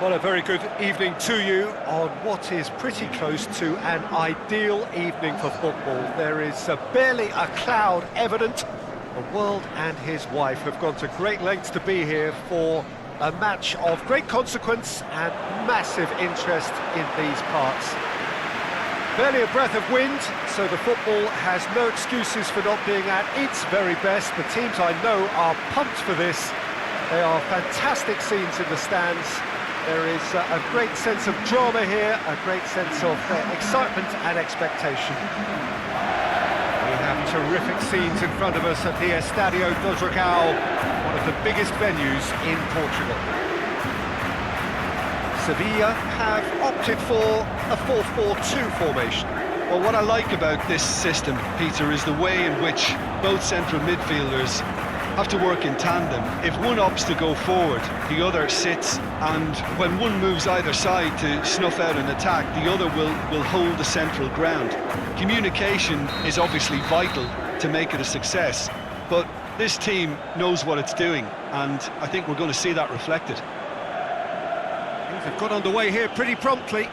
Well, a very good evening to you on what is pretty close to an ideal evening for football. There is barely a cloud evident. The world and his wife have gone to great lengths to be here for a match of great consequence and massive interest in these parts. Barely a breath of wind, so the football has no excuses for not being at its very best. The teams I know are pumped for this. They are fantastic scenes in the stands. There is a great sense of drama here, a great sense of excitement and expectation. We have terrific scenes in front of us at the Estadio do Dragão, one of the biggest venues in Portugal. Sevilla have opted for a 4-4-2 formation. Well, what I like about this system, Peter, is the way in which both central midfielders have to work in tandem. If one opts to go forward, the other sits, and when one moves either side to snuff out an attack, the other will hold the central ground. Communication is obviously vital to make it a success, but this team knows what it's doing, and I think we're going to see that reflected. They've got underway here pretty promptly.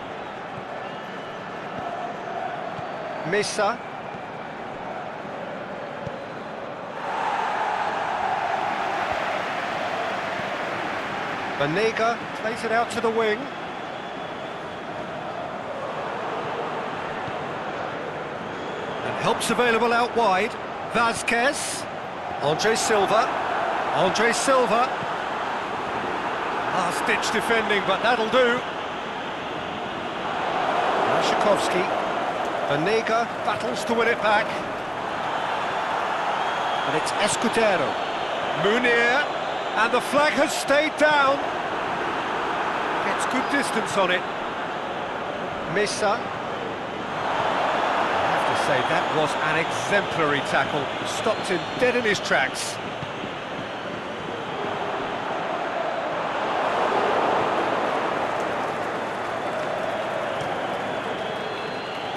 Missa. Banega plays it out to the wing. And help's available out wide. Vasquez. Andre Silva. Andre Silva. Last-ditch defending, but that'll do. Rashikovsky. Banega battles to win it back. And it's Escudero. Munir. And the flag has stayed down. Gets good distance on it. Missa. I have to say, that was an exemplary tackle. Stopped him dead in his tracks.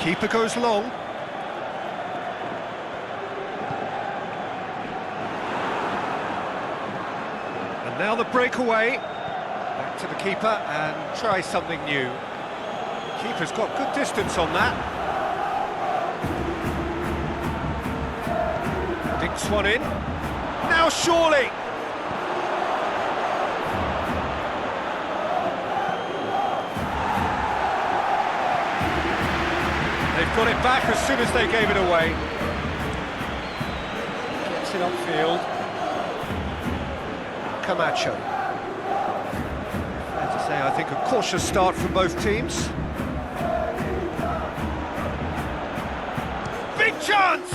Keeper goes long. And now the breakaway. Back to the keeper and try something new. Keeper's got good distance on that. Dinks one in. Now surely! They've got it back as soon as they gave it away. Gets it upfield. Camacho. Fair to say, I think a cautious start from both teams. Big chance!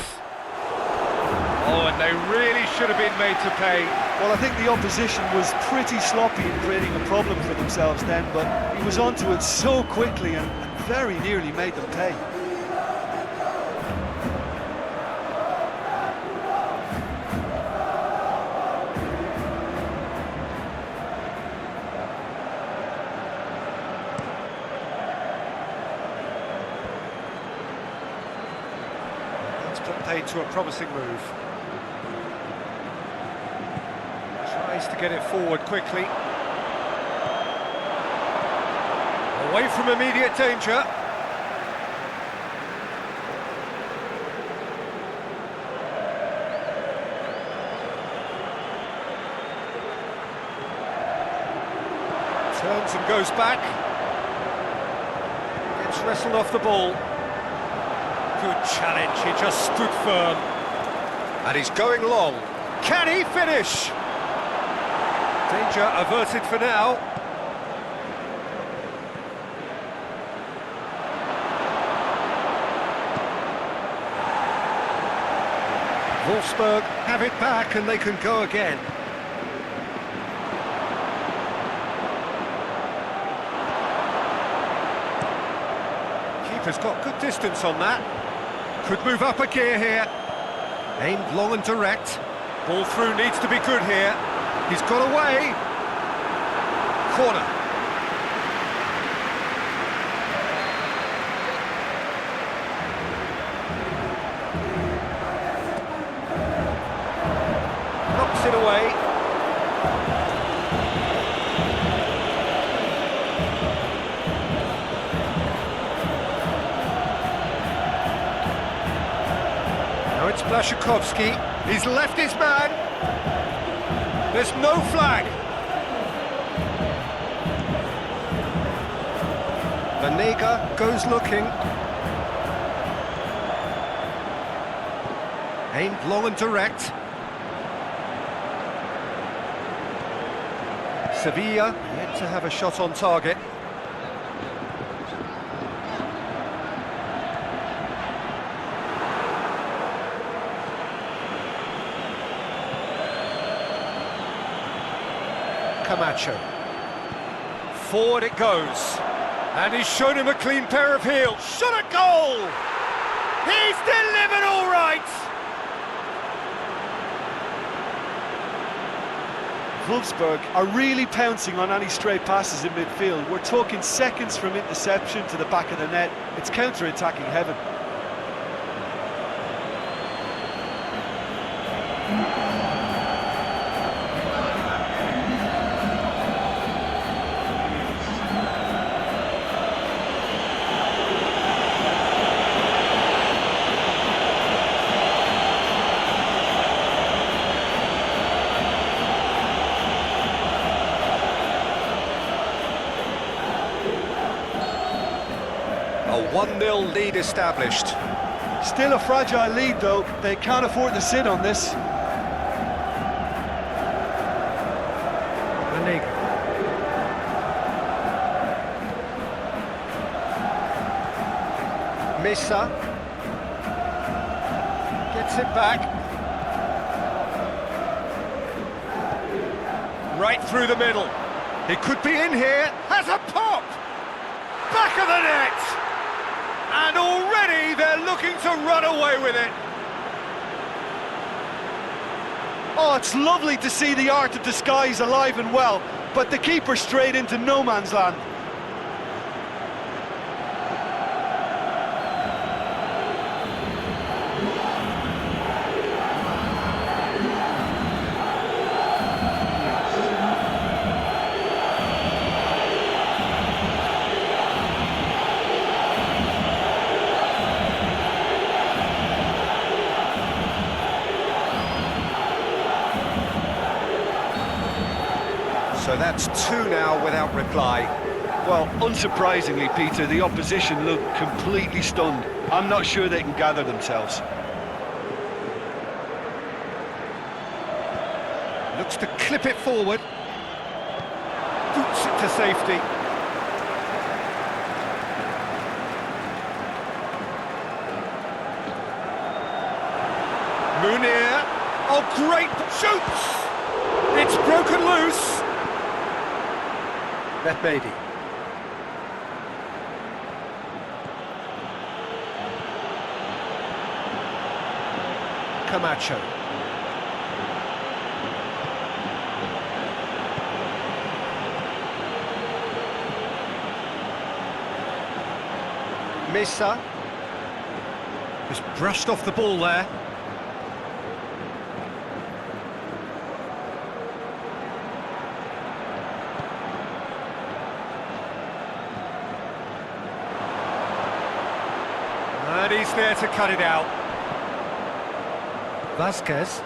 Oh, and they really should have been made to pay. Well, I think the opposition was pretty sloppy in creating a problem for themselves then, but he was onto it so quickly and very nearly made them pay. Paid to a promising move. Tries to get it forward quickly. Away from immediate danger. Turns and goes back. Gets wrestled off the ball. Good challenge, he just stood firm. And he's going long. Can he finish? Danger averted for now. Wolfsburg have it back and they can go again. Keeper's got good distance on that. Could move up a gear here. Aimed long and direct. Ball through needs to be good here. He's got away. Corner. Knocks it away. Blashikovsky, he's left his man. There's no flag. Vanega goes looking. Aimed long and direct. Sevilla yet to have a shot on target. Camacho. Forward it goes. And he's shown him a clean pair of heels. Shot a goal! He's delivered all right! Wolfsburg are really pouncing on any stray passes in midfield. We're talking seconds from interception to the back of the net. It's counter-attacking heaven. A 1-0 lead established. Still a fragile lead though, they can't afford to sit on this. Vanega. Missa. Gets it back. Right through the middle. It could be in here. Has a pop! Back of the net! And already they're looking to run away with it. Oh, it's lovely to see the art of disguise alive and well, but the keeper straight into no man's land. So that's two now without reply. Well, unsurprisingly, Peter, the opposition look completely stunned. I'm not sure they can gather themselves. Looks to clip it forward. Boots it to safety. Munir. Oh, great! Shoots! It's broken loose. At.Madrid. Camacho. Missa. Just brushed off the ball there. And he's there to cut it out. Vasquez.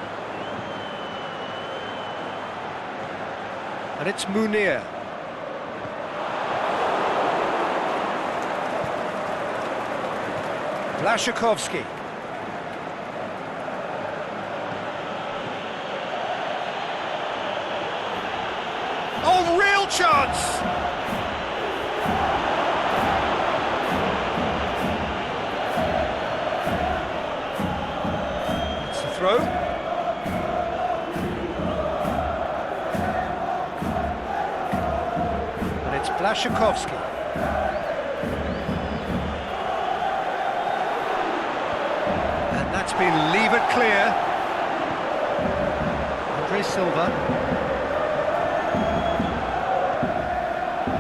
And it's Munir. Blashikovsky. Oh, real chance! Throw. And it's Blashikovsky. And that's been levered clear. Andre Silva.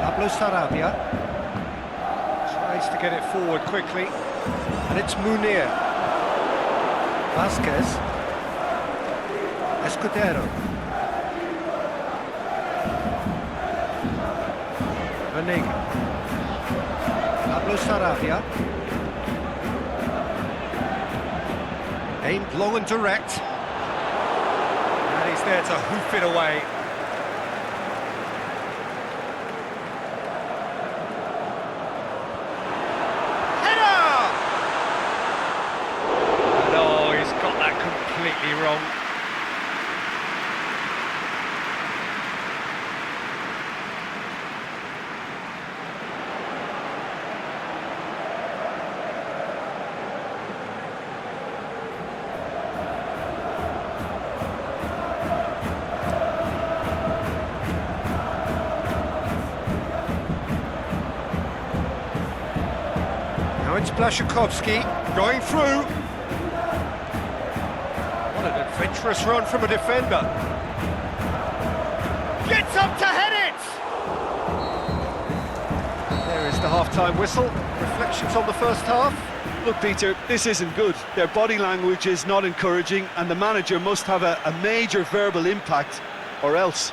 Pablo Sarabia. Tries to get it forward quickly. And it's Munir. Vasquez. Escudero. Vanega. Pablo Sarabia. Aimed long and direct. And he's there to hoof it away. Header! No, he's got that completely wrong. Now it's Blashikovsky going through. What an adventurous run from a defender. Gets up to head it! There is the half-time whistle. Reflections on the first half. Look, Peter, this isn't good. Their body language is not encouraging, and the manager must have a major verbal impact, or else.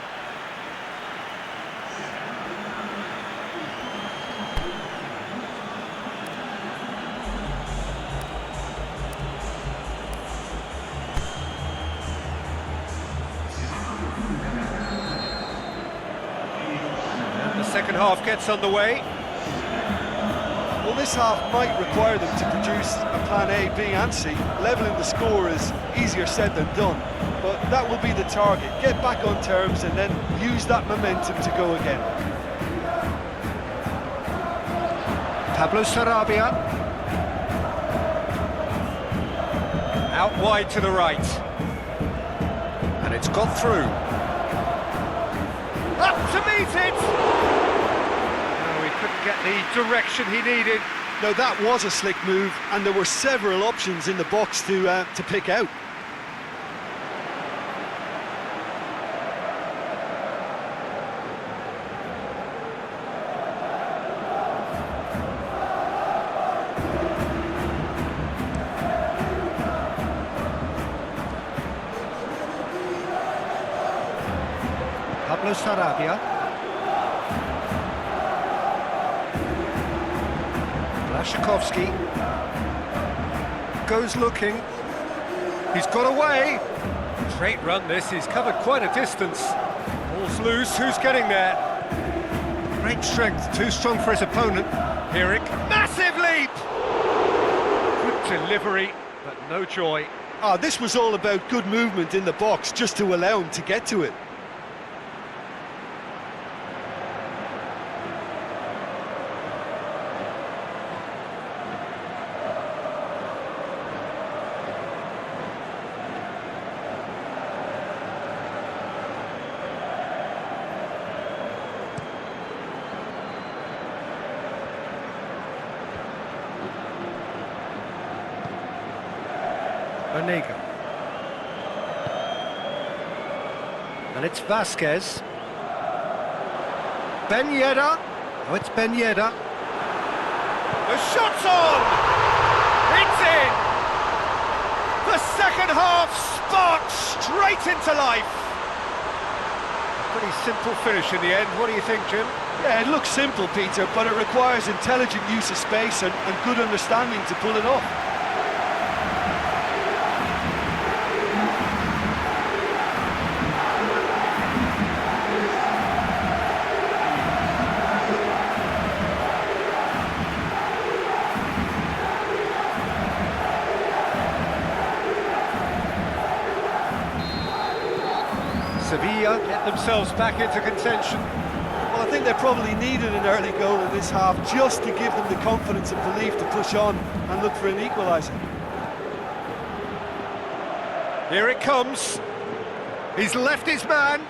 The second half gets underway. Well, this half might require them to produce a plan A, B and C. Levelling the score is easier said than done, but that will be the target. Get back on terms and then use that momentum to go again. Pablo Sarabia. Out wide to the right. And it's gone through. Up to meet it! No, he couldn't get the direction he needed. Now that was a slick move, and there were several options in the box to pick out. Pablo Sarabia. Blashikovsky goes looking. He's got away. Great run this, he's covered quite a distance. Ball's loose, who's getting there? Great strength, too strong for his opponent. Hirik, massive leap! Good delivery, but no joy. This was all about good movement in the box, just to allow him to get to it. Onega. And it's Vasquez. Ben Yedder. Oh, it's Ben Yedder. The shot's on! It's in! The second half sparks straight into life. A pretty simple finish in the end. What do you think, Jim? Yeah, it looks simple, Peter, but it requires intelligent use of space and good understanding to pull it off. Sevilla get themselves back into contention. Well, I think they probably needed an early goal in this half just to give them the confidence and belief to push on and look for an equaliser. Here it comes. He's left his man.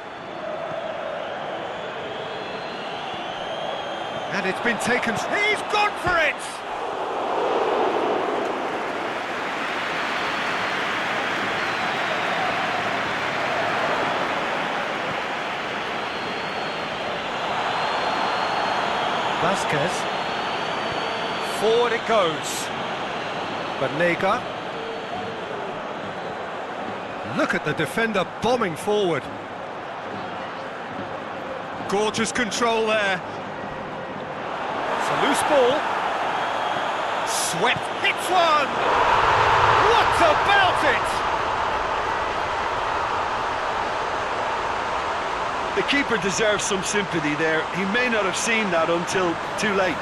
And it's been taken. He's gone for it! Vasquez. Forward it goes. Banega. Look at the defender bombing forward. Gorgeous control there. It's a loose ball. Swept, hits one! What He's about it! The keeper deserves some sympathy there. He may not have seen that until too late.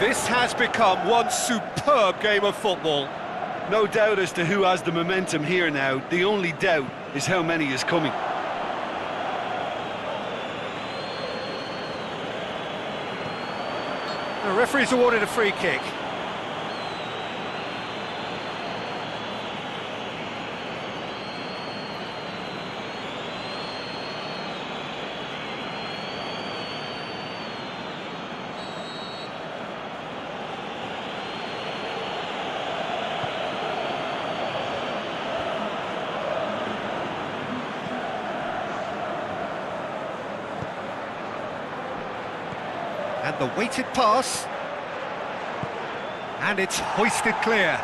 This has become one superb game of football. No doubt as to who has the momentum here now. The only doubt is how many is coming. The referee's awarded a free kick. And the weighted pass. And it's hoisted clear.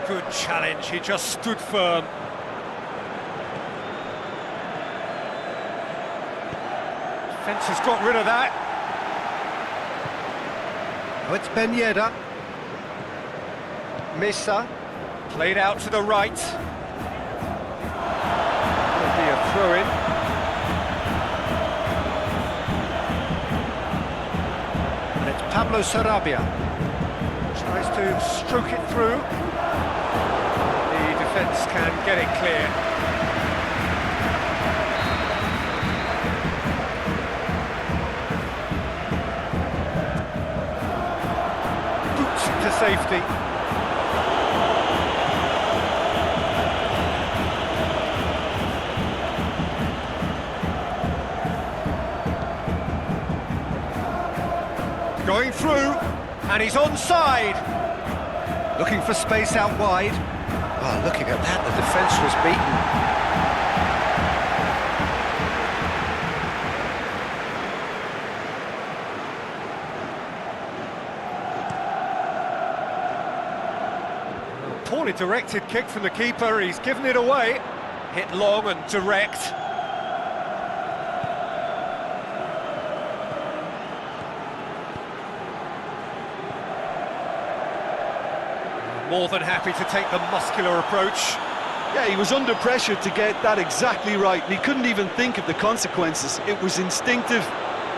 Good challenge, he just stood firm. Defence has got rid of that. Oh, it's Ben Yedder. Missa, played out to the right. Be a throw-in. And it's Pablo Sarabia. Tries to stroke it through. The defence can get it clear. Boots it to safety. Going through, and he's onside. Looking for space out wide. Oh, looking at that, the defence was beaten. A poorly directed kick from the keeper, he's given it away. Hit long and direct. More than happy to take the muscular approach. Yeah, he was under pressure to get that exactly right, and he couldn't even think of the consequences. It was instinctive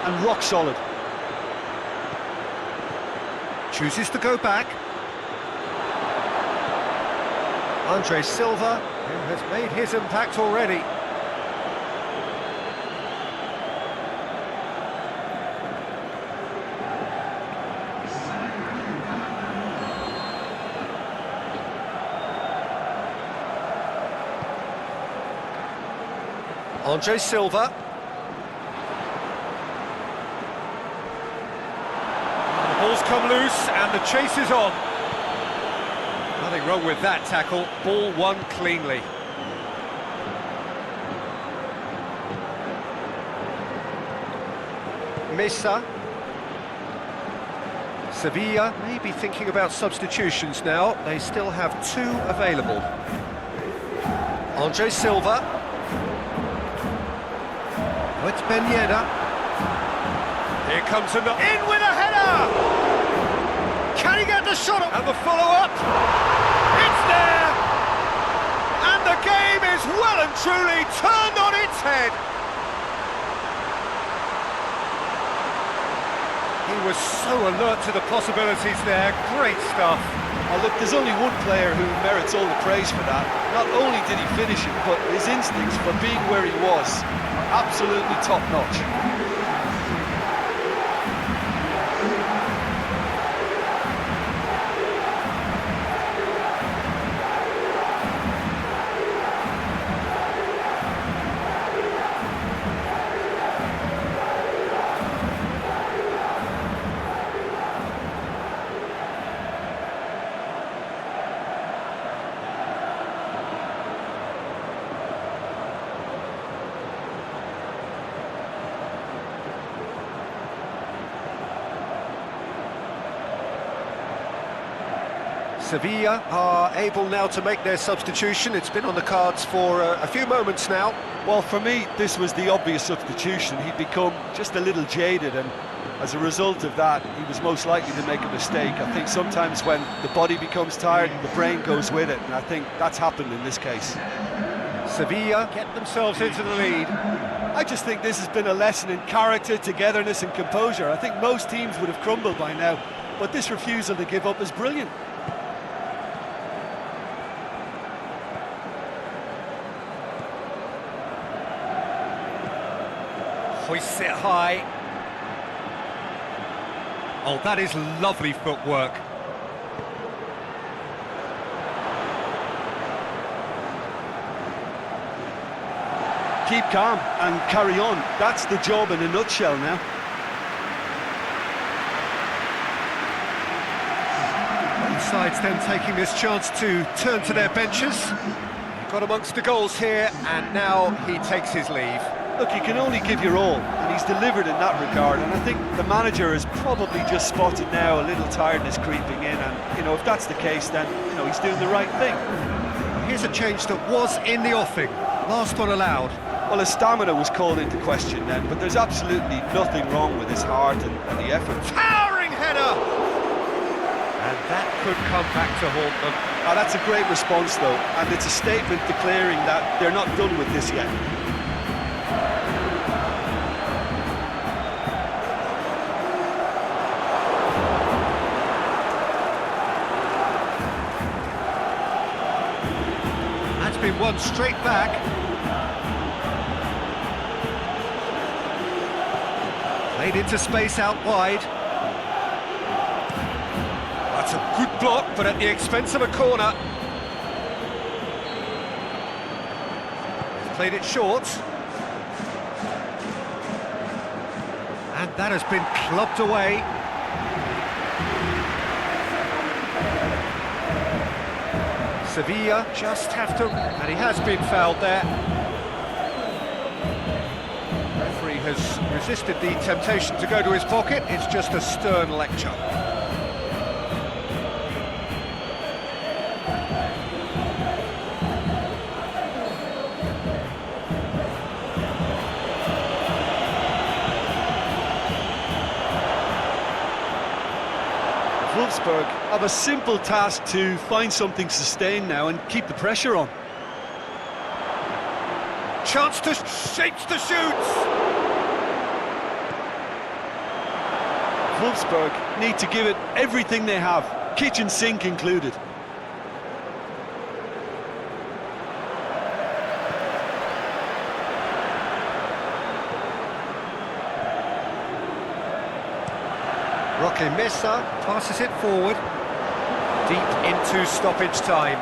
and rock solid. Chooses to go back. Andre Silva, who has made his impact already. Andre Silva. The ball's come loose and the chase is on. Nothing wrong with that tackle, ball won cleanly. Missa. Sevilla may be thinking about substitutions now, they still have two available. Andre Silva. Oh, it's Ben Yedder. Here comes another. In with a header! Can he get the shot up? And the follow-up. It's there! And the game is well and truly turned on its head. He was so alert to the possibilities there. Great stuff. Oh, look, there's only one player who merits all the praise for that. Not only did he finish it, but his instincts for being where he was, absolutely top-notch. Sevilla are able now to make their substitution. It's been on the cards for a few moments now. Well, for me, this was the obvious substitution. He'd become just a little jaded, and as a result of that, he was most likely to make a mistake. I think sometimes when the body becomes tired, the brain goes with it, and I think that's happened in this case. Sevilla get themselves into the lead. I just think this has been a lesson in character, togetherness and composure. I think most teams would have crumbled by now, but this refusal to give up is brilliant. Hoists it high. Oh, that is lovely footwork. Keep calm and carry on. That's the job in a nutshell now. Both sides then taking this chance to turn to their benches. He got amongst the goals here, and now he takes his leave. Look, you can only give your all, and he's delivered in that regard, and I think the manager has probably just spotted now a little tiredness creeping in, and, you know, if that's the case, then, you know, he's doing the right thing. Here's a change that was in the offing. Last one allowed. Well, his stamina was called into question then, but there's absolutely nothing wrong with his heart and the effort. Towering header! And that could come back to haunt them. Now, that's a great response, though, and it's a statement declaring that they're not done with this yet. That's been won straight back. Played into space out wide. That's a good block, but at the expense of a corner. He's played it short. And that has been clubbed away. Sevilla just have to... And he has been fouled there. Has resisted the temptation to go to his pocket. It's just a stern lecture. Wolfsburg have a simple task to find something sustained now and keep the pressure on. Chance to shapes to shoot. Wolfsburg need to give it everything they have, kitchen sink included. Roque Mesa passes it forward, deep into stoppage time.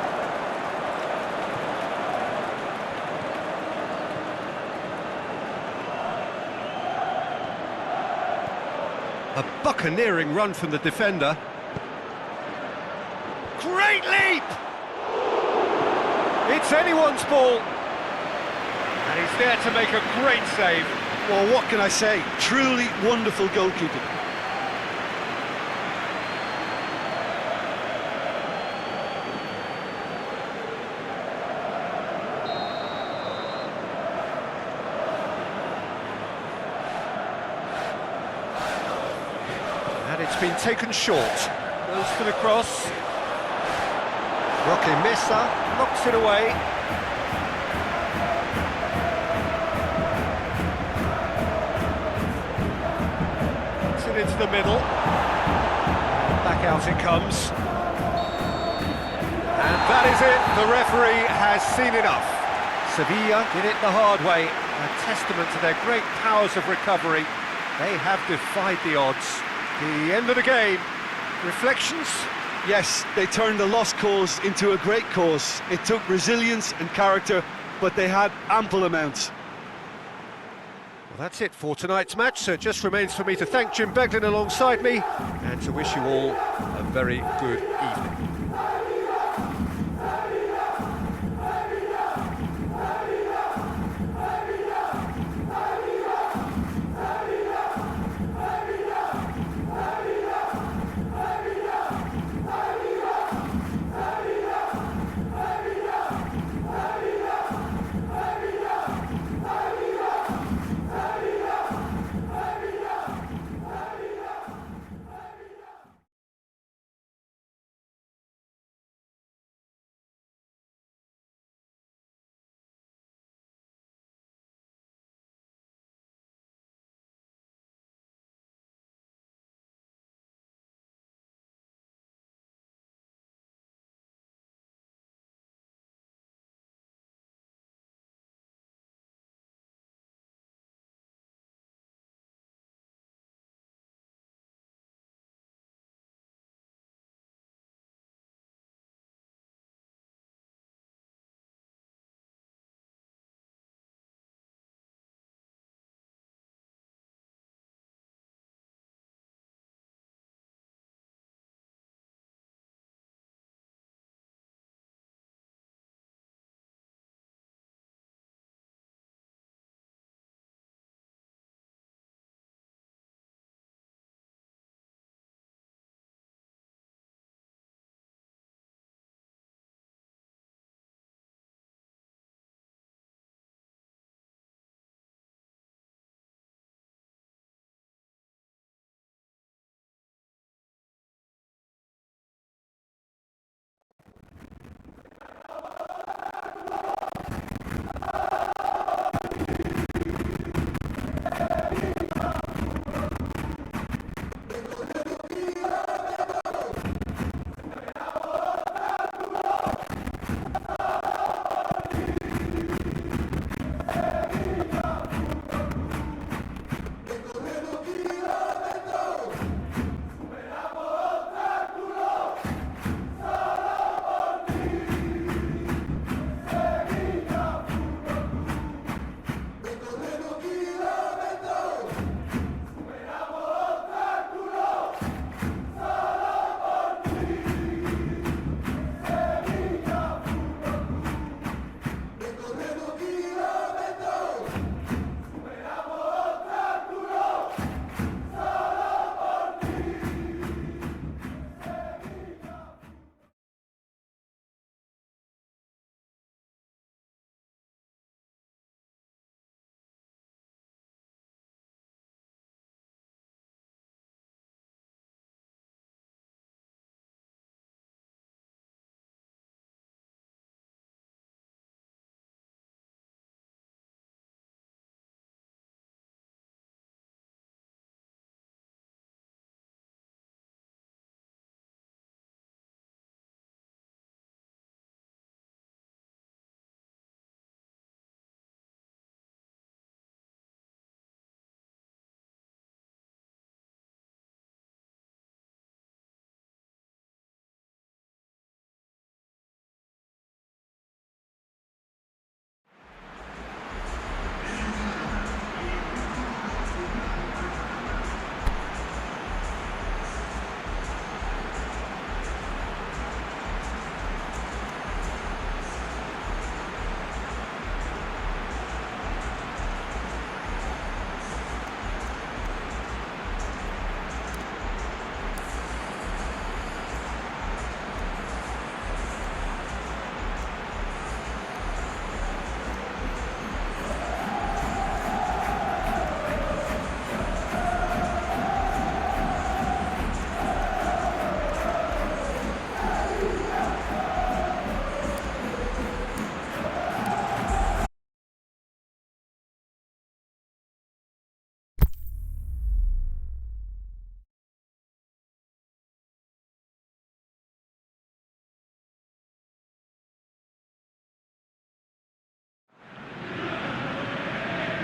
A buccaneering run from the defender. Great leap! It's anyone's ball. And he's there to make a great save. Well, what can I say? Truly wonderful goalkeeping. It's been taken short. Goes for the cross. Roque Mesa knocks it away. Puts it into the middle. Back out it comes. And that is it. The referee has seen enough. Sevilla did it the hard way. A testament to their great powers of recovery. They have defied the odds. The end of the game. Reflections? Yes, they turned a lost cause into a great cause. It took resilience and character, but they had ample amounts. Well, that's it for tonight's match, so it just remains for me to thank Jim Beglin alongside me and to wish you all a very good evening.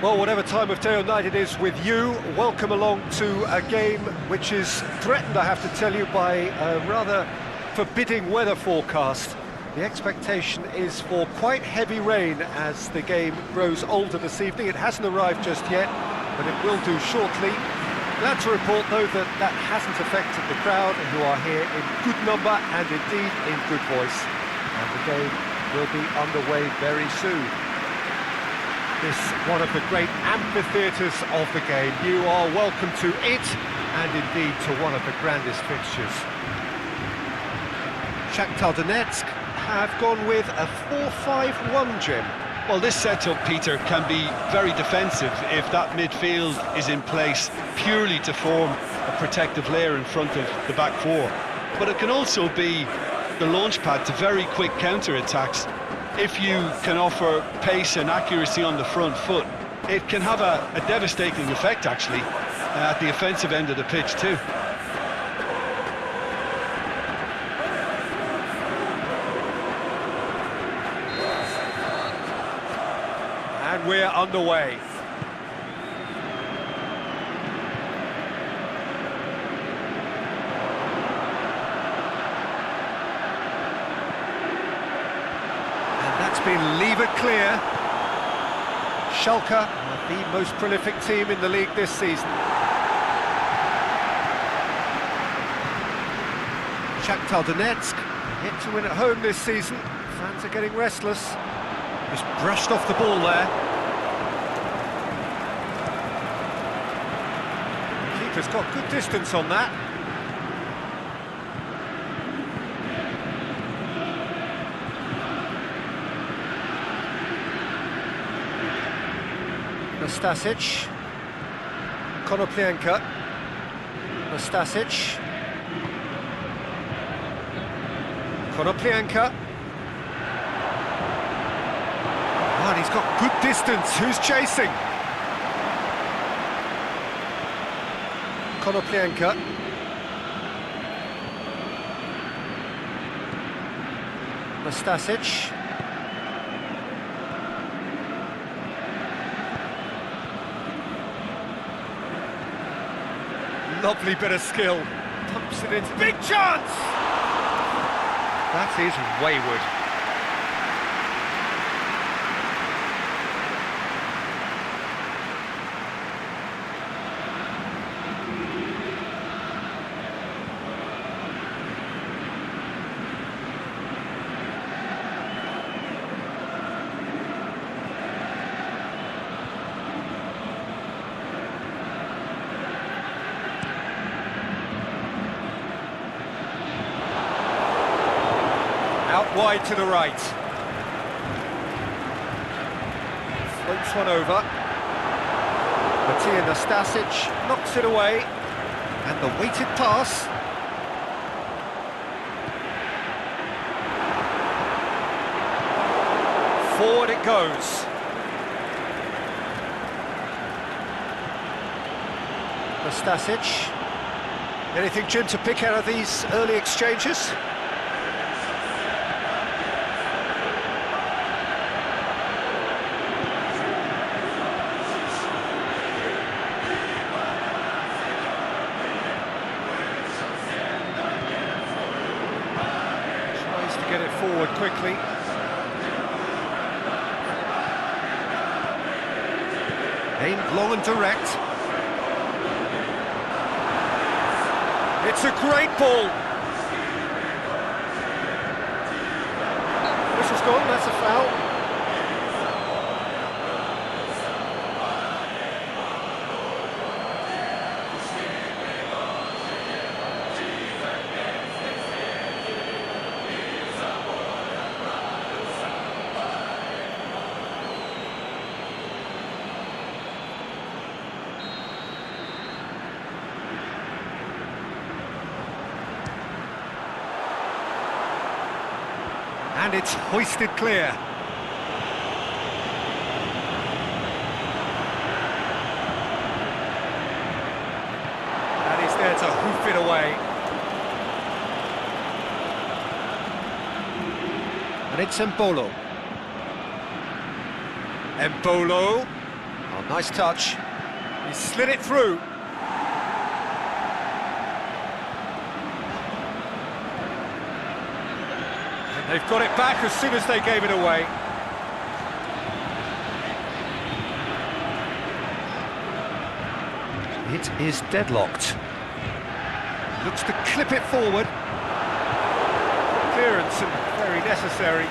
Well, whatever time of day or night it is with you, welcome along to a game which is threatened, I have to tell you, by a rather forbidding weather forecast. The expectation is for quite heavy rain as the game grows older this evening. It hasn't arrived just yet, but it will do shortly. Glad to report, though, that that hasn't affected the crowd, who are here in good number and indeed in good voice. And the game will be underway very soon. This one of the great amphitheatres of the game. You are welcome to it, and indeed to one of the grandest fixtures. Shakhtar Donetsk have gone with a 4-5-1, Jim. Well, this setup, Peter, can be very defensive if that midfield is in place purely to form a protective layer in front of the back four. But it can also be the launchpad to very quick counter-attacks. If you can offer pace and accuracy on the front foot, it can have a devastating effect, actually, at the offensive end of the pitch too. And we're underway. And that's been levered clear. Schalke, the most prolific team in the league this season. Shakhtar Donetsk, yet to win at home this season. Fans are getting restless. Just brushed off the ball there. The keeper's got good distance on that. Nastasic. Konoplyanka. Nastasic. Konoplyanka. And he's got good distance. Who's chasing? Konoplyanka. Nastasic. Lovely bit of skill. Pumps it into big chance! That is wayward. Out wide to the right. Floats one over. Matija Nastasic knocks it away. And the weighted pass. Forward it goes. Nastasic. Anything, Jim, to pick out of these early exchanges? Get it forward quickly. Aimed long and direct. It's a great ball. Whistle's gone, that's a foul. And it's hoisted clear. And he's there to hoof it away. And it's Embolo. Embolo. Oh, nice touch. He slid it through. And they've got it back as soon as they gave it away. It is deadlocked. Looks to clip it forward. Clearance and very necessary.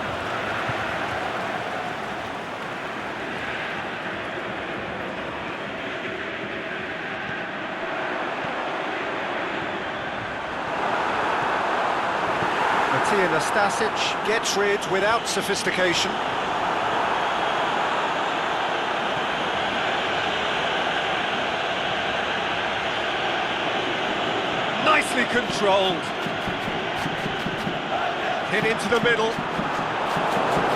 Nastasic gets rid without sophistication. Nicely controlled. Hit into the middle.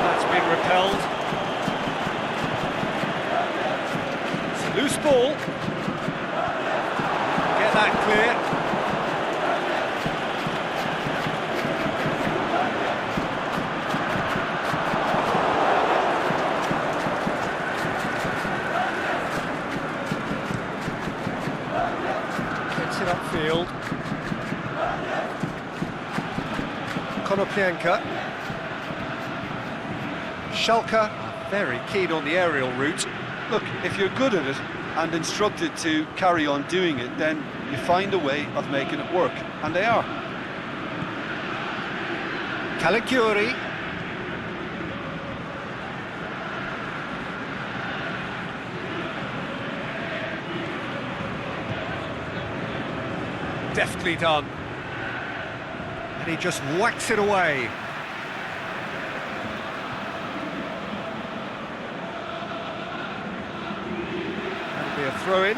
That's been repelled. It's a loose ball. Get that clear. Upfield. Konoplyanka. Schalke very keen on the aerial route. Look, if you're good at it and instructed to carry on doing it, then you find a way of making it work, and they are. Caligiuri. Deftly done. And he just whacks it away. That'll be a throw-in.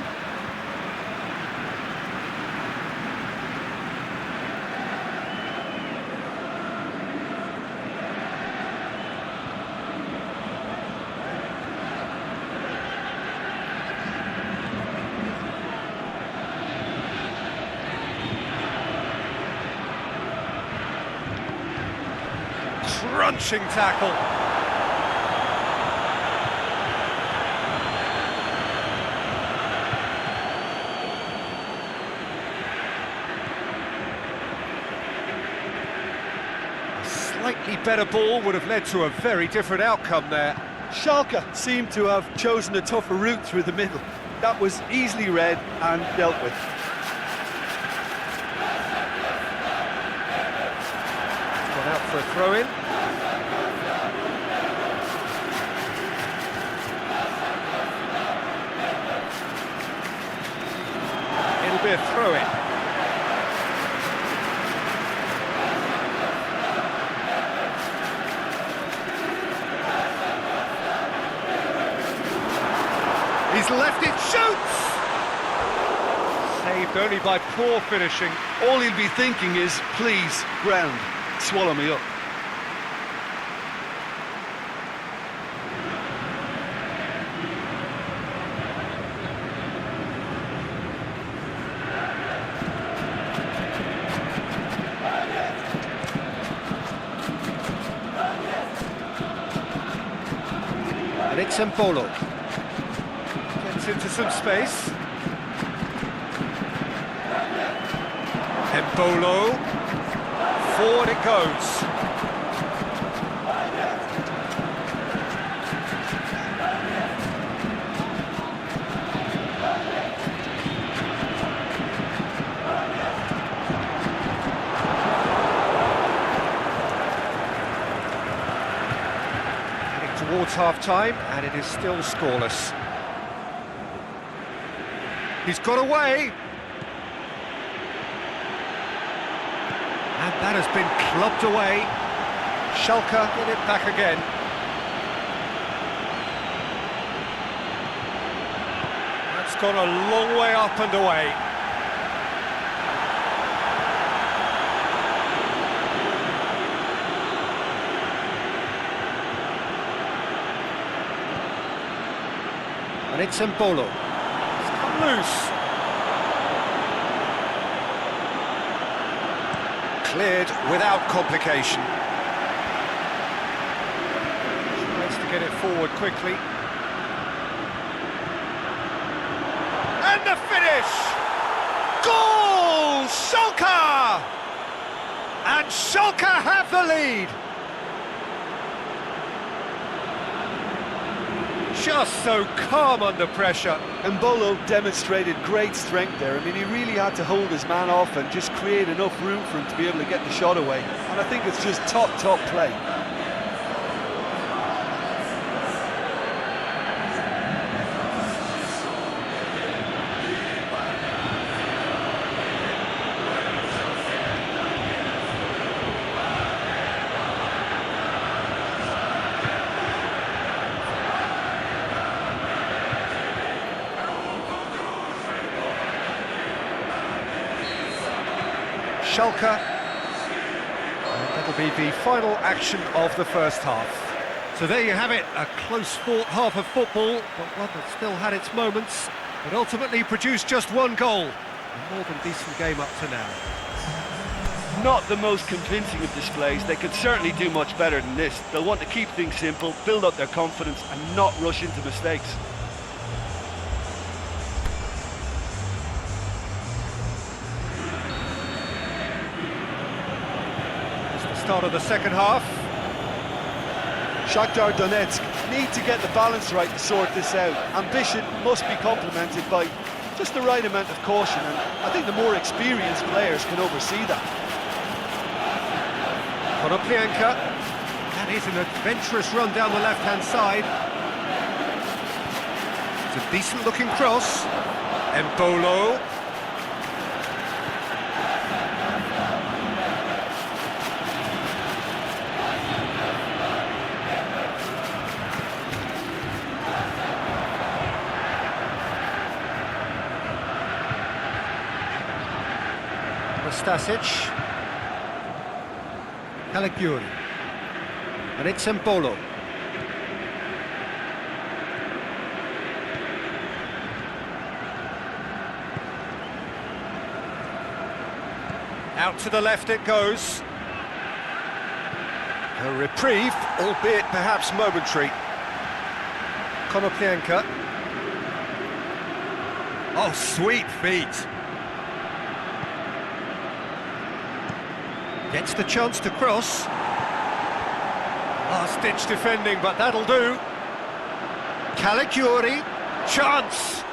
Crunching tackle. A slightly better ball would have led to a very different outcome there. Schalke seemed to have chosen a tougher route through the middle. That was easily read and dealt with. Gone out for a throw-in. It'll be a throw-in. He's left it, shoots! Saved only by poor finishing. All he'll be thinking is, please, ground, swallow me up. And it's Embolo. Gets into some space. Embolo. Forward it goes. Towards half-time, and it is still scoreless. He's got away. And that has been clubbed away. Schalke get it back again. That's gone a long way up and away. And it's Embolo. It's come loose. Cleared without complication. Tries to get it forward quickly. the finish! Goal! Schalke! And Schalke have the lead. Just so calm under pressure. Mbolo demonstrated great strength there. I mean, he really had to hold his man off and just create enough room for him to be able to get the shot away. And I think it's just top play. Schalke, and that'll be the final action of the first half. So there you have it, a close-fought half of football, but one that still had its moments, but ultimately produced just one goal. A more than decent game up to now. Not the most convincing of displays. They could certainly do much better than this. They'll want to keep things simple, build up their confidence and not rush into mistakes. Start of the second half. Shakhtar Donetsk need to get the balance right to sort this out. Ambition must be complemented by just the right amount of caution, and I think the more experienced players can oversee that. Konoplyanka, that is an adventurous run down the left-hand side. It's a decent-looking cross. Mbolo. Stasic, Caligiuri, and it's Mbolo. Out to the left it goes. A reprieve, albeit perhaps momentary. Konoplyanka. Oh, sweet feet. Gets the chance to cross. Last-ditch defending, but that'll do. Caligiuri, chance.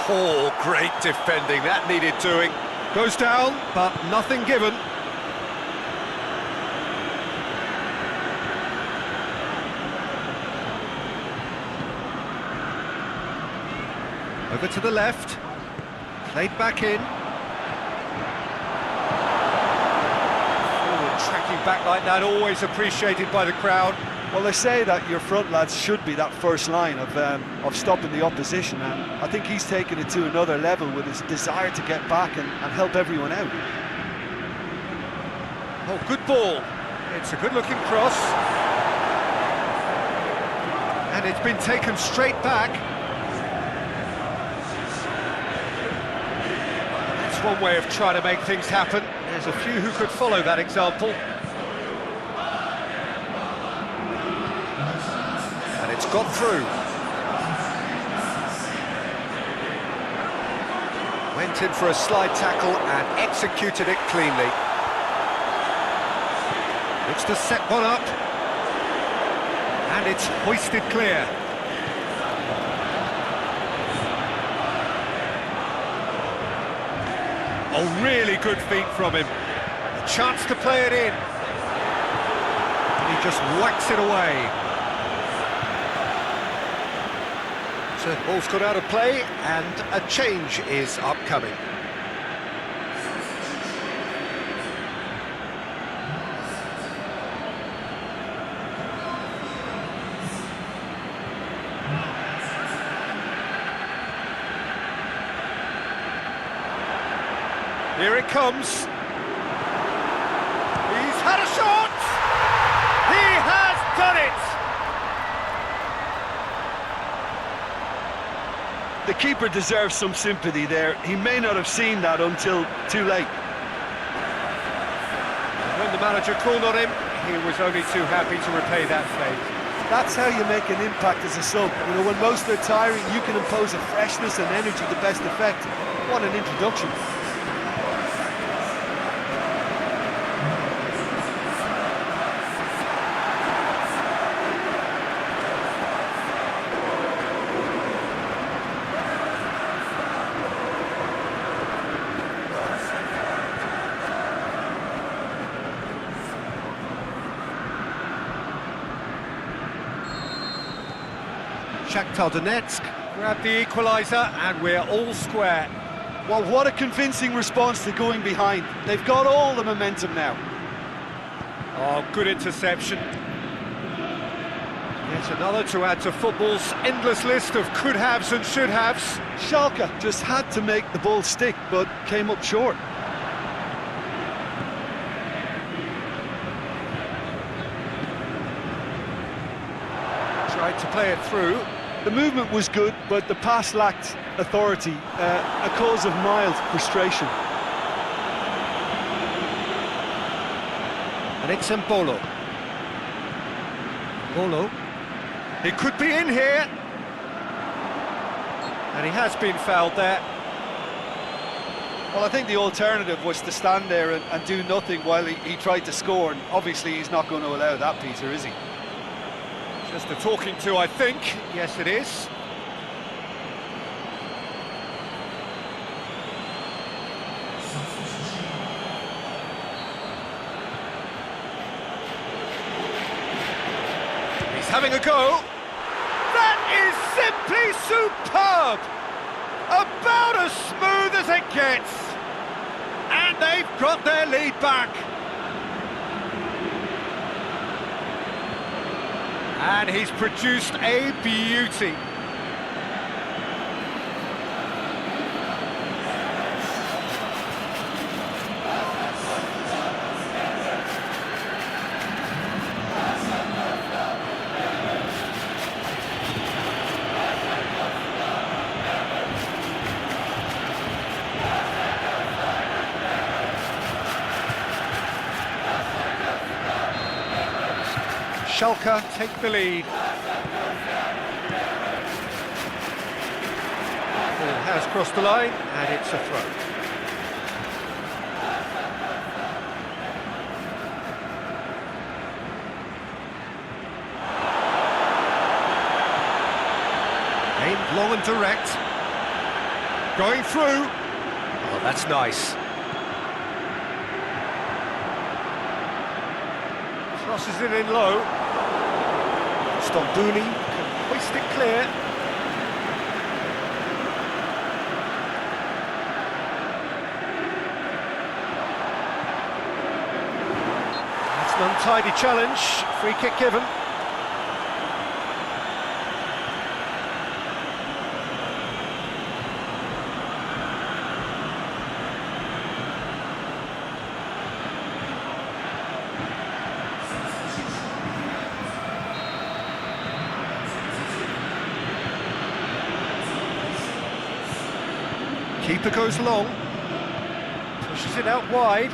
Oh, great defending, that needed doing. Goes down, but nothing given. Over to the left. Played back in. Tracking back like that, always appreciated by the crowd. Well, they say that your front lads should be that first line of stopping the opposition, and I think he's taken it to another level with his desire to get back and help everyone out. Oh, good ball. It's a good-looking cross. And it's been taken straight back. That's one way of trying to make things happen. There's a few who could follow that example. And it's got through. Went in for a slide tackle and executed it cleanly. Looks to set one up. And it's hoisted clear. Oh, really good feet from him. A chance to play it in. And he just whacks it away. So ball's got out of play and a change is upcoming. Here it comes. He's had a shot! He has done it! The keeper deserves some sympathy there. He may not have seen that until too late. When the manager called on him, he was only too happy to repay that favour. That's how you make an impact as a sub. You know, when most are tiring, you can impose a freshness and energy to best effect. What an introduction. Shakhtar Donetsk grab the equaliser and we're all square. Well, what a convincing response to going behind. They've got all the momentum now. Oh, good interception. Yet another to add to football's endless list of could-haves and should-haves. Schalke just had to make the ball stick, but came up short. Tried to play it through. The movement was good, but the pass lacked authority, a cause of mild frustration. And it's Bolo. Bolo. He could be in here. And he has been fouled there. Well, I think the alternative was to stand there and do nothing while he tried to score, and obviously he's not going to allow that, Peter, is he? Just a talking to, I think. Yes, it is. He's having a go. That is simply superb! About as smooth as it gets. And they've got their lead back. And he's produced a beauty. Schalke take the lead. Ball has crossed the line, and it's a throw. Aimed long and direct. Going through. Oh, that's nice. Crosses it in low. Stombouli can hoist it clear. That's an untidy challenge. Free kick given. Keeper goes long, pushes it out wide.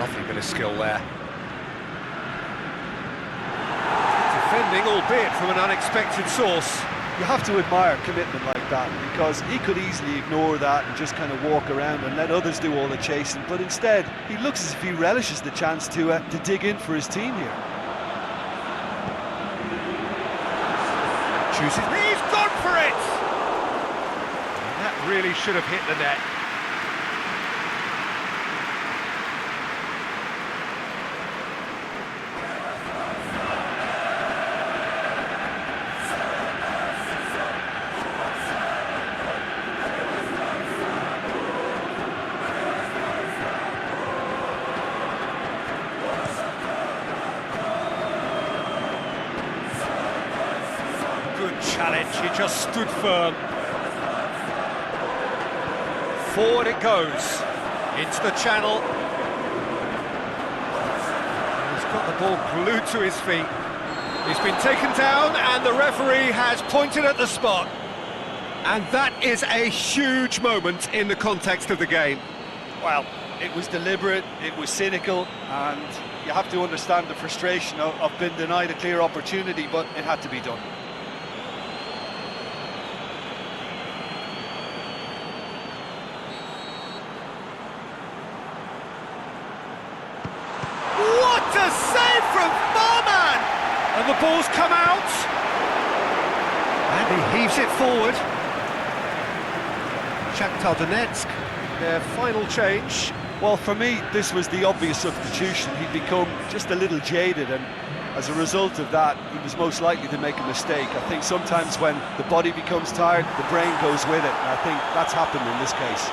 Lovely bit of skill there. Defending, albeit from an unexpected source. You have to admire commitment like that, because he could easily ignore that and just kind of walk around and let others do all the chasing, but instead he looks as if he relishes the chance to dig in for his team here. Chooses, he's gone for it! And that really should have hit the net. Challenge, he just stood firm. Forward it goes, into the channel. He's got the ball glued to his feet. He's been taken down and the referee has pointed at the spot. And that is a huge moment in the context of the game. Well, it was deliberate, it was cynical, and You have to understand the frustration of being denied a clear opportunity, but it had to be done. What a save from Barman! And the ball's come out. And he heaves it forward. Shakhtar Donetsk, their final change. Well, for me, this was the obvious substitution. He'd become just a little jaded, and as a result of that, he was most likely to make a mistake. I think sometimes when the body becomes tired, the brain goes with it, and I think that's happened in this case.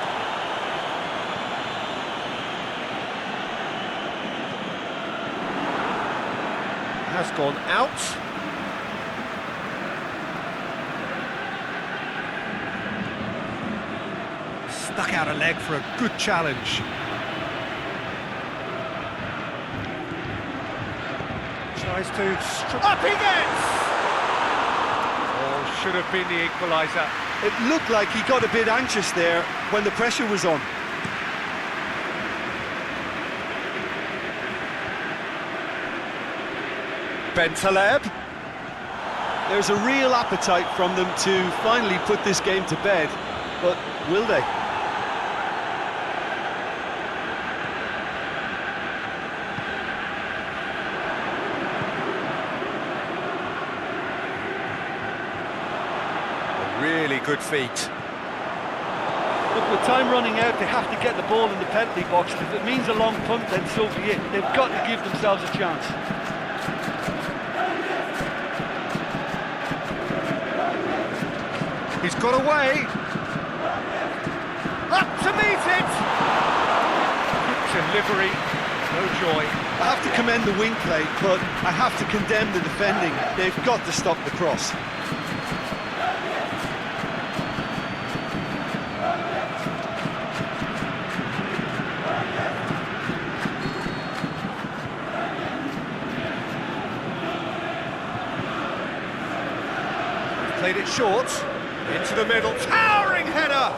Has gone out. Stuck out a leg for a good challenge. Tries to... Up he gets! Oh, should have been the equaliser. It looked like he got a bit anxious there when the pressure was on. Bentaleb. There's a real appetite from them to finally put this game to bed, but will they? Really good feet. Look, with time running out, they have to get the ball in the penalty box. If it means a long punt, then so be it. They've got to give themselves a chance. He's got away. Up to meet it. Good delivery. No joy. I have to commend the wing play, but I have to condemn the defending. They've got to stop the cross. Played it short. Into the middle. Towering header.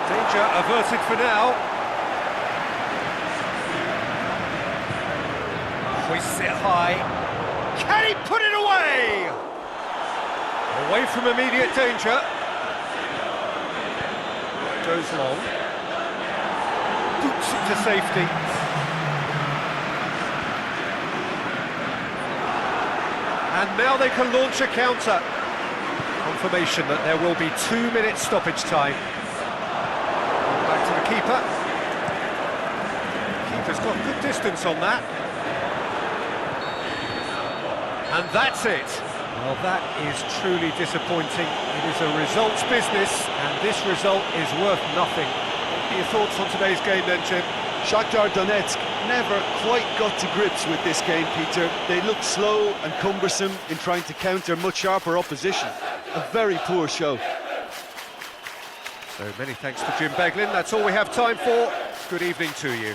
Danger averted for now. Hoists it high. Can he put it away? Away from immediate danger. Goes long. Boots it to safety. And now they can launch a counter. Confirmation that there will be 2 minutes stoppage time. Back to the keeper. Keeper's got good distance on that. And that's it. Well, that is truly disappointing. It is a results business, and this result is worth nothing. What are your thoughts on today's game then, Jim? Shakhtar Donetsk never quite got to grips with this game, Peter. They looked slow and cumbersome in trying to counter much sharper opposition. A very poor show. So many thanks to Jim Beglin. That's all we have time for. Good evening to you.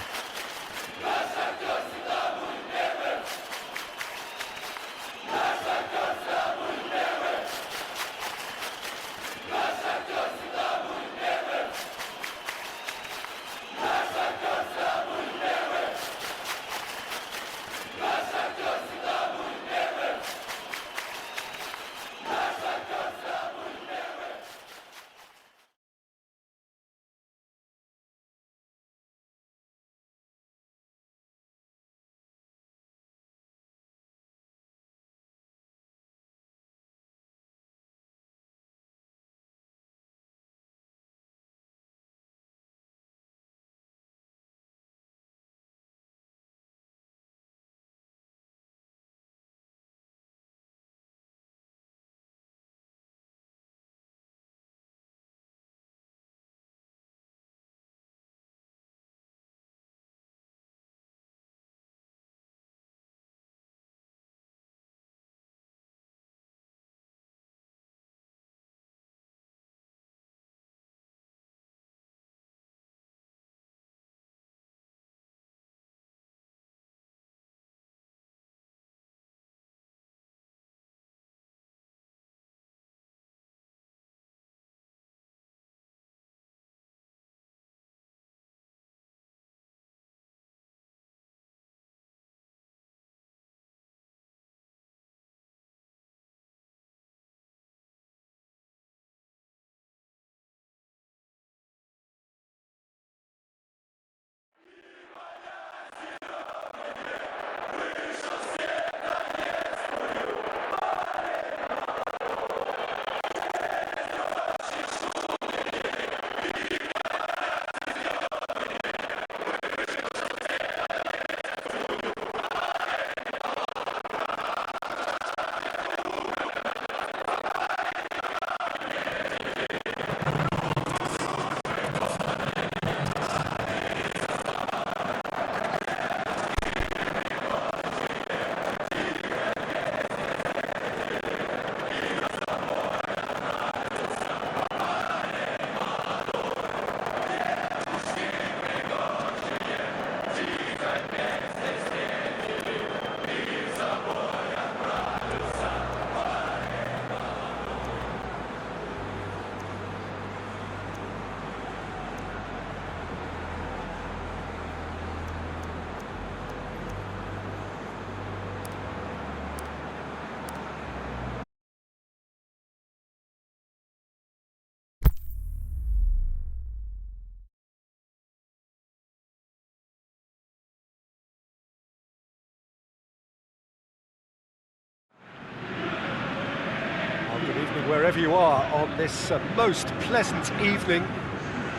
evening wherever you are on this most pleasant evening.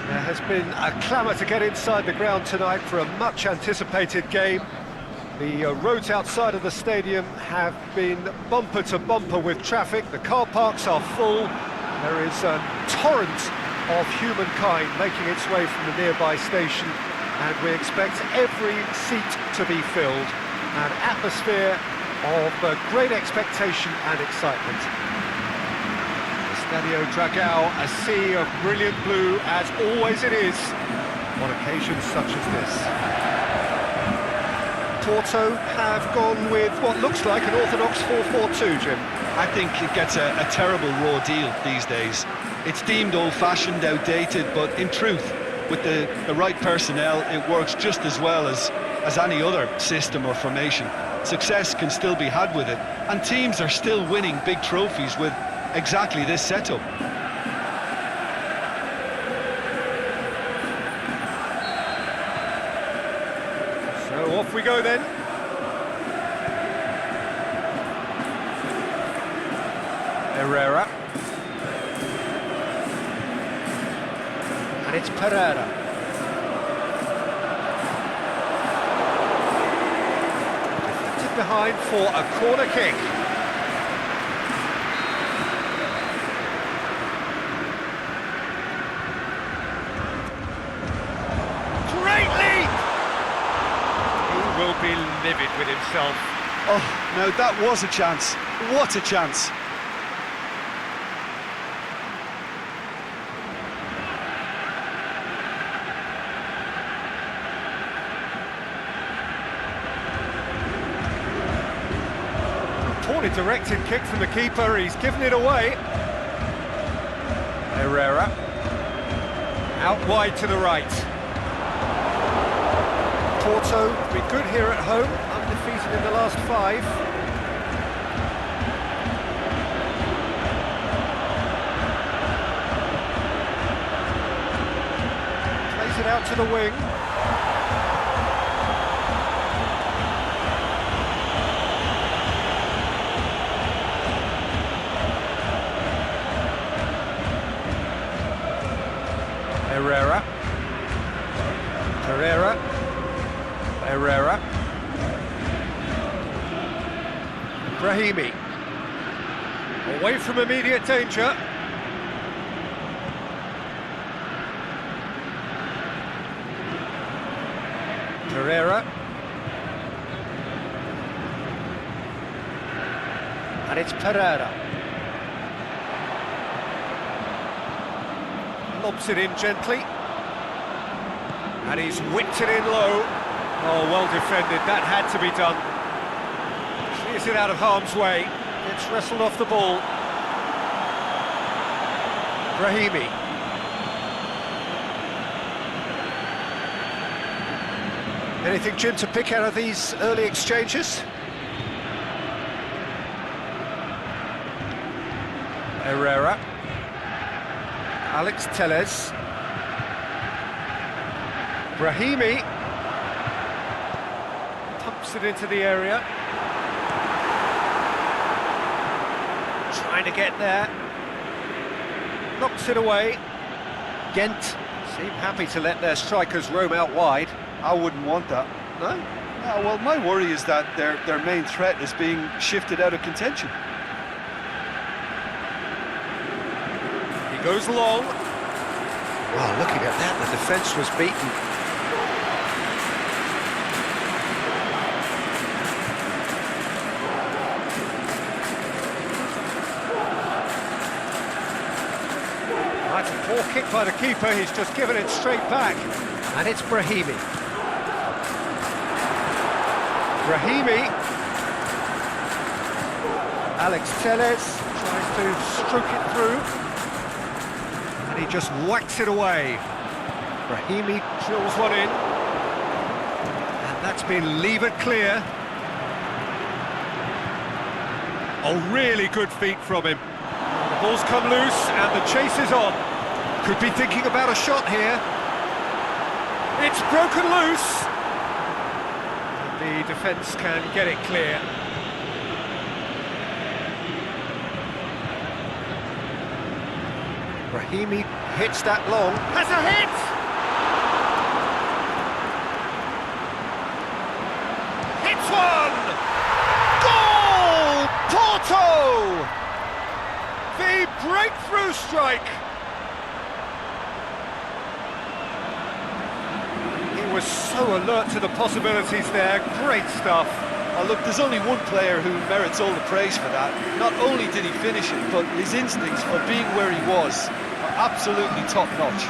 There has been a clamour to get inside the ground tonight for a much anticipated game. The roads outside of the stadium have been bumper to bumper with traffic. The car parks are full. There is a torrent of humankind making its way from the nearby station, and we expect every seat to be filled. An atmosphere of great expectation and excitement. Estadio Dragao, a sea of brilliant blue, as always it is, on occasions such as this. Porto have gone with what looks like an orthodox 4-4-2, Jim. I think it gets a terrible raw deal these days. It's deemed old-fashioned, outdated, but in truth, with the right personnel, it works just as well as any other system or formation. Success can still be had with it, and teams are still winning big trophies with exactly this setup. So off we go then. Herrera. And it's Pereira. Deflected behind for a corner kick. Great leap! He will be livid with himself. Oh, now that was a chance. What a chance. Poorly directed kick from the keeper, he's given it away. Herrera, out wide to the right. Porto been good here at home, undefeated in the last 5. Plays it out to the wing. Herrera. Brahimi. Away from immediate danger. Pereira. And it's Pereira. Lobs it in gently. And he's whipped it in low. Oh, well defended, that had to be done. Clears it out of harm's way. Gets wrestled off the ball. Brahimi. Anything, Jim, to pick out of these early exchanges? Herrera. Alex Telles. Brahimi pumps it into the area. Trying to get there. Knocks it away. Gent seem happy to let their strikers roam out wide. I wouldn't want that. No? No, well, my worry is that their main threat is being shifted out of contention. He goes long. Well, looking at that, the defence was beaten. That's a poor kick by the keeper, he's just given it straight back. And it's Brahimi. Alex Telles tries to stroke it through. And he just whacks it away. Brahimi drills one in. And that's been levered clear. Oh, really good feet from him. The ball's come loose and the chase is on. Could be thinking about a shot here. It's broken loose. The defence can get it clear. Brahimi hits that long. Has a hit! Hits one! Goal! Porto! The breakthrough strike! He was so alert to the possibilities there. Great stuff. Oh, look, there's only one player who merits all the praise for that. Not only did he finish it, but his instincts for being where he was are absolutely top-notch.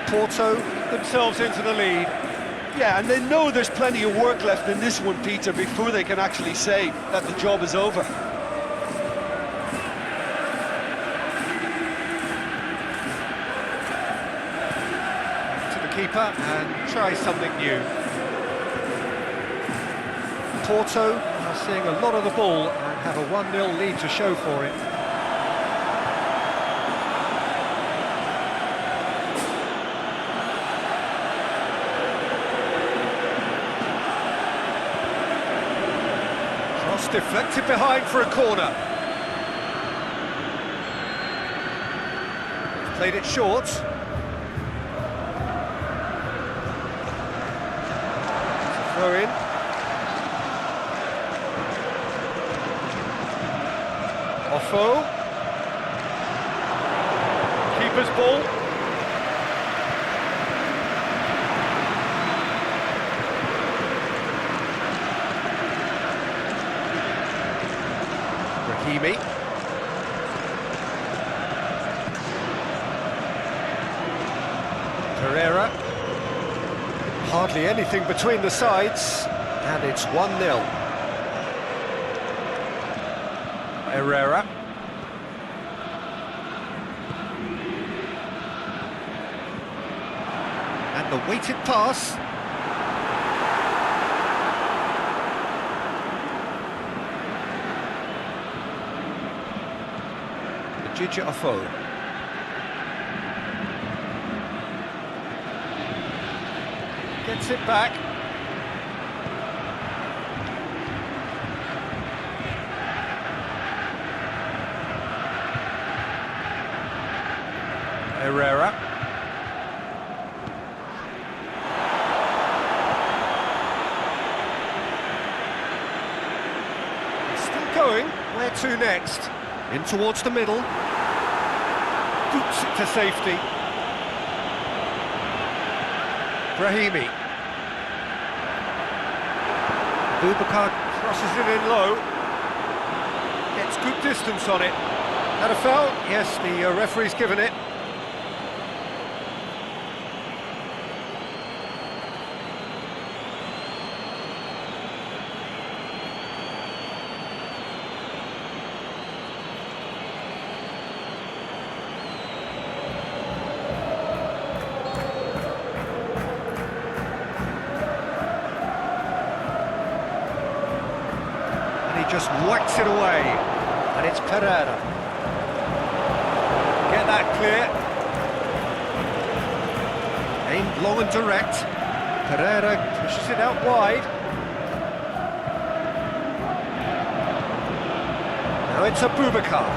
Porto themselves into the lead. Yeah, and they know there's plenty of work left in this one, Peter, before they can actually say that the job is over. To the keeper and try something new. Porto are seeing a lot of the ball and have a 1-0 lead to show for it. Deflected behind for a corner. Played it short. Throw in. Offo. Keeper's ball. Brahimi. Pereira. Hardly anything between the sides, and it's 1-0. Herrera. And the weighted pass. Offo. Gets it back. Herrera. Still going. Where to next? In towards the middle. Boots it to safety. Brahimi. Boubacar crosses it in low. Gets good distance on it. Had a foul? Yes, the referee's given it. Just whacks it away, and it's Pereira. Get that clear. Aimed long and direct. Pereira pushes it out wide. Now it's a Boubacar.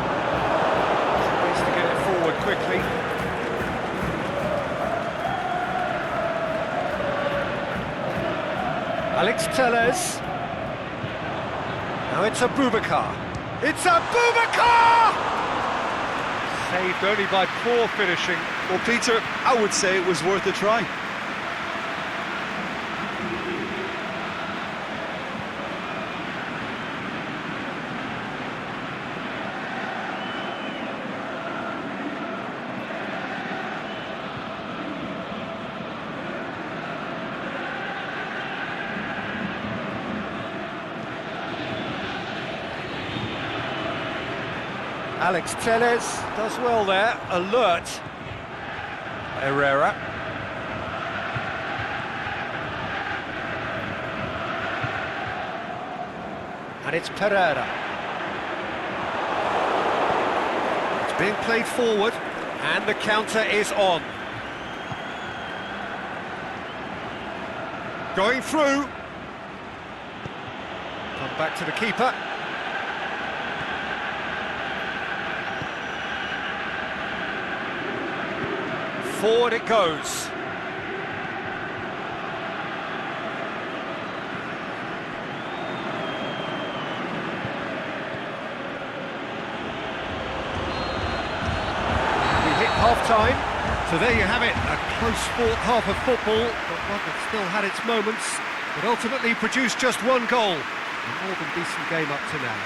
Needs to get it forward quickly. Alex Telles. Now it's a Boubacar. It's a Boubacar! Saved only by poor finishing. Well, Peter, I would say it was worth a try. Alex Telles does well there, alert. Herrera. And it's Pereira. It's being played forward, and the counter is on. Going through. Come back to the keeper. Forward it goes. Half-time, so there you have it, a close-fought half of football, but one that still had its moments, but ultimately produced just one goal. A more than decent game up to now.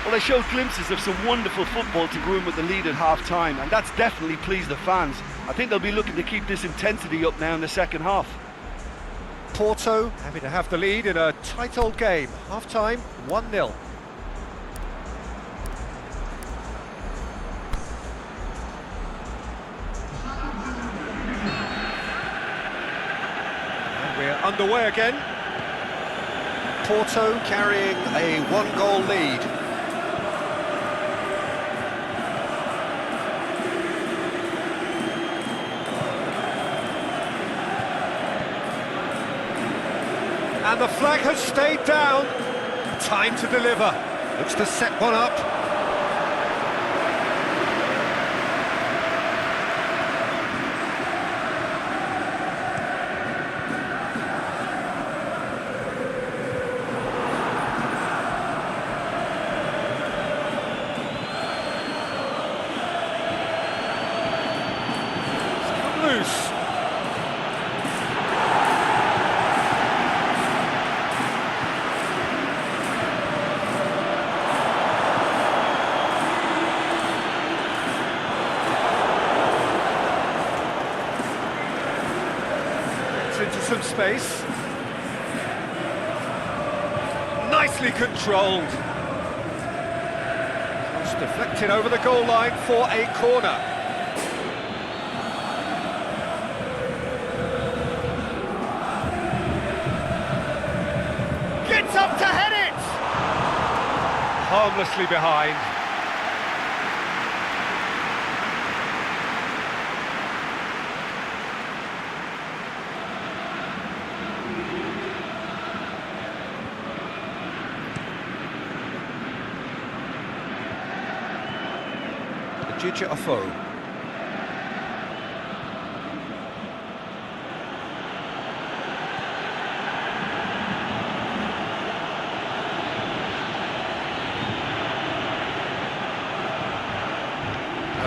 Well, they showed glimpses of some wonderful football to go in with the lead at half-time, and that's definitely pleased the fans. I think they'll be looking to keep this intensity up now in the second half. Porto happy to have the lead in a tight old game. Half-time, 1-0. We're underway again. Porto carrying a one-goal lead. And the flag has stayed down. Time to deliver. Looks to set one up. Loose. It's into some space. Nicely controlled. It's deflected over the goal line for a corner. Up to head it! Harmlessly behind. Gigia Ofo.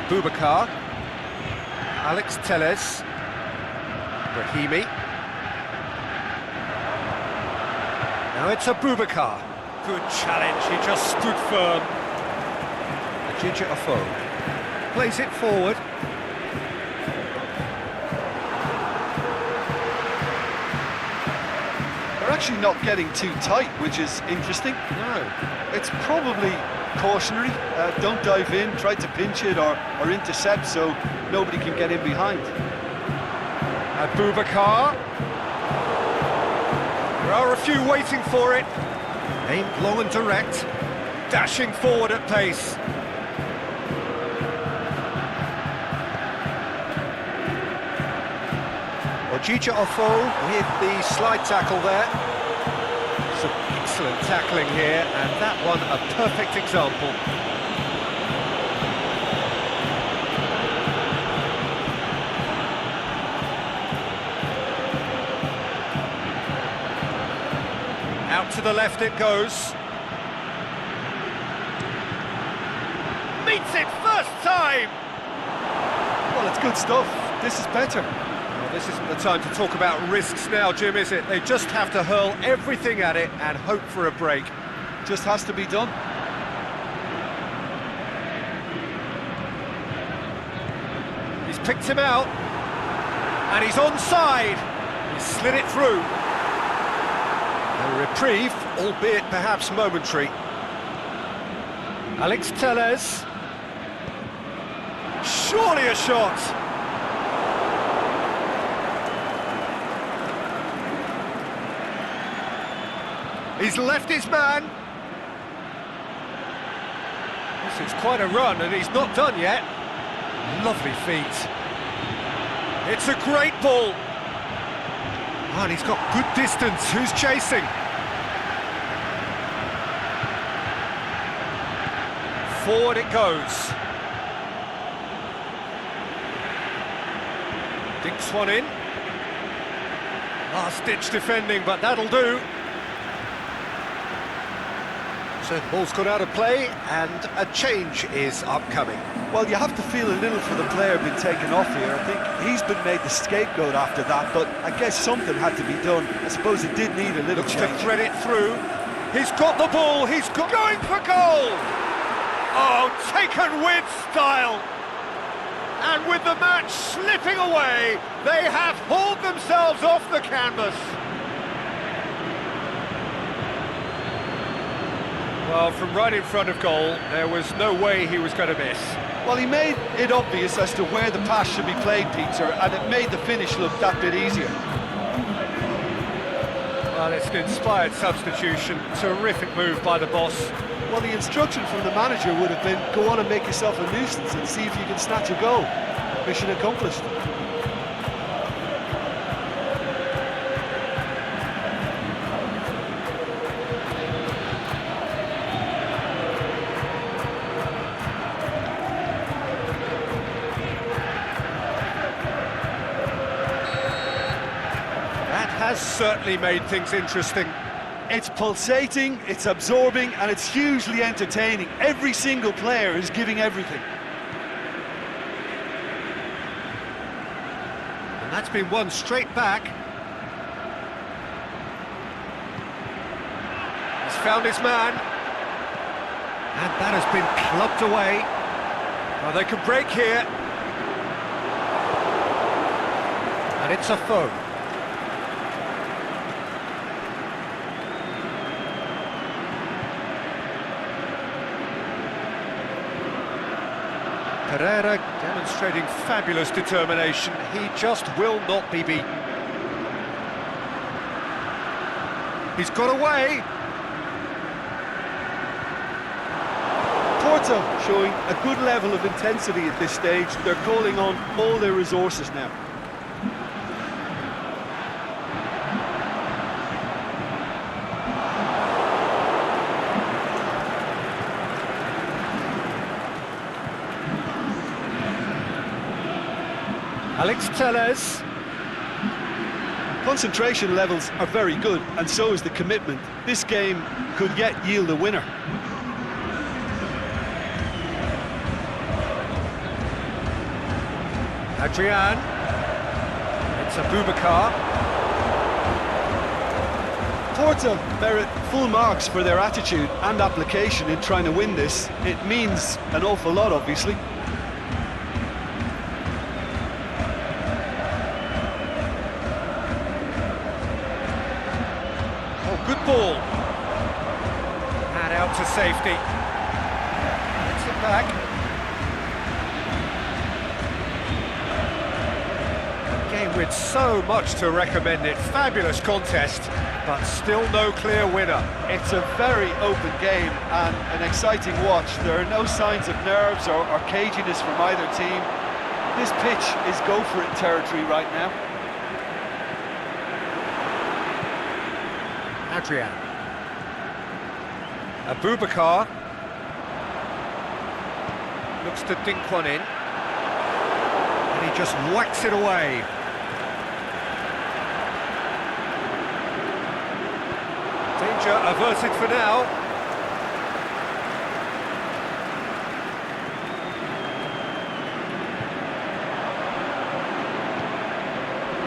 Boubacar, Alex Telles, Brahimi. Now it's a Boubacar. Good challenge, he just stood firm. Gigia Ofo plays it forward. They're actually not getting too tight, which is interesting. No. It's probably cautionary. Don't dive in, try to pinch it or intercept so nobody can get in behind. Boubacar. There are a few waiting for it. Aimed long and direct. Dashing forward at pace. Gigia Ofo with the slide tackle there. Some excellent tackling here, and that one a perfect example. Out to the left it goes. Meets it first time! Well, it's good stuff. This is better. Well, this isn't the time to talk about risks now, Jim, is it? They just have to hurl everything at it and hope for a break. Just has to be done. He's picked him out, and he's onside. He slid it through. A reprieve, albeit perhaps momentary. Alex Telles. Surely a shot. He's left his man. This is quite a run, and he's not done yet. Lovely feet. It's a great ball. And he's got good distance. Who's chasing? Forward it goes. Dinks one in. Last-ditch defending, but that'll do. So the ball's gone out of play, and a change is upcoming. Well, you have to feel a little for the player being taken off here. I think he's been made the scapegoat after that, but I guess something had to be done. I suppose it did need a little Looks to change. thread it through. He's got the ball, he's going for goal! Oh, taken with style! And with the match slipping away, they have hauled themselves off the canvas. Well, from right in front of goal, there was no way he was going to miss. Well, he made it obvious as to where the pass should be played, Peter, and it made the finish look that bit easier. Well, it's an inspired substitution. Terrific move by the boss. Well, the instruction from the manager would have been, go on and make yourself a nuisance and see if you can snatch a goal. Mission accomplished. That has certainly made things interesting. It's pulsating, it's absorbing, and it's hugely entertaining. Every single player is giving everything. And that's been won straight back. He's found his man. And that has been clubbed away. Well, they can break here. And it's a foe. Pereira demonstrating fabulous determination. He just will not be beaten. He's got away. Porto showing a good level of intensity at this stage. They're calling on all their resources now. Alex Telles. Concentration levels are very good, and so is the commitment. This game could yet yield a winner. Adrian. It's Abubakar. Porto merit full marks for their attitude and application in trying to win this. It means an awful lot, obviously. Good ball. And out to safety. Gets it back. A game with so much to recommend it. Fabulous contest, but still no clear winner. It's a very open game and an exciting watch. There are no signs of nerves or caginess from either team. This pitch is go-for-it territory right now. Adrian. Abubakar. Looks to dink one in. And he just whacks it away. Danger averted for now.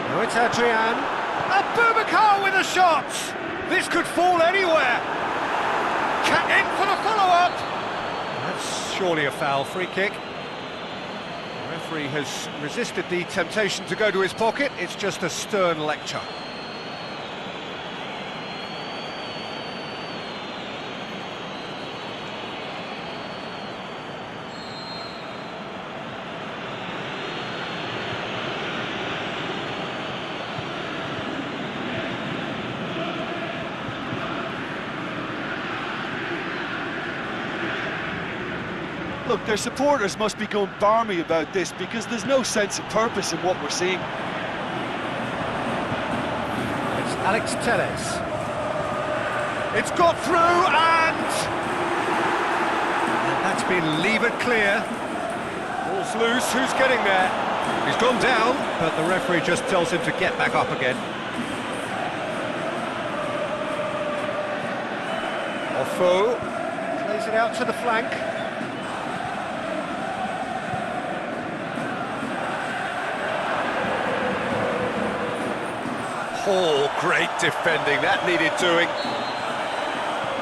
Now it's Adrian. Abubakar with a shot! This could fall anywhere. Cat in for the follow-up. That's surely a foul. Free kick. The referee has resisted the temptation to go to his pocket. It's just a stern lecture. Look, their supporters must be going barmy about this because there's no sense of purpose in what we're seeing. It's Alex Telles. It's got through and that's been levered clear. Ball's loose, who's getting there? He's gone down, but the referee just tells him to get back up again. Offo plays it out to the flank. Oh, great defending, that needed doing.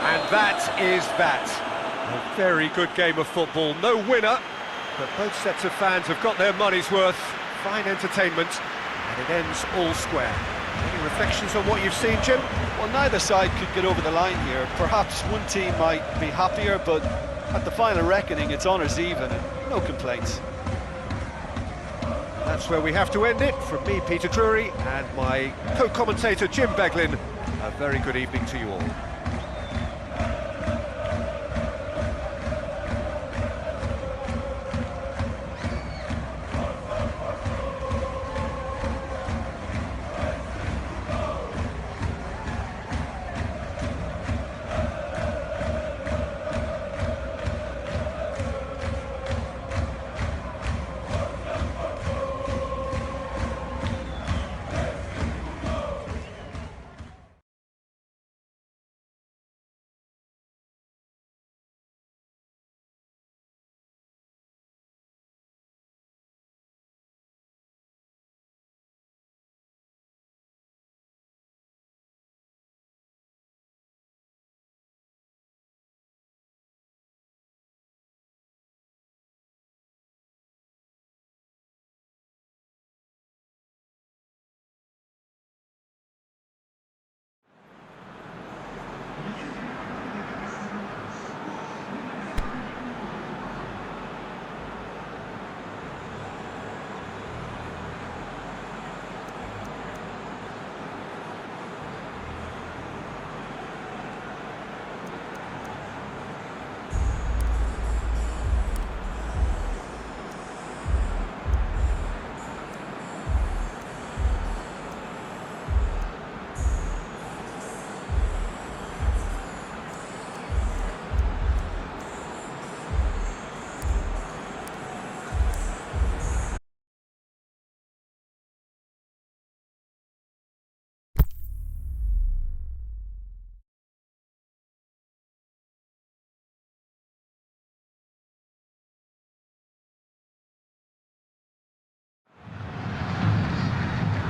And that is that. A very good game of football, no winner, but both sets of fans have got their money's worth. Fine entertainment, and it ends all square. Any reflections on what you've seen, Jim? Well, neither side could get over the line here. Perhaps one team might be happier, but at the final reckoning, it's honours even, and no complaints. That's where we have to end it. From me, Peter Drury, and my co-commentator, Jim Beglin, a very good evening to you all.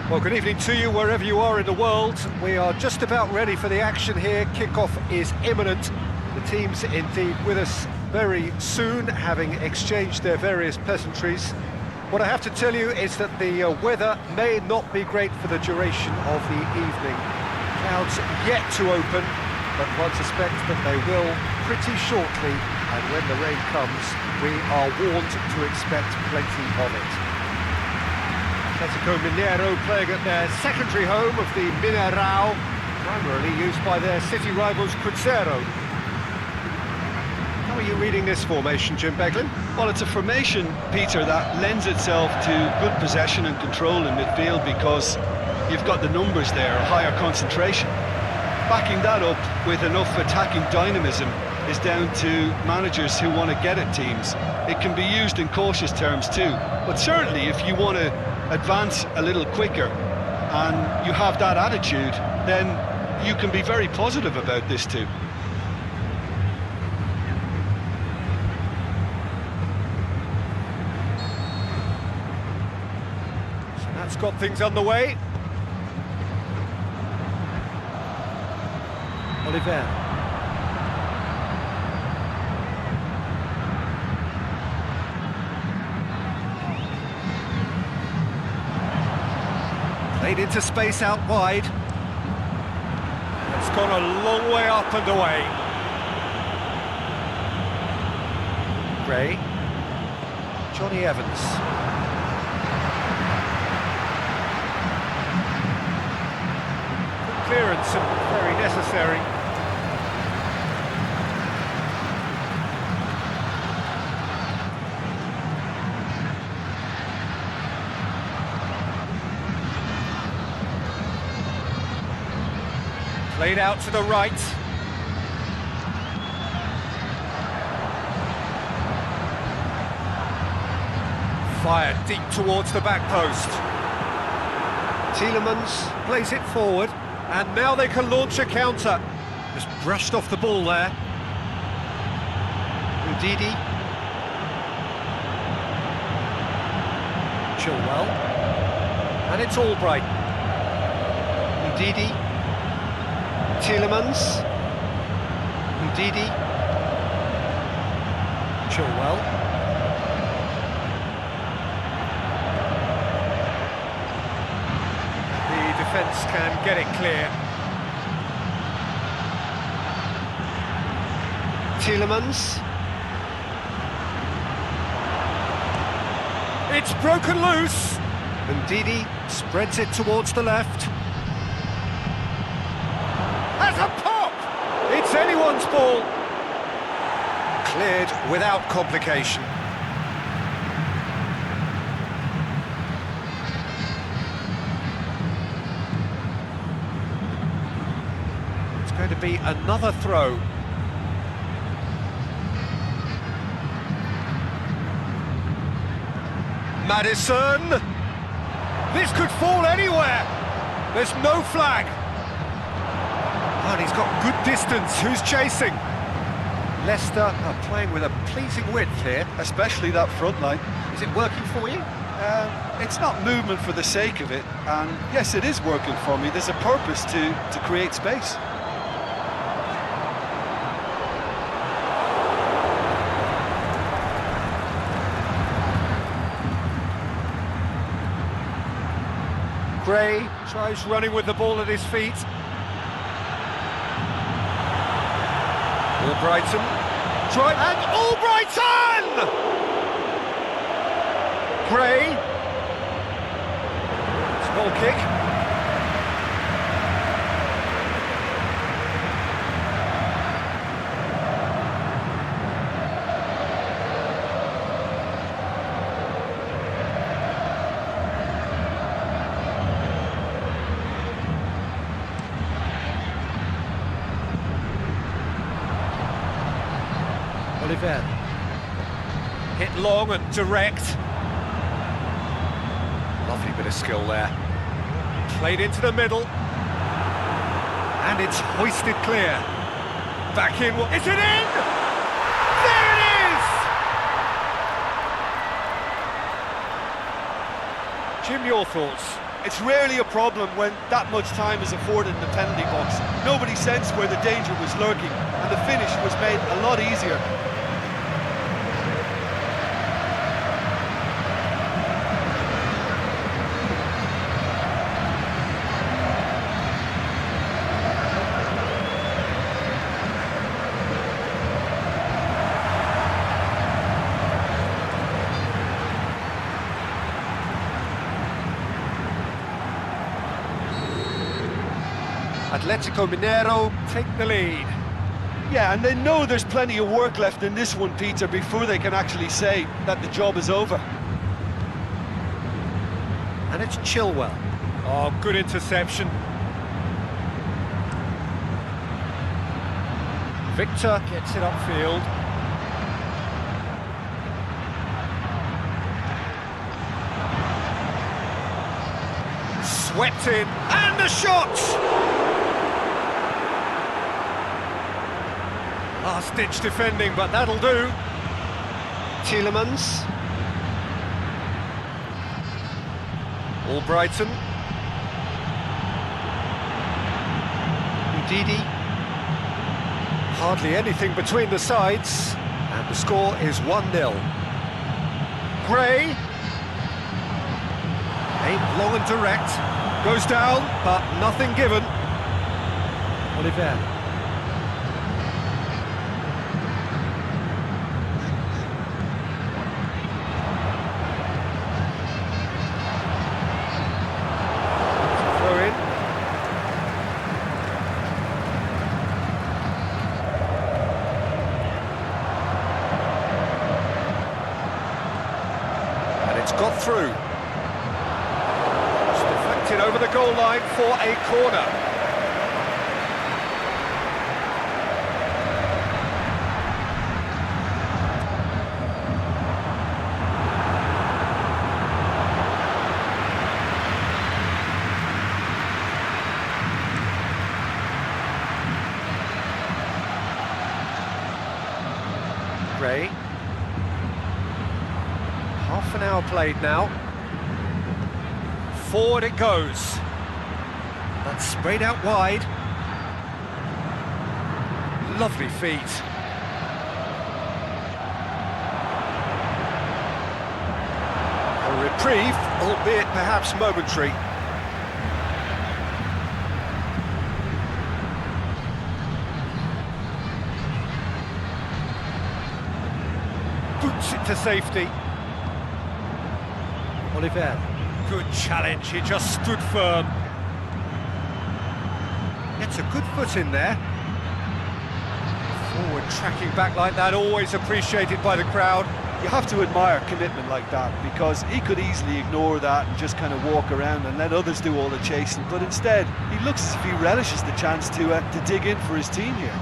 Well, good evening to you wherever you are in the world. We are just about ready for the action here. Kickoff is imminent. The team's indeed with us very soon, having exchanged their various pleasantries. What I have to tell you is that the weather may not be great for the duration of the evening. Clouds yet to open, but one suspects that they will pretty shortly, and when the rain comes, we are warned to expect plenty of it. At.Mineiro playing at their secondary home of the Mineirão, primarily used by their city rivals Cruzeiro. How are you reading this formation, Jim Beglin? Well, it's a formation, Peter, that lends itself to good possession and control in midfield because you've got the numbers there, a higher concentration. Backing that up with enough attacking dynamism is down to managers who want to get at teams. It can be used in cautious terms too, but certainly if you want to advance a little quicker and you have that attitude, then you can be very positive about this too. So that's got things underway. Oliver. Played into space out wide. It's gone a long way up and away. Gray. Johnny Evans. Good clearance and very necessary. Played out to the right. Fired deep towards the back post. Tielemans plays it forward, and now they can launch a counter. Just brushed off the ball there. Udidi. Chilwell. And it's Albright. Udidi. Tielemans. Udidi. Chilwell. The defence can get it clear. Tielemans. It's broken loose. And Didi spreads it towards the left. Has a pop! It's anyone's ball. Cleared without complication. It's going to be another throw. Madison! This could fall anywhere! There's no flag! And he's got good distance. Who's chasing? Leicester are playing with a pleasing width here. Especially that front line. Is it working for you? It's not movement for the sake of it, and yes, it is working for me. There's a purpose to create space. Gray tries running with the ball at his feet. Albrighton. And Albrighton! Gray. Small kick. Oliver. Hit long and direct. Lovely bit of skill there. Played into the middle. And it's hoisted clear. Back in. Is it in? There it is! Jim, your thoughts? It's rarely a problem when that much time is afforded in the penalty box. Nobody sensed where the danger was lurking, and the finish was made a lot easier. At.Mineiro take the lead. Yeah, and they know there's plenty of work left in this one, Peter, before they can actually say that the job is over. And it's Chilwell. Oh, good interception. Victor gets it upfield. Swept in, and the shot! Last-ditch defending, but that'll do. Tielemans. Albrighton. Udidi. Hardly anything between the sides, and the score is 1-0. Gray. Aimed long and direct. Goes down, but nothing given. Oliver. Got through. It's deflected over the goal line for a corner. Well played now. Forward it goes. That's sprayed out wide. Lovely feet. A reprieve, albeit perhaps momentary. Boots it to safety. WfL, good challenge, he just stood firm. Gets a good foot in there. Forward tracking back like that, always appreciated by the crowd. You have to admire commitment like that, because he could easily ignore that and just kind of walk around and let others do all the chasing, but instead he looks as if he relishes the chance to dig in for his team here.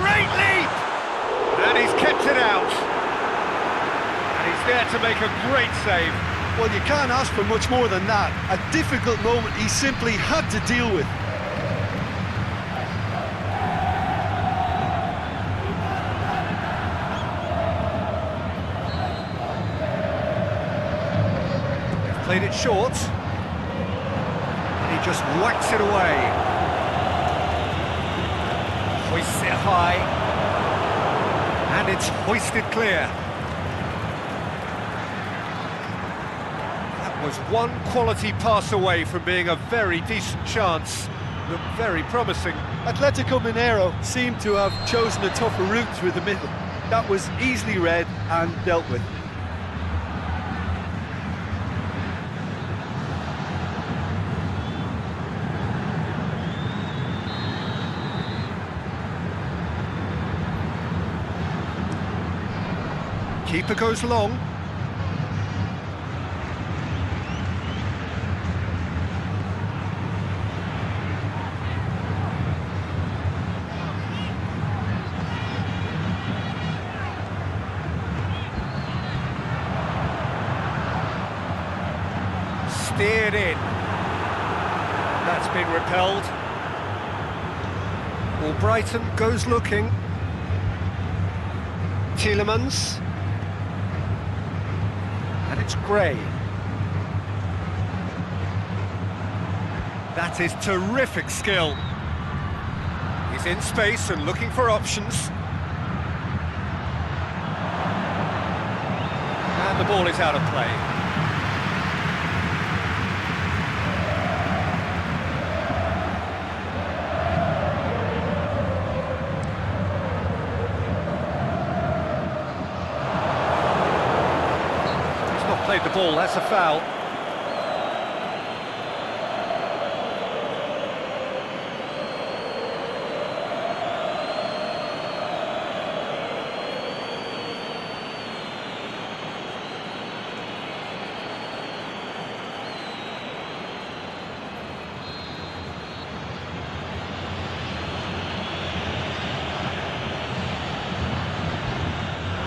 Great leap! And he's kept it out. And he's there to make a great save. Well, you can't ask for much more than that. A difficult moment he simply had to deal with. Played it short, and he just whacks it away. Hoists it high, and it's hoisted clear. That was one quality pass away from being a very decent chance. Looked very promising. At.Mineiro seemed to have chosen a tougher route through the middle. That was easily read and dealt with. Keeper goes long. Steered in. That's been repelled. Brighton goes looking. Tielemans. And it's Gray. That is terrific skill. He's in space and looking for options. And the ball is out of play. Played the ball, that's a foul.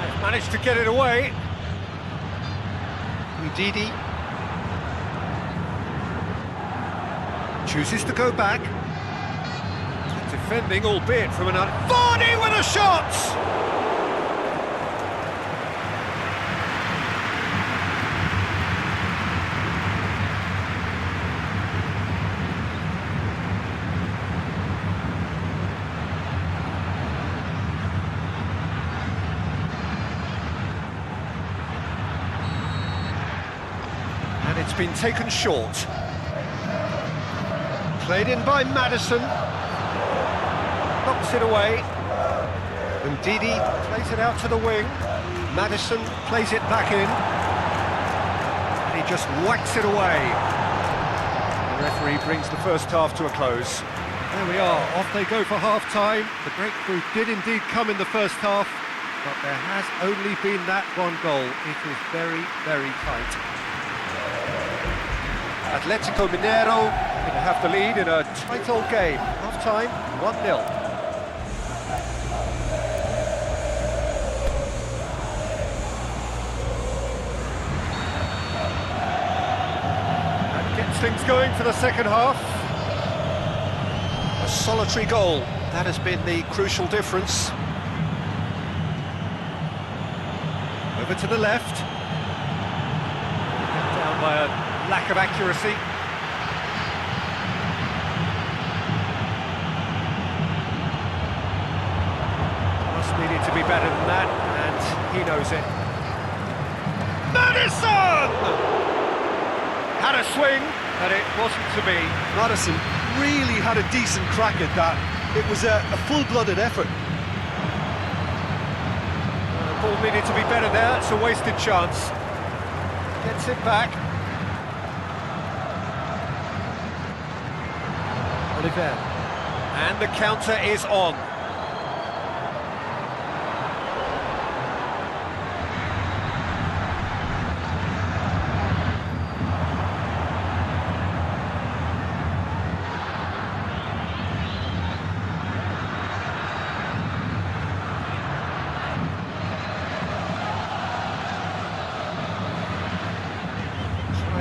They've managed to get it away. Didi chooses to go back. Defending, albeit from an Vardy with a shot! It's been taken short. Played in by Madison. Knocks it away. And Didi plays it out to the wing. Madison plays it back in. And he just whacks it away. The referee brings the first half to a close. There we are, off they go for half-time. The breakthrough did indeed come in the first half, but there has only been that one goal. It is very, very tight. Atletico-Mineiro going to have the lead in a tight old game. Half-time, 1-0. And gets things going for the second half. A solitary goal, that has been the crucial difference. Over to the left. lack of accuracy. Just needed to be better than that, and he knows it. Madison! Had a swing, but it wasn't to be. Madison really had a decent crack at that. It was a full-blooded effort. The ball needed to be better there, it's a wasted chance. Gets it back. Oliver. And the counter is on.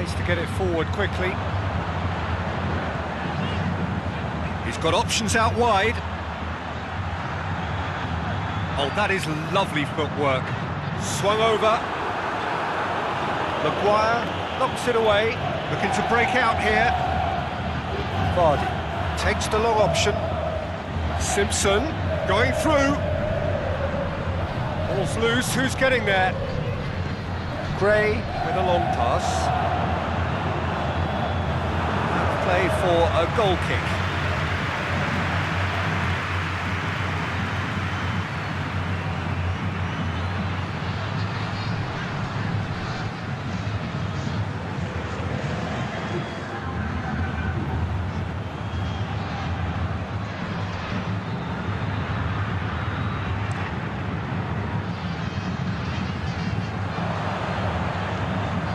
To get it forward quickly. He's got options out wide. Oh, that is lovely footwork. Swung over. Maguire knocks it away. Looking to break out here. Vardy takes the long option. Simpson going through. Ball's loose. Who's getting there? Gray with a long pass. Play for a goal kick.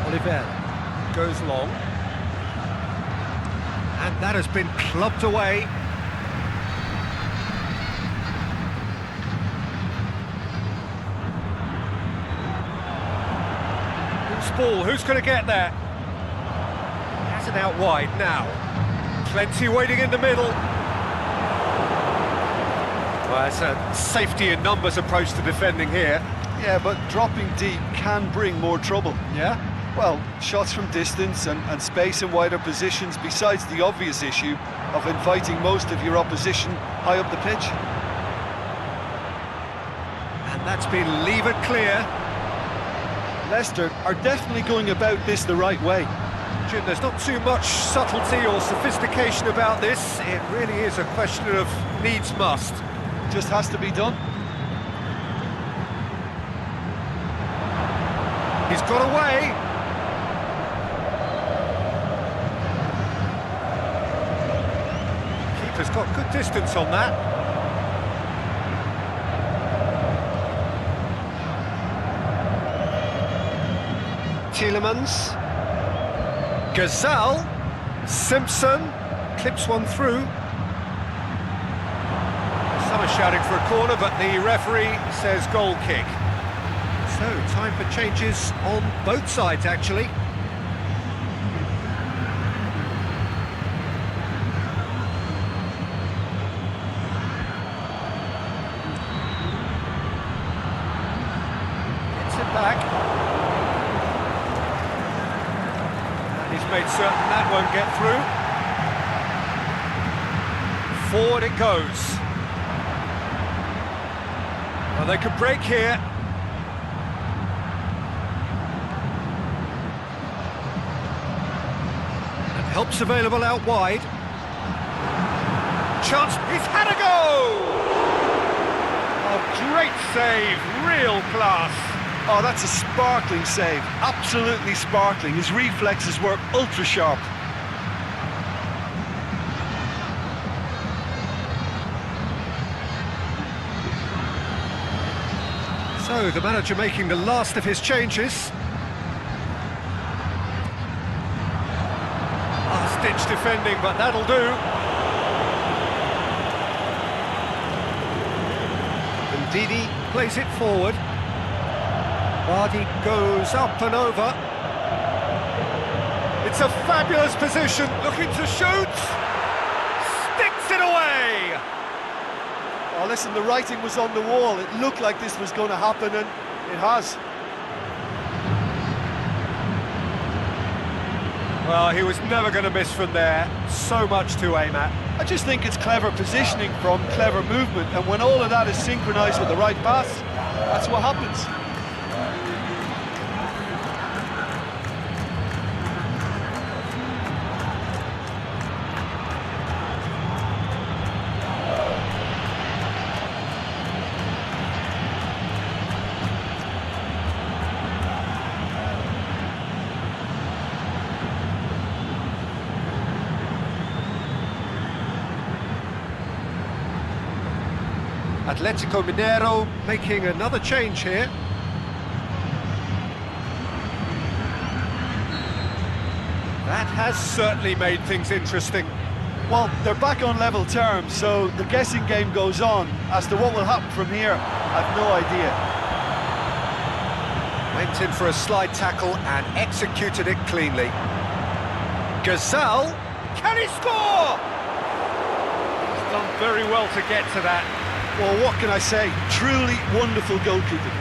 Oliver goes long. And that has been clubbed away. Loose ball, who's going to get there? Has it out wide now. Plenty waiting in the middle. Well, it's a safety in numbers approach to defending here. Yeah, but dropping deep can bring more trouble. Yeah? Well, shots from distance and space in wider positions, besides the obvious issue of inviting most of your opposition high up the pitch. And that's been levered clear. Leicester are definitely going about this the right way. Jim, there's not too much subtlety or sophistication about this. It really is a question of needs must. Just has to be done. He's got away. Keeper's got good distance on that. Tielemans. Gazelle. Simpson. Clips one through. Some are shouting for a corner, but the referee says goal kick. So, time for changes on both sides, actually. Gets it back. And he's made certain that won't get through. Forward it goes. Well, they could break here. Help's available out wide. Chance, he's had a go! Oh, great save, real class. Oh, that's a sparkling save, absolutely sparkling. His reflexes were ultra sharp. So, the manager making the last of his changes. Ditch defending, but that'll do. And Didi plays it forward. Vardy goes up and over. It's a fabulous position, looking to shoot. Sticks it away. Oh, listen, the writing was on the wall. It looked like this was going to happen, and it has. Well, he was never going to miss from there. So much to aim at. I just think it's clever positioning from clever movement, and when all of that is synchronised with the right pass, that's what happens. At.Mineiro making another change here. That has certainly made things interesting. Well, they're back on level terms, so the guessing game goes on. As to what will happen from here, I've no idea. Went in for a slide tackle and executed it cleanly. Gazal, can he score? He's done very well to get to that. Well, what can I say? Truly wonderful goalkeeping.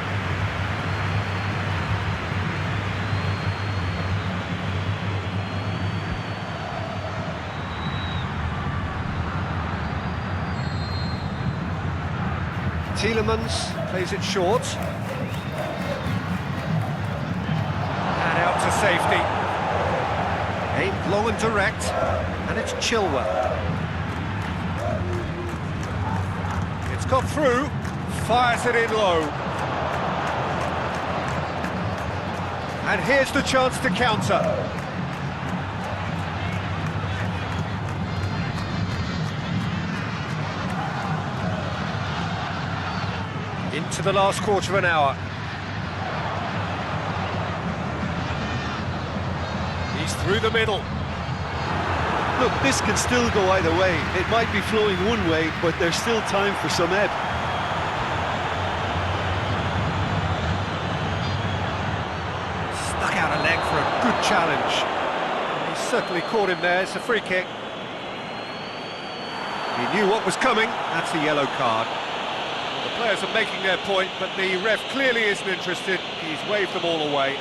Tielemans plays it short. And out to safety. Aimed long and direct, and it's Chilwell. It's got through, fires it in low. And here's the chance to counter. Into the last quarter of an hour. He's through the middle. Look, this can still go either way. It might be flowing one way, but there's still time for some ebb. Stuck out a leg for a good challenge. He certainly caught him there. It's a free kick. He knew what was coming. That's a yellow card. The players are making their point, but the ref clearly isn't interested. He's waved them all away.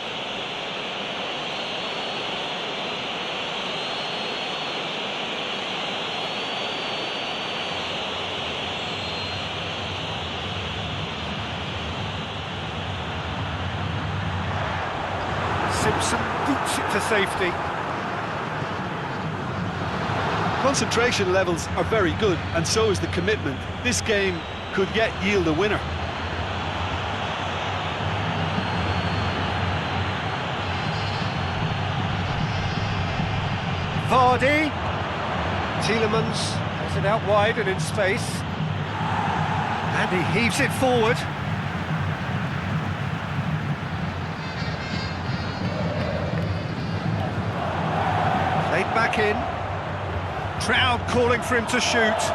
Simpson boots it to safety. Concentration levels are very good, and so is the commitment. This game could yet yield a winner. Vardy. Tielemans has it out wide and in space. And he heaves it forward. Played back in. Crowd calling for him to shoot.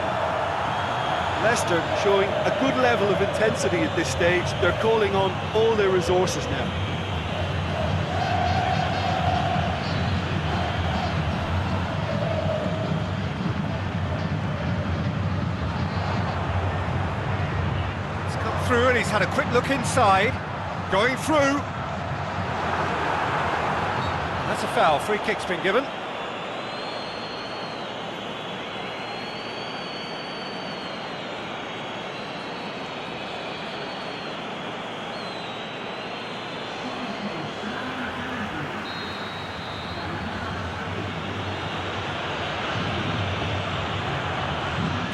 Leicester showing a good level of intensity at this stage. They're calling on all their resources now. He's come through and he's had a quick look inside. Going through. That's a foul. Free kick's been given.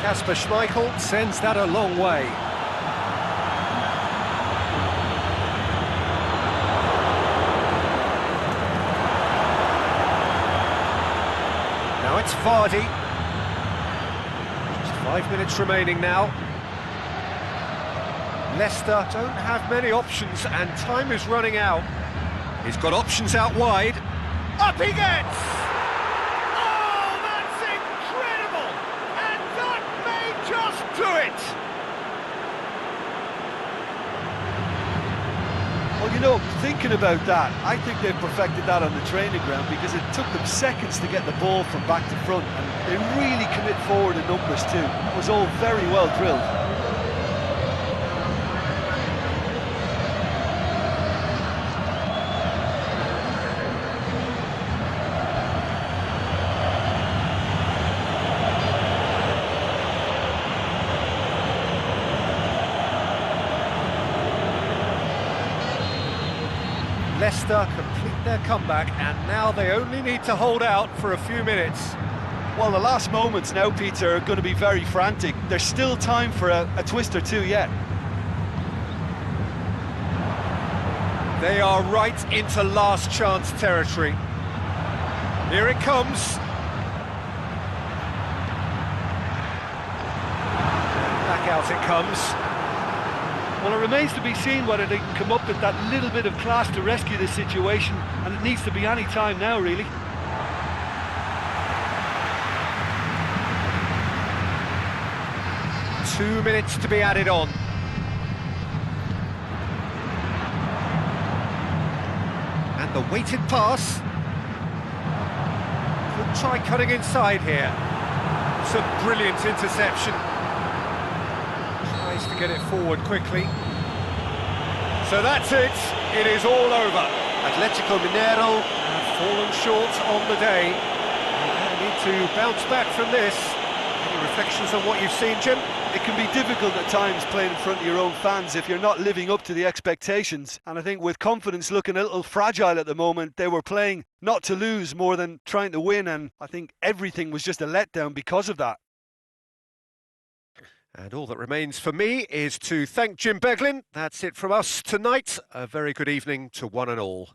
Kasper Schmeichel sends that a long way. Now it's Vardy. Just 5 minutes remaining now. Leicester don't have many options and time is running out. He's got options out wide. Up he gets! Do it! Well, you know, thinking about that, I think they've perfected that on the training ground because it took them seconds to get the ball from back to front, and they really commit forward in numbers too. It was all very well drilled. Leicester complete their comeback, and now they only need to hold out for a few minutes. Well, the last moments now, Peter, are going to be very frantic. There's still time for a twist or two yet. They are right into last chance territory. Here it comes. Back out it comes. Well, it remains to be seen whether they can come up with that little bit of class to rescue this situation, and it needs to be any time now, really. Two minutes to be added on. And the weighted pass. Could try cutting inside here. It's a brilliant interception. Tries to get it forward quickly. So that's it. It is all over. Atletico-Mineiro have fallen short on the day. They need to bounce back from this. Any reflections on what you've seen, Jim? It can be difficult at times playing in front of your own fans if you're not living up to the expectations. And I think with confidence looking a little fragile at the moment, they were playing not to lose more than trying to win. And I think everything was just a letdown because of that. And all that remains for me is to thank Jim Beglin. That's it from us tonight. A very good evening to one and all.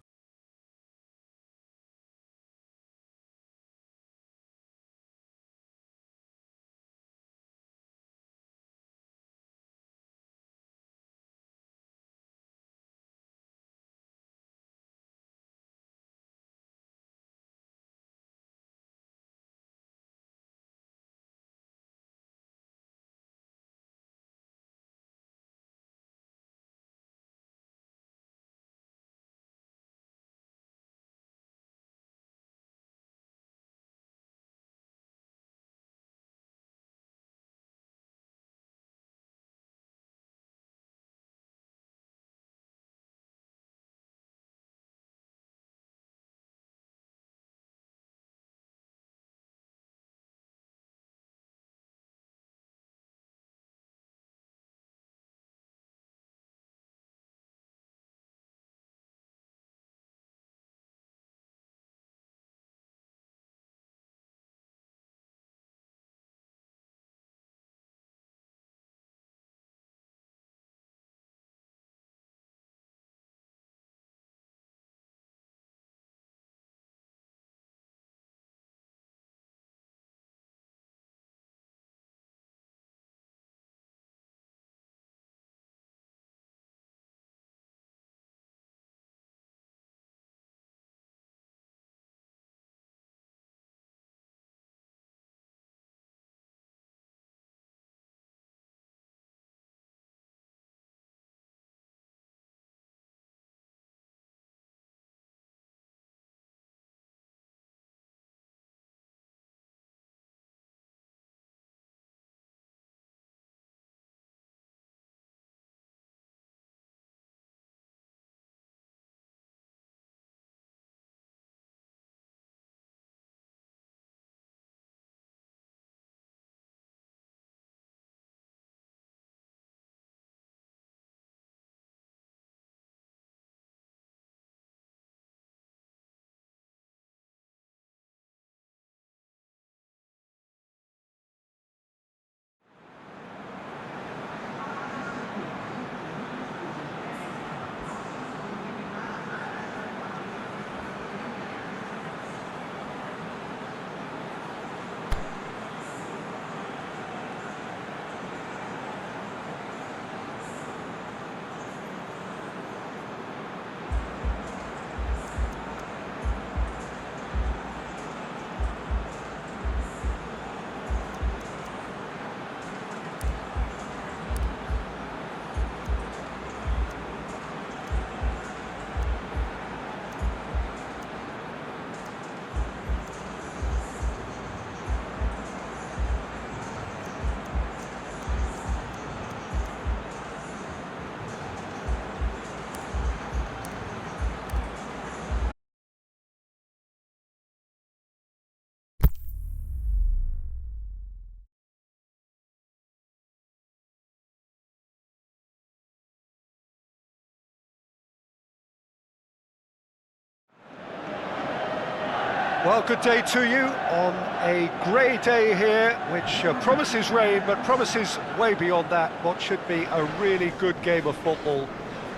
Well, good day to you on a grey day here, which promises rain, but promises way beyond that what should be a really good game of football.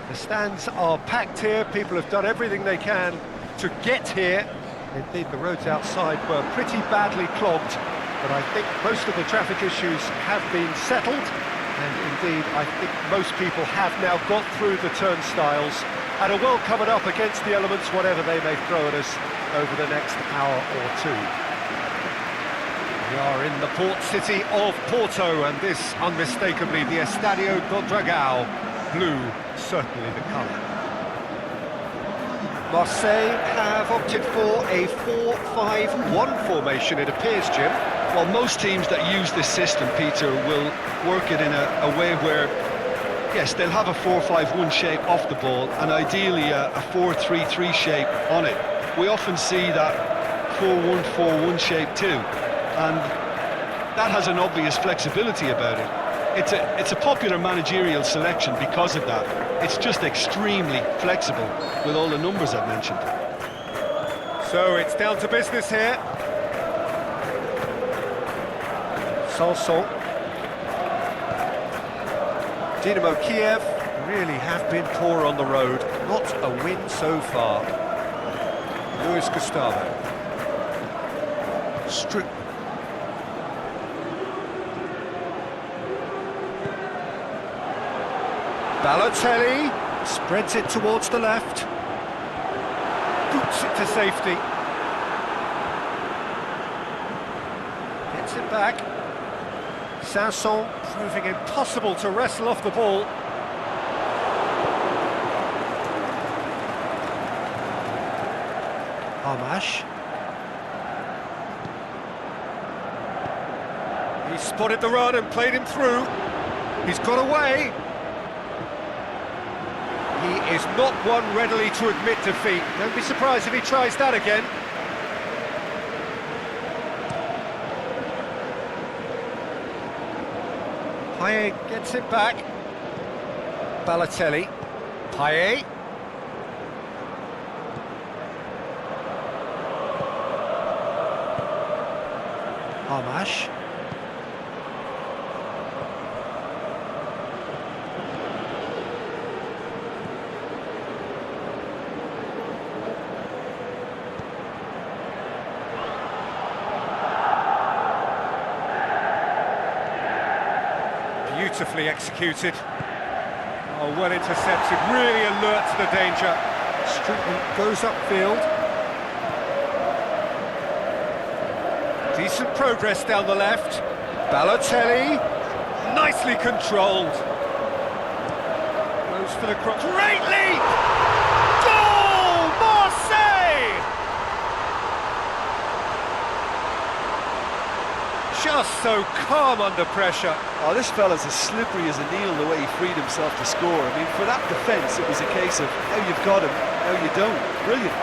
The stands are packed here, people have done everything they can to get here. Indeed, the roads outside were pretty badly clogged, but I think most of the traffic issues have been settled, and indeed, I think most people have now got through the turnstiles and are well covered up against the elements, whatever they may throw at us over the next hour or two. We are in the port city of Porto, and this unmistakably the Estadio do Dragão. Blue, certainly the colour. Marseille have opted for a 4-5-1 formation, it appears, Jim. Well, most teams that use this system, Peter, will work it in a way where, yes, they'll have a 4-5-1 shape off the ball, and ideally a 4-3-3 shape on it. We often see that 4-1-4-1 shape too, and that has an obvious flexibility about it. It's a popular managerial selection because of that. It's just extremely flexible with all the numbers I've mentioned. So it's down to business here. Sanson. Dynamo Kyiv really have been poor on the road. Not a win so far. Luis Gustavo. Stroop. Balotelli spreads it towards the left. Boots it to safety. Gets it back. Sanson proving impossible to wrestle off the ball. Amash. He spotted the run and played him through. He's got away. He is not one readily to admit defeat. Don't be surprised if he tries that again. Payet gets it back. Balotelli. Payet. Amash. Beautifully executed. Oh, well intercepted, really alert to the danger. Strickland goes upfield. Decent progress down the left. Balotelli, nicely controlled. Goes for the cross. Great leap! Goal! Marseille! Just so calm under pressure. Oh, this fella's as slippery as a needle the way he freed himself to score. I mean, for that defence, it was a case of how you've got him, how you don't. Brilliant.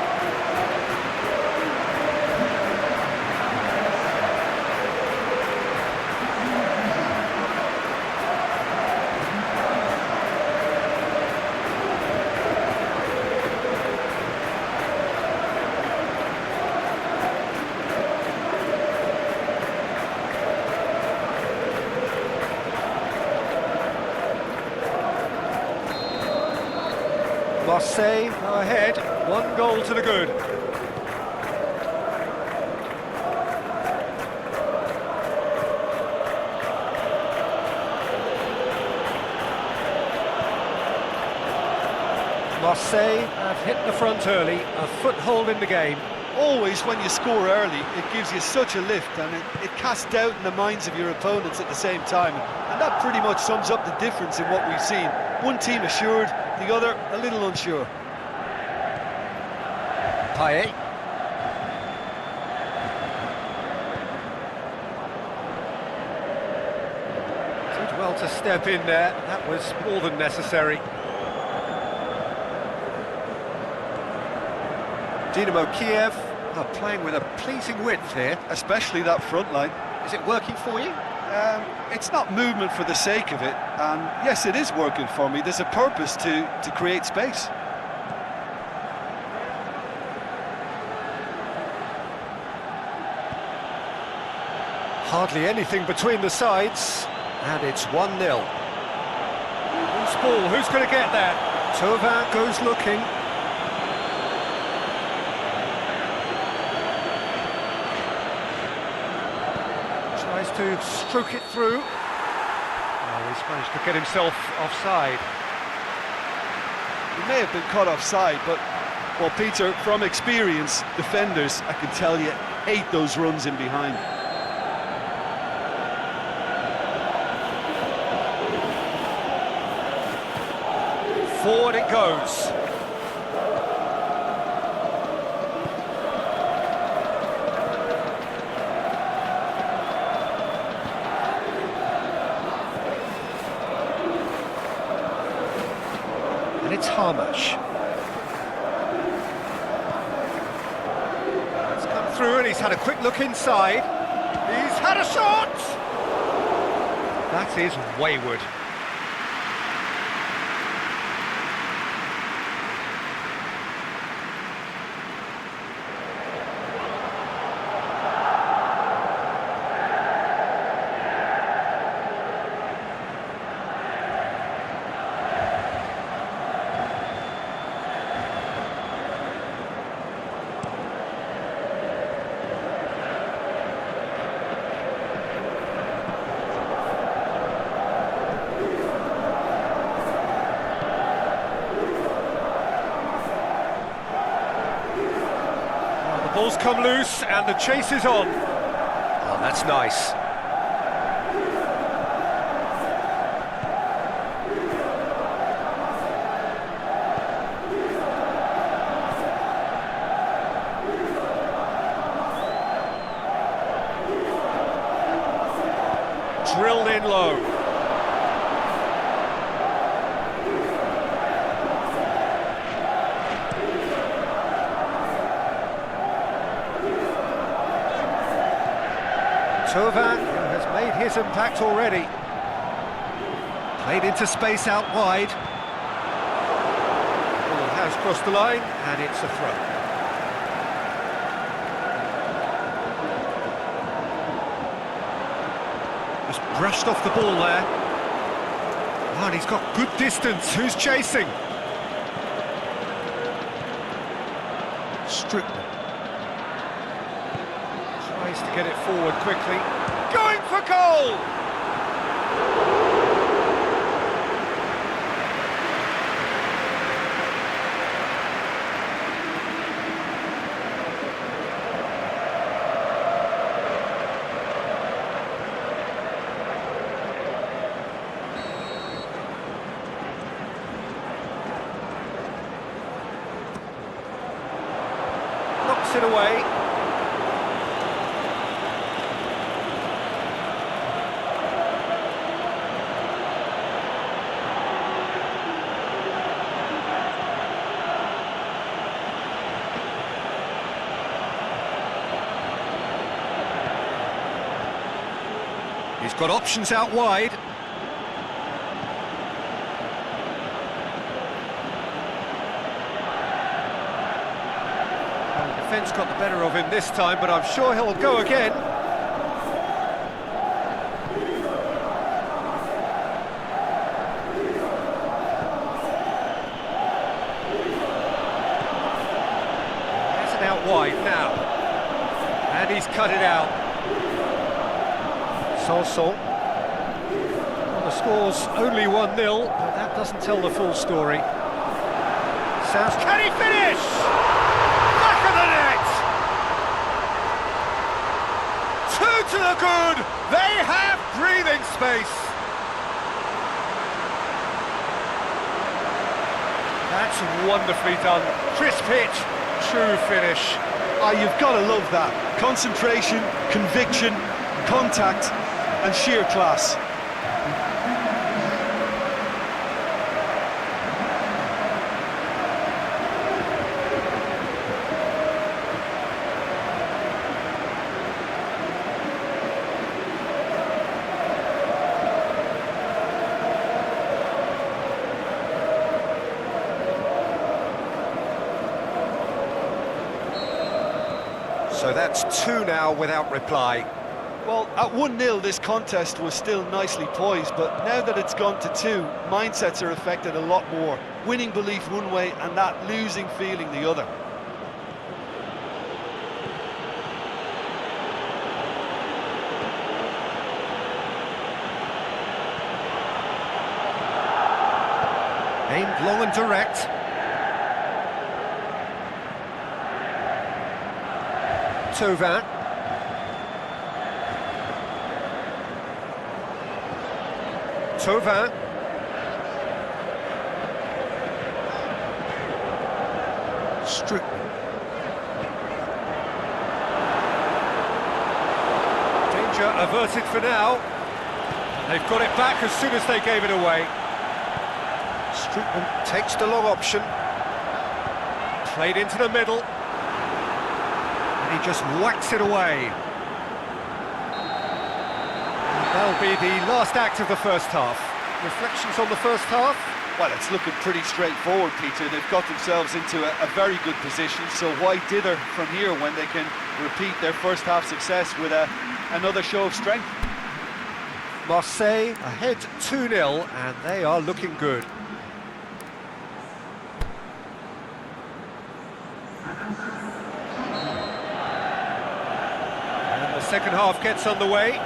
Marseille go ahead, 1 goal to the good. Marseille have hit the front early, a foothold in the game. Always when you score early, it gives you such a lift, and it casts doubt in the minds of your opponents at the same time. And that pretty much sums up the difference in what we've seen. One team assured, the other a little unsure. Payet. Did well to step in there, that was more than necessary. Dynamo Kyiv are playing with a pleasing width here. Especially that front line. Is it working for you? It's not movement for the sake of it, and yes, it is working for me. There's a purpose to create space. Hardly anything between the sides, and it's 1-0. Loose ball, who's going to get that? Thauvin goes looking. Tries to stroke it through. Oh, he's managed to get himself offside. He may have been caught offside, but, well, Peter, from experience, defenders, I can tell you, hate those runs in behind. Forward it goes. And it's Hamash. It's come through and he's had a quick look inside. He's had a shot! That is wayward. Ball's come loose and the chase is on. Oh, that's nice. Drilled in low. Thauvin, who has made his impact already. Played into space out wide. Ball has crossed the line, and it's a throw. Just brushed off the ball there. Oh, and he's got good distance. Who's chasing? Strickland. Tries to get it forward quickly. Going for goal! Knocks it away. He's got options out wide. Well, the defence got the better of him this time, but I'm sure he'll go again. That's an out wide now. And he's cut it out. Sanson. The score's only 1-0, but that doesn't tell the full story. Sounds... Can he finish? Back of the net! 2 to the good! They have breathing space! That's wonderfully done. Crisp hit, true finish. Ah, you've got to love that. Concentration, conviction, contact, and sheer class. So that's 2 now without reply. Well, at 1-0 this contest was still nicely poised, but now that it's gone to 2, mindsets are affected a lot more. Winning belief one way and that losing feeling the other. Aimed long and direct. Thauvin. Thauvin. Struck. Danger averted for now. They've got it back as soon as they gave it away. Strickland takes the long option. Played into the middle. And he just whacks it away. That'll be the last act of the first half. Reflections on the first half? Well, it's looking pretty straightforward, Peter. They've got themselves into a very good position, so why dither from here when they can repeat their first half success with another show of strength? Marseille ahead 2-0, and they are looking good. And the second half gets underway.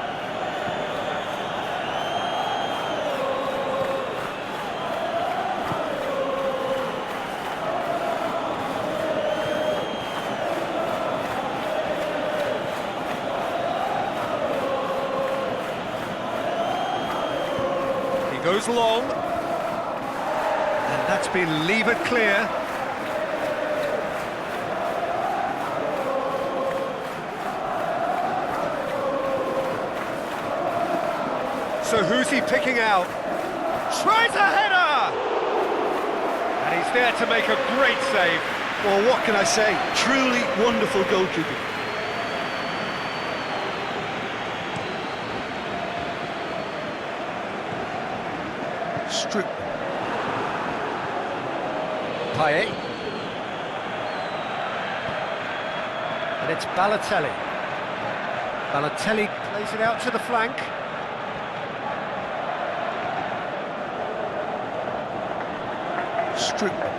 Goes long, and that's been levered clear. So who's he picking out? Tries a header! And he's there to make a great save. Well, what can I say? Truly wonderful goalkeeping. Payet. And it's Balotelli. Balotelli plays it out to the flank. Strickland.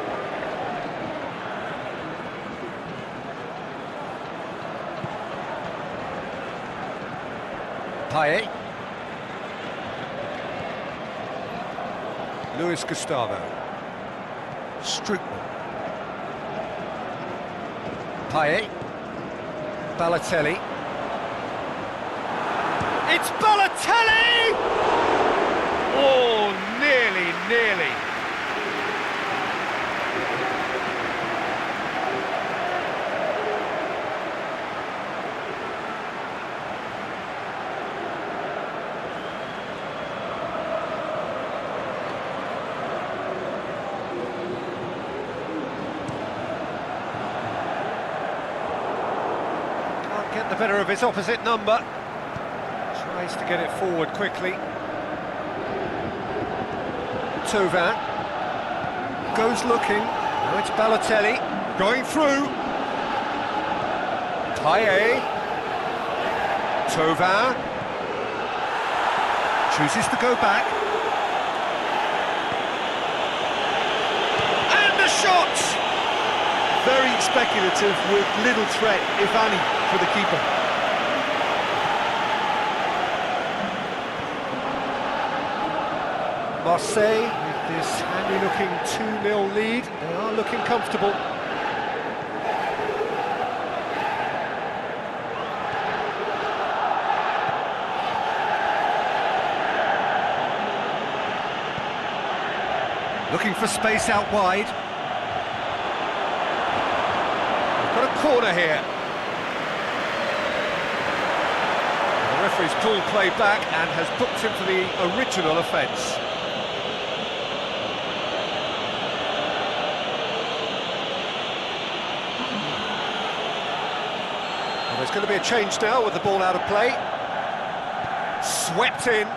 Payet. Luis Gustavo. Strickland. Payet. Balotelli. It's Balotelli! Oh, nearly. Get the better of his opposite number. Tries to get it forward quickly. Thauvin goes looking. Now it's Balotelli going through. Payet. Thauvin chooses to go back. And the shot! Very speculative with little threat, if any, for the keeper. Marseille, with this handy-looking 2-0 lead, they are looking comfortable. Looking for space out wide. Got a corner here. The referee's pulled play back and has booked him for the original offence. Well, there's going to be a change now with the ball out of play. Swept in.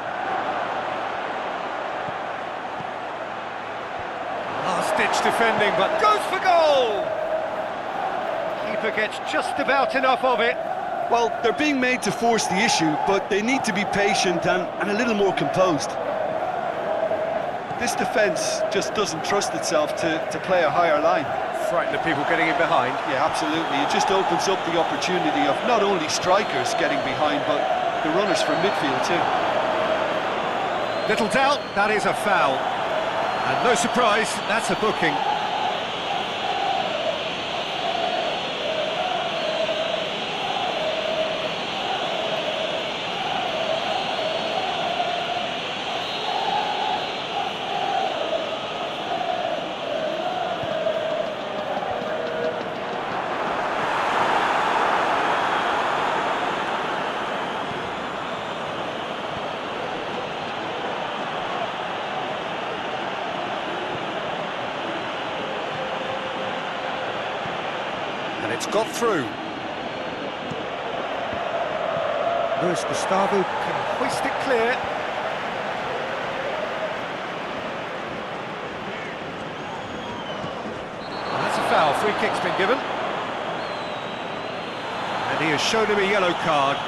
Last-ditch defending, but goes for goal! Keeper gets just about enough of it. Well, they're being made to force the issue, but they need to be patient and a little more composed. This defence just doesn't trust itself to play a higher line. Frightened of people getting in behind. Yeah, absolutely. It just opens up the opportunity of not only strikers getting behind, but the runners from midfield too. Little doubt, that is a foul. And no surprise, that's a booking. It's got through. Luis Gustavo can hoist it clear. And that's a foul. Free kick's been given. And he has shown him a yellow card.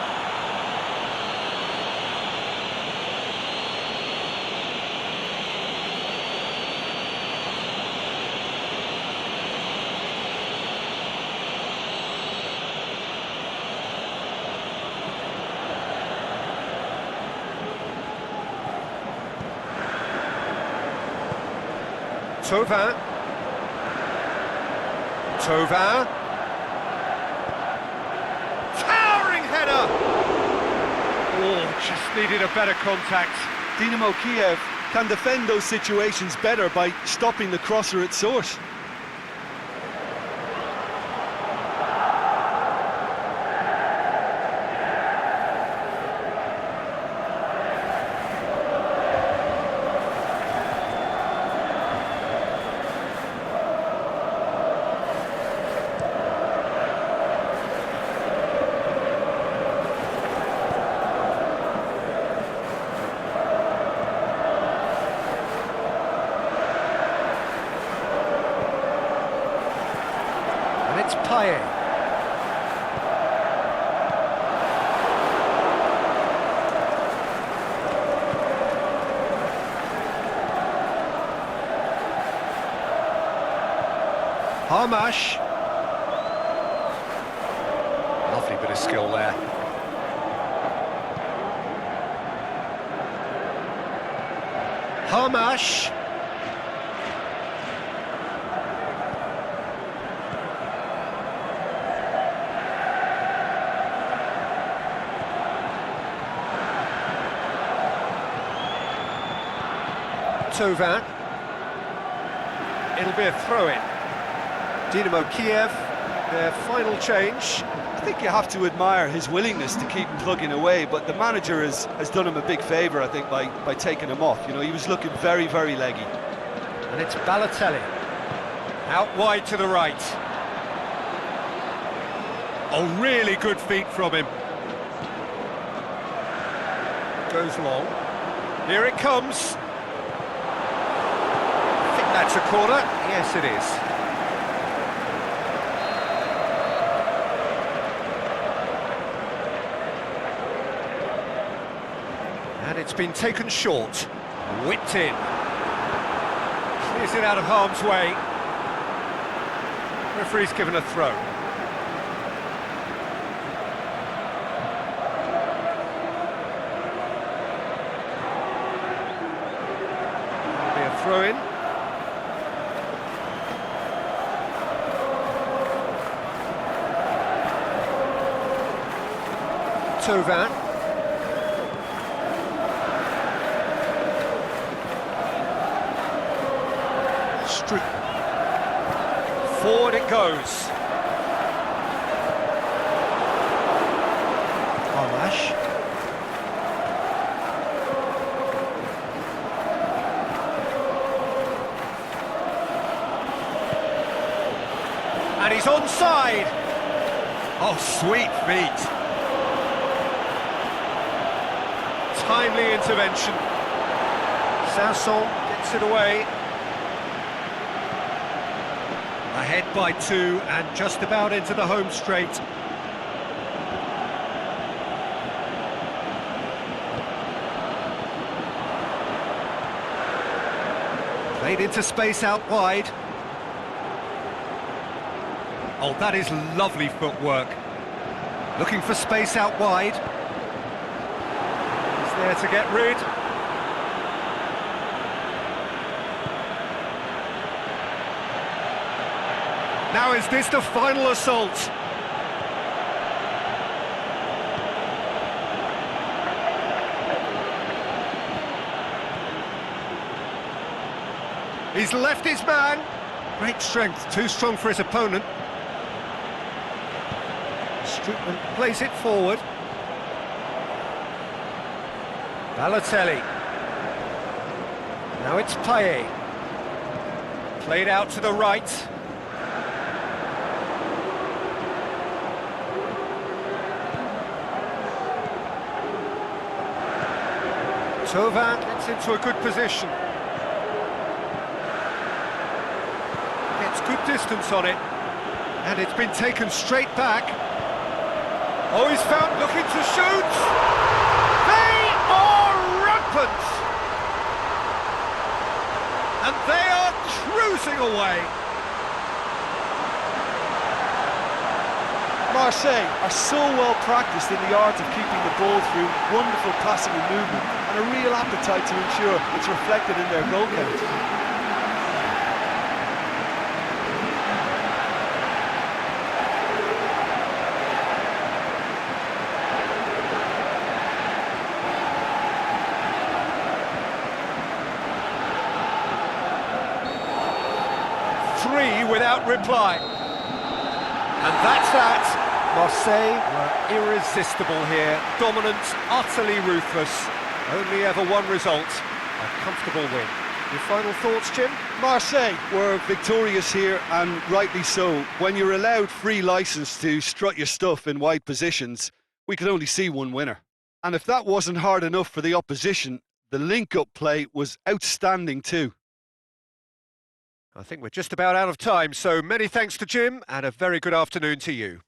Thauvin. Towering header! Oh, just needed a better contact. Dynamo Kyiv can defend those situations better by stopping the crosser at source. It's Payet. Harmash. Lovely bit of skill there. Harmash. Thauvin. It'll be a throw-in. Dynamo Kyiv, their final change. I think you have to admire his willingness to keep plugging away, but the manager has done him a big favour, I think, by taking him off. You know, he was looking very, very leggy. And it's Balotelli. Out wide to the right. Oh, really good feet from him. Goes long. Here it comes. That's a corner. Yes, it is. And it's been taken short. Whipped in. Clears it out of harm's way. Referee's given a throw. That'll be a throw-in. Thauvin. Forward it goes. Harmash. And he's onside. Oh, sweet feet. Timely intervention. Sanson gets it away. Ahead by 2 and just about into the home straight. Played into space out wide. Oh, that is lovely footwork. Looking for space out wide. He's there to get rid. Now is this the final assault? He's left his man. Great strength, too strong for his opponent. Strootman plays it forward. Balotelli. Now it's Payet. Played out to the right. Tovan gets into a good position. Gets good distance on it. And it's been taken straight back. Oh, he's found looking to shoot! They are rampant! And they are cruising away! Marseille are so well practiced in the art of keeping the ball through wonderful passing and movement, and a real appetite to ensure it's reflected in their goal count. Without reply. And that's that. Marseille were irresistible here. Dominant, utterly ruthless. Only ever one result. A comfortable win. Your final thoughts, Jim? Marseille were victorious here, and rightly so. When you're allowed free licence to strut your stuff in wide positions, we could only see one winner. And if that wasn't hard enough for the opposition, the link-up play was outstanding too. I think we're just about out of time, so many thanks to Jim, and a very good afternoon to you.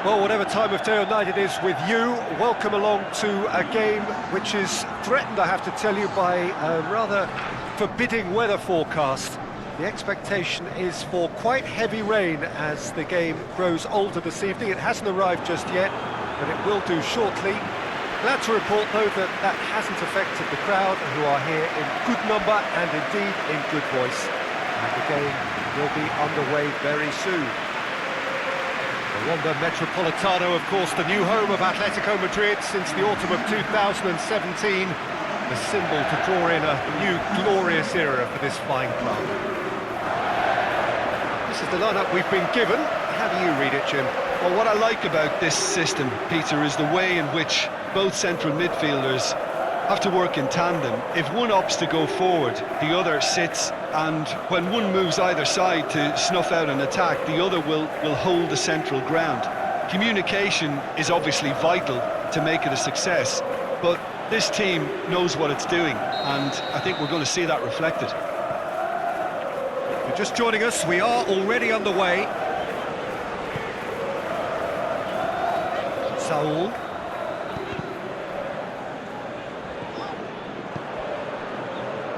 Well, whatever time of day or night it is with you, welcome along to a game which is threatened, I have to tell you, by a rather forbidding weather forecast. The expectation is for quite heavy rain as the game grows older this evening. It hasn't arrived just yet, but it will do shortly. Glad to report, though, that that hasn't affected the crowd, who are here in good number and indeed in good voice. And the game will be underway very soon. The Wanda Metropolitano, of course, the new home of Atletico Madrid since the autumn of 2017. The symbol to draw in a new glorious era for this fine club. This is the lineup we've been given. How do you read it, Jim? Well, what I like about this system, Peter, is the way in which both central midfielders have to work in tandem. If one opts to go forward, the other sits, and when one moves either side to snuff out an attack, the other will hold the central ground. Communication is obviously vital to make it a success, but this team knows what it's doing, and I think we're going to see that reflected. If you're just joining us, we are already underway. Saul.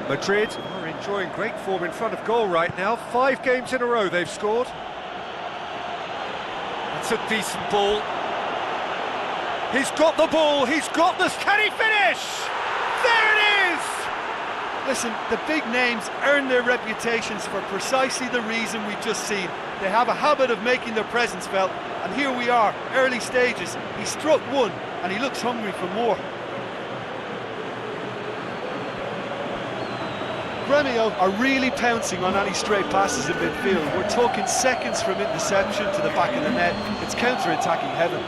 Madrid are enjoying great form in front of goal right now. 5 games in a row they've scored. That's a decent ball. He's got the ball, he's got this, can he finish? There it is! Listen, the big names earn their reputations for precisely the reason we've just seen. They have a habit of making their presence felt, and here we are, early stages. He struck one, and he looks hungry for more. Gremio are really pouncing on any stray passes in midfield. We're talking seconds from interception to the back of the net. It's counter-attacking heaven.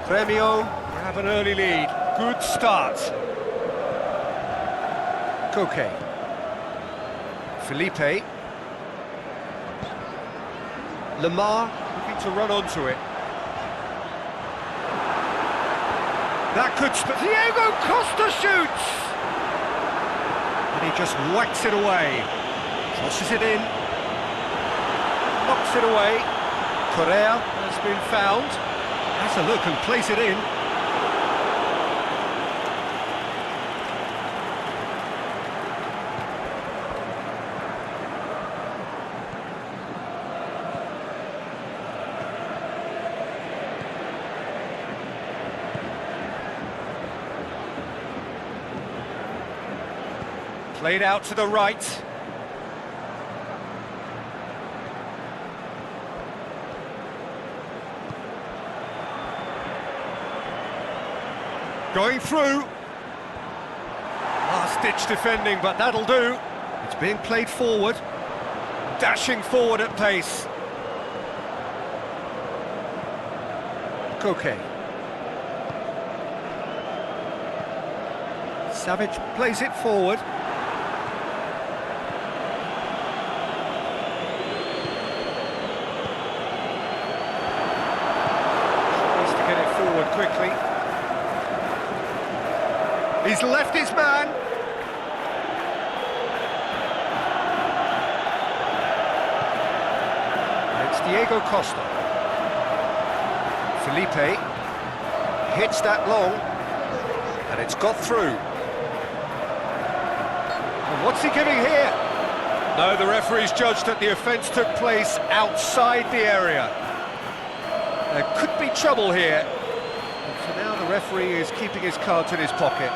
Gremio have an early lead. Good start. Koke. Felipe. Lamar looking to run onto it. That could... Diego Costa shoots! And he just whacks it away. Tosses it in. Knocks it away. Correa has been found. Has a look and place it in. Played out to the right. Going through. Last-ditch defending, but that'll do. It's being played forward. Dashing forward at pace. Koke. Savage plays it forward. Tries to get it forward quickly. He's left his man. It's Diego Costa. Felipe hits that long, and it's got through. And what's he giving here? No, the referee's judged that the offence took place outside the area. There could be trouble here. And for now, the referee is keeping his cards in his pocket.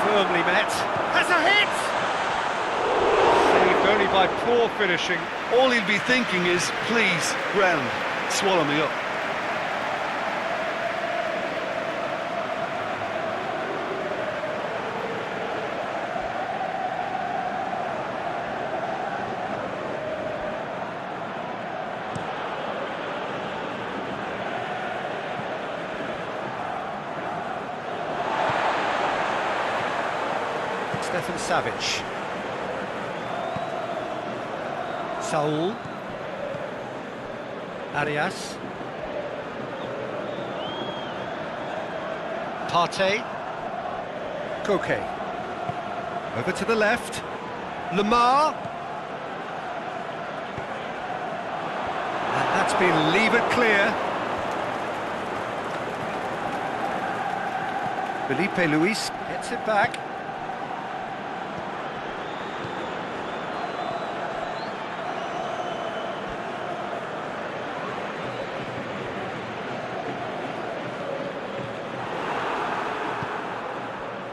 Firmly met, has a hit! Saved only by poor finishing. All he'll be thinking is, please, ground, swallow me up. Stefan Savic. Saul. Arias. Partey. Koke. Over to the left. Lamar. And that's been levered clear. Felipe Luis gets it back.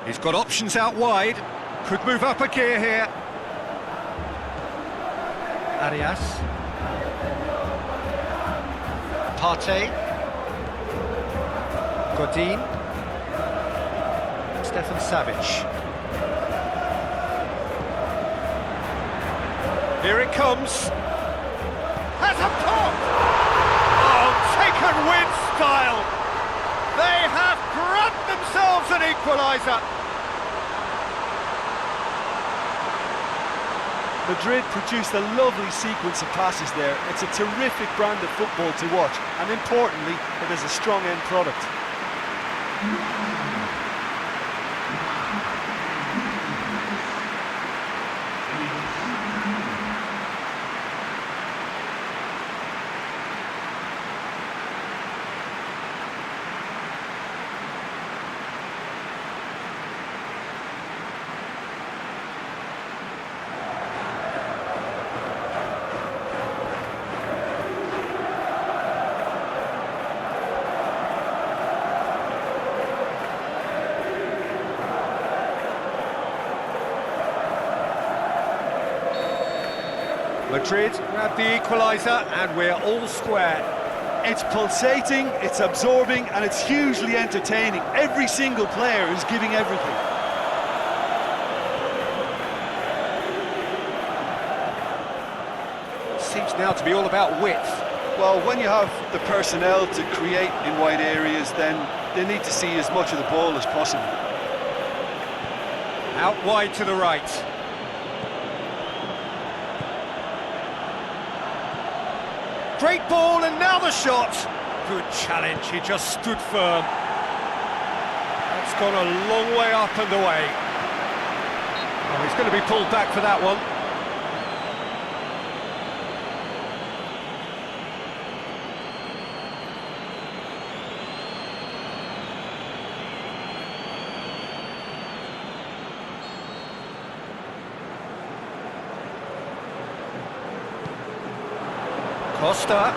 He's got options out wide. Could move up a gear here. Arias. Partey. Godin. Stefan Savic. Here it comes. Has a pop! Oh, taken with style. They have grabbed themselves an equaliser. Madrid produced a lovely sequence of passes there. It's a terrific brand of football to watch, and importantly, it is a strong end product. Madrid grab the equaliser and we're all square. It's pulsating, it's absorbing, and it's hugely entertaining. Every single player is giving everything. Seems now to be all about width. Well, when you have the personnel to create in wide areas, then they need to see as much of the ball as possible. Out wide to the right. Great ball, and now the shot. Good challenge, he just stood firm. That's gone a long way up and away. Oh, he's going to be pulled back for that one. Costa.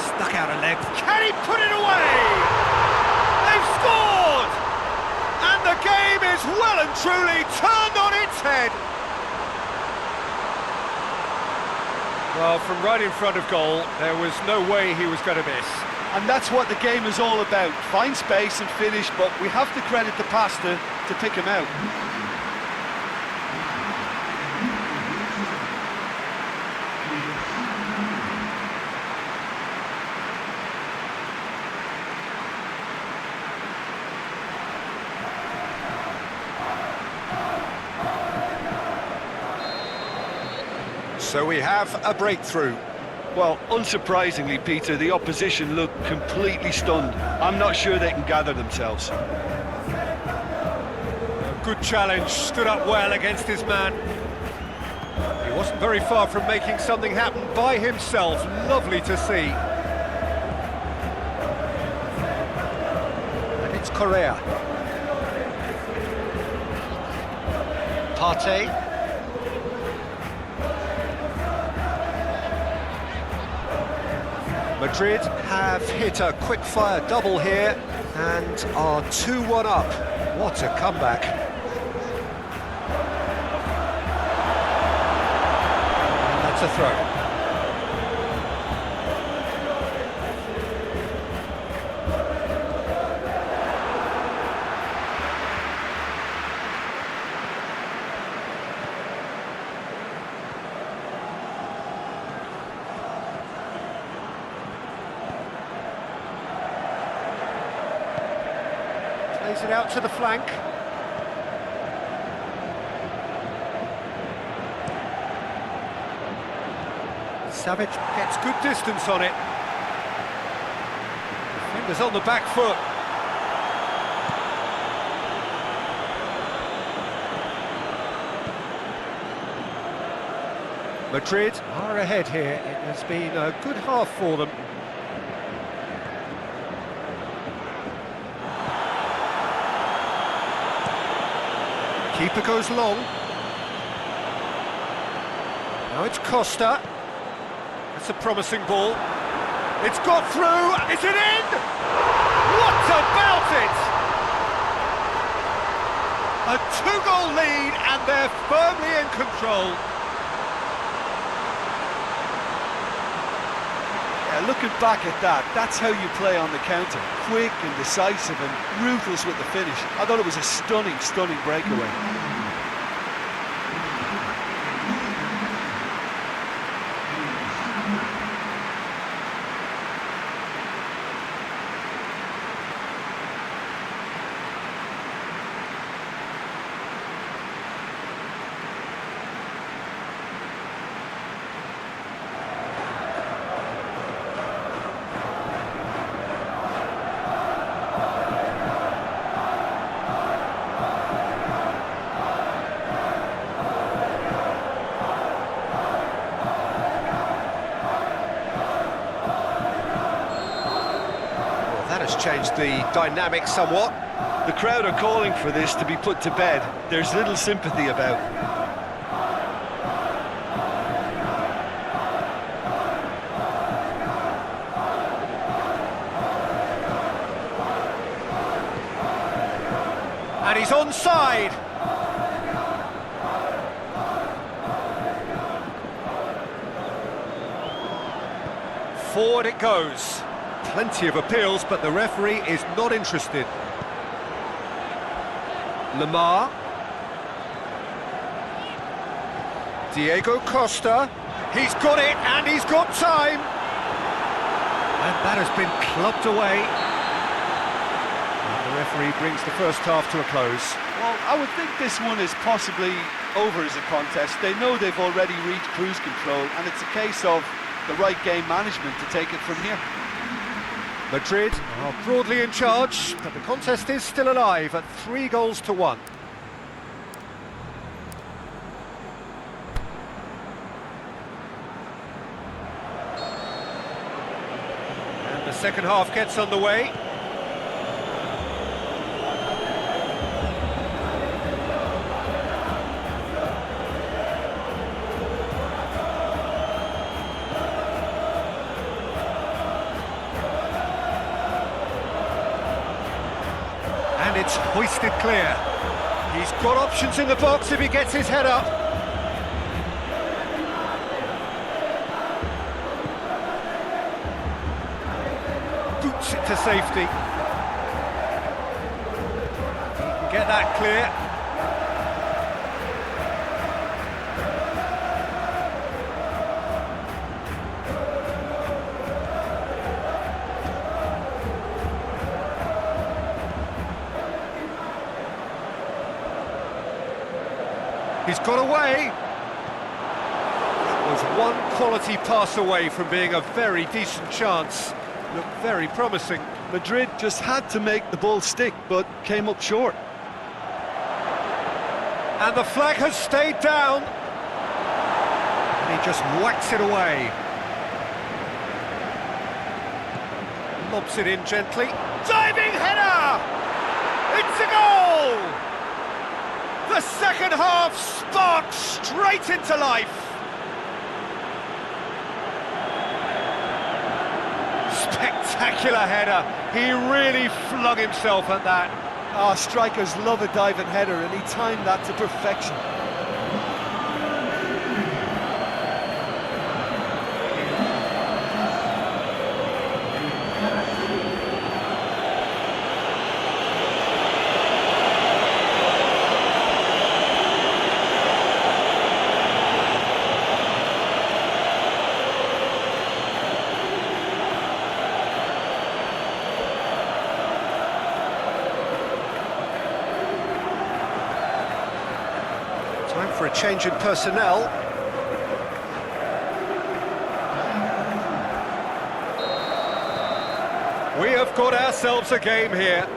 Stuck out a leg. Can he put it away? They've scored! And the game is well and truly turned on its head. Well, from right in front of goal, there was no way he was going to miss. And that's what the game is all about. Find space and finish, but we have to credit the passer to pick him out. So we have a breakthrough. Well, unsurprisingly, Peter, the opposition look completely stunned. I'm not sure they can gather themselves. A good challenge, stood up well against his man. He wasn't very far from making something happen by himself. Lovely to see. And it's Correa. Partey. Madrid have hit a quick-fire double here and are 2-1 up. What a comeback. a throw. Plays it out to the flank. Savic gets good distance on it. Defenders on the back foot. Madrid are ahead here. It has been a good half for them. Keeper goes long. Now it's Costa. It's a promising ball. It's got through. Is it in? What about it? A two-goal lead and they're firmly in control. Yeah, looking back at that, that's how you play on the counter. Quick and decisive and ruthless with the finish. I thought it was a stunning, stunning breakaway. Changed the dynamic somewhat. The crowd are calling for this to be put to bed. There's little sympathy about. And he's onside. Forward it goes. Plenty of appeals, but the referee is not interested. Lamar. Diego Costa. He's got it, and he's got time. And that has been clubbed away. And the referee brings the first half to a close. Well, I would think this one is possibly over as a contest. They know they've already reached cruise control, and it's a case of the right game management to take it from here. Madrid are broadly in charge, but the contest is still alive at 3-1. And the second half gets underway. And it's hoisted clear. He's got options in the box if he gets his head up. Boots it to safety. He can get that clear. He's got away. That was one quality pass away from being a very decent chance. Looked very promising. Madrid just had to make the ball stick, but came up short. And the flag has stayed down. And he just whacks it away. Lobs it in gently. Diving header! It's a goal! The second half sparks straight into life. Spectacular header. He really flung himself at that. Ah, strikers love a diving header, and he timed that to perfection. change in personnel. We have got ourselves a game here.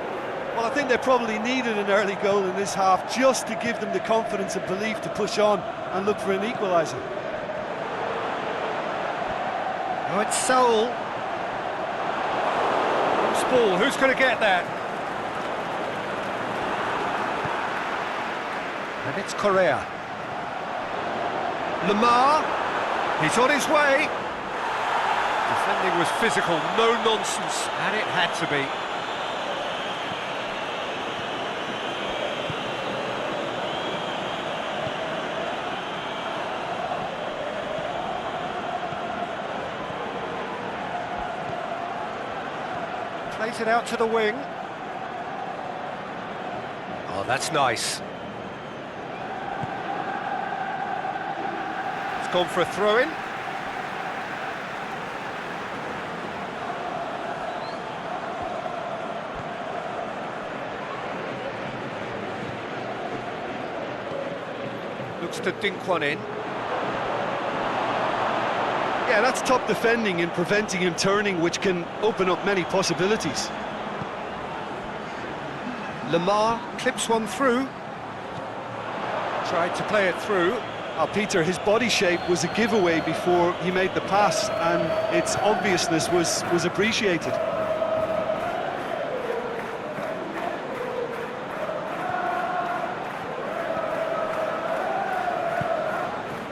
Well, I think they probably needed an early goal in this half just to give them the confidence and belief to push on and look for an equaliser. Oh, it's Saul. Ball, who's going to get that? And it's Correa. Lamar, he's on his way. Defending was physical, no nonsense, and it had to be. Plays it out to the wing. Oh, that's nice. It's gone for a throw-in. Looks to dink one in. Yeah, that's top defending and preventing him turning, which can open up many possibilities. Lamar clips one through. Tried to play it through. Peter, his body shape was a giveaway before he made the pass, and its obviousness was appreciated.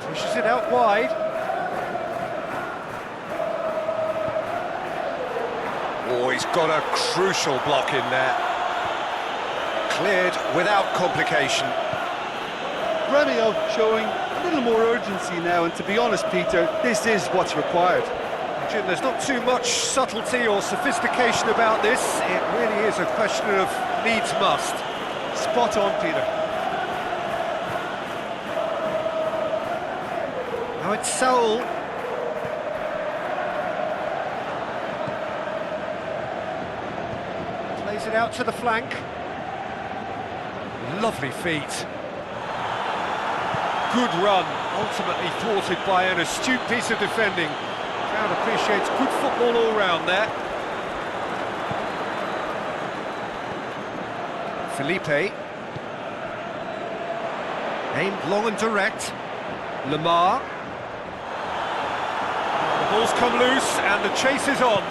Pushes it out wide. Oh, he's got a crucial block in there. Cleared without complication. Gremio showing a little more urgency now, and to be honest, Peter, this is what's required. Jim, there's not too much subtlety or sophistication about this. It really is a question of needs must. Spot on, Peter. Now it's Saul. Plays it out to the flank. Lovely feet. Good run, ultimately thwarted by an astute piece of defending. Crowd appreciates good football all round there. Felipe. Aimed long and direct. Lamar. The ball's come loose and the chase is on.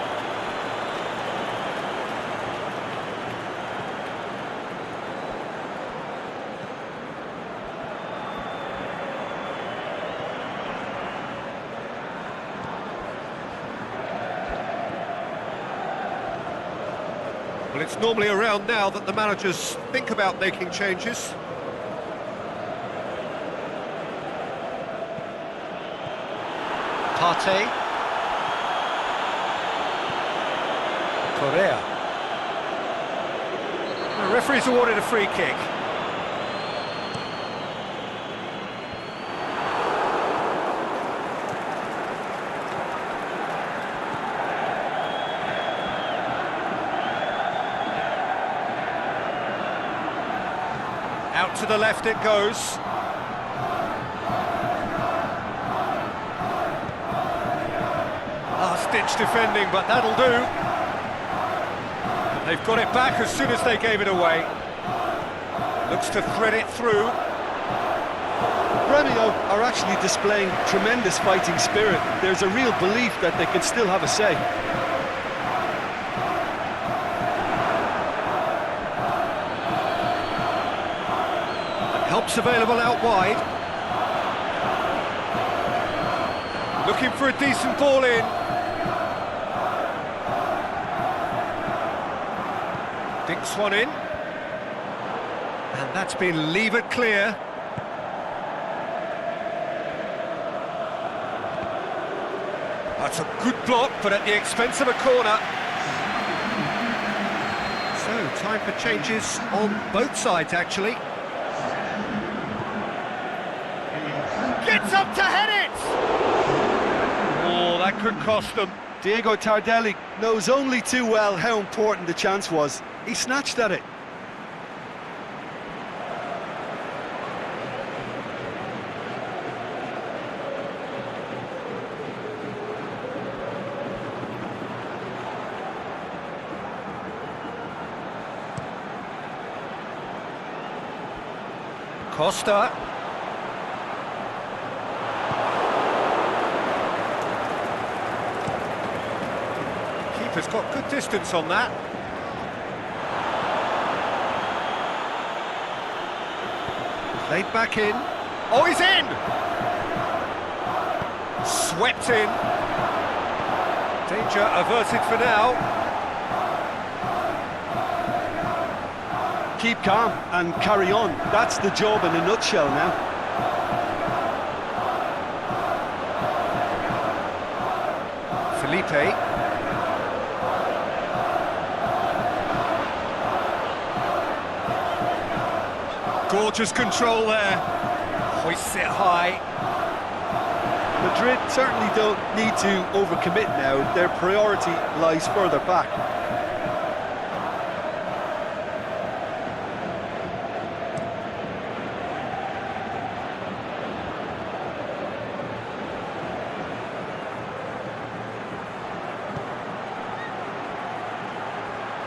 Well, it's normally around now that the managers think about making changes. Partey. Correa. The referee's awarded a free kick. Out to the left it goes. Last-ditch defending, but that'll do. And they've got it back as soon as they gave it away. Looks to thread it through. Gremio are actually displaying tremendous fighting spirit. There's a real belief that they can still have a say. Help's available out wide. Looking for a decent ball in. Dinks one in. And that's been levered clear. That's a good block, but at the expense of a corner. So, time for changes on both sides, actually. Gets up to head it! Oh, that could cost them. Diego Tardelli knows only too well how important the chance was. He snatched at it. Costa. Keeper's got good distance on that. Played back in. Oh, he's in! Swept in. Danger averted for now. Keep calm and carry on. That's the job in a nutshell now. Felipe. Gorgeous control there. Hoists it high. Madrid certainly don't need to overcommit now. Their priority lies further back.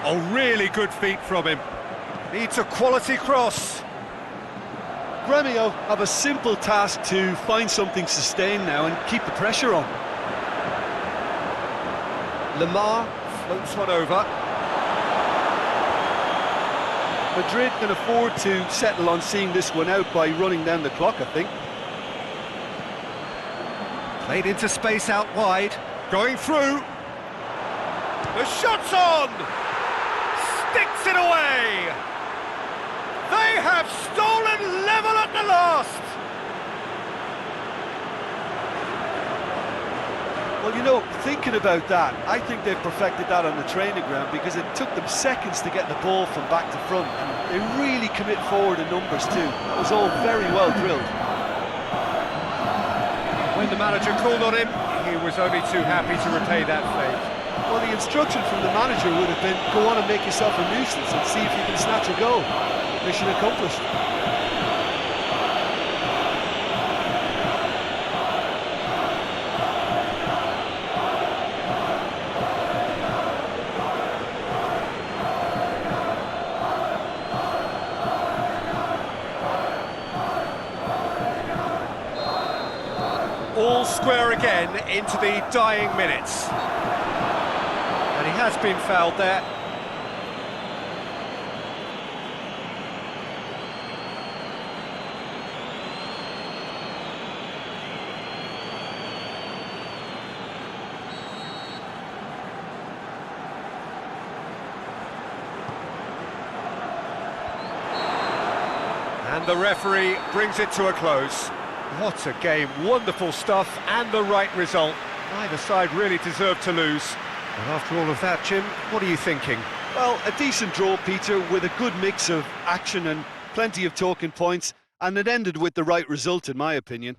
Oh, really good feet from him. Needs a quality cross. Gremio have a simple task to find something sustained now and keep the pressure on. Lamar floats one over. Madrid can afford to settle on seeing this one out by running down the clock, I think. Played into space out wide. Going through. The shot's on! Sticks it away! They have stolen level at the last! Well, you know, thinking about that, I think they've perfected that on the training ground because it took them seconds to get the ball from back to front, and they really commit forward in numbers too. That was all very well drilled. When the manager called on him, he was only too happy to repay that favour. Well, the instruction from the manager would have been, go on and make yourself a nuisance and see if you can snatch a goal. Mission accomplished. All square again into the dying minutes. And he has been fouled there. And the referee brings it to a close. What a game, wonderful stuff, and the right result. Neither side really deserved to lose. And after all of that, Jim, what are you thinking? Well, a decent draw, Peter, with a good mix of action and plenty of talking points, and it ended with the right result, in my opinion.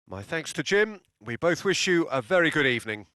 My thanks to Jim. We both wish you a very good evening.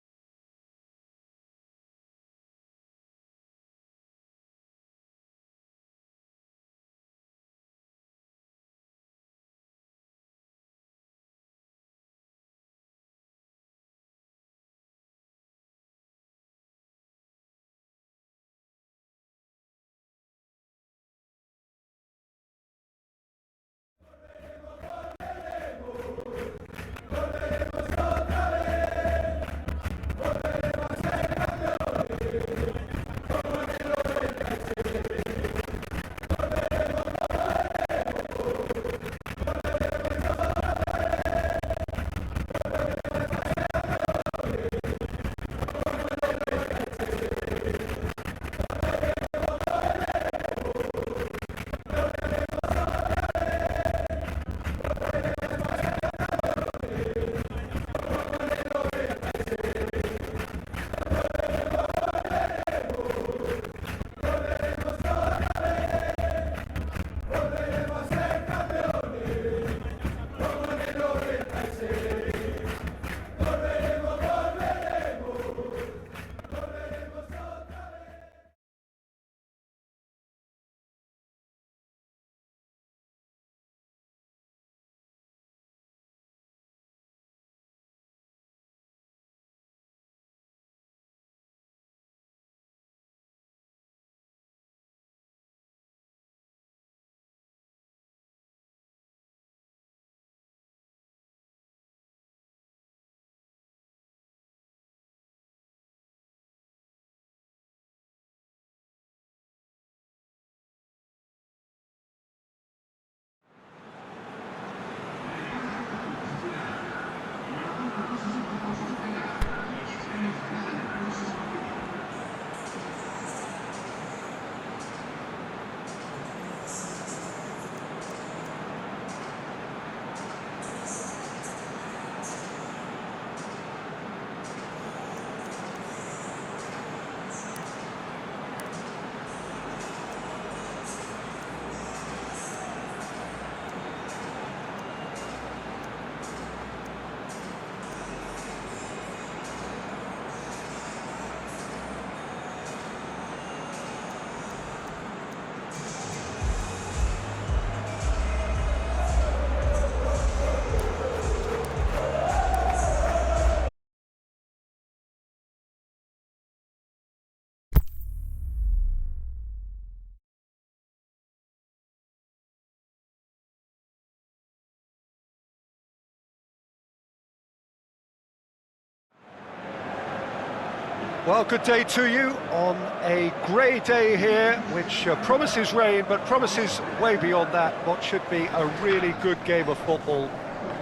Well, good day to you on a grey day here, which promises rain, but promises way beyond that what should be a really good game of football.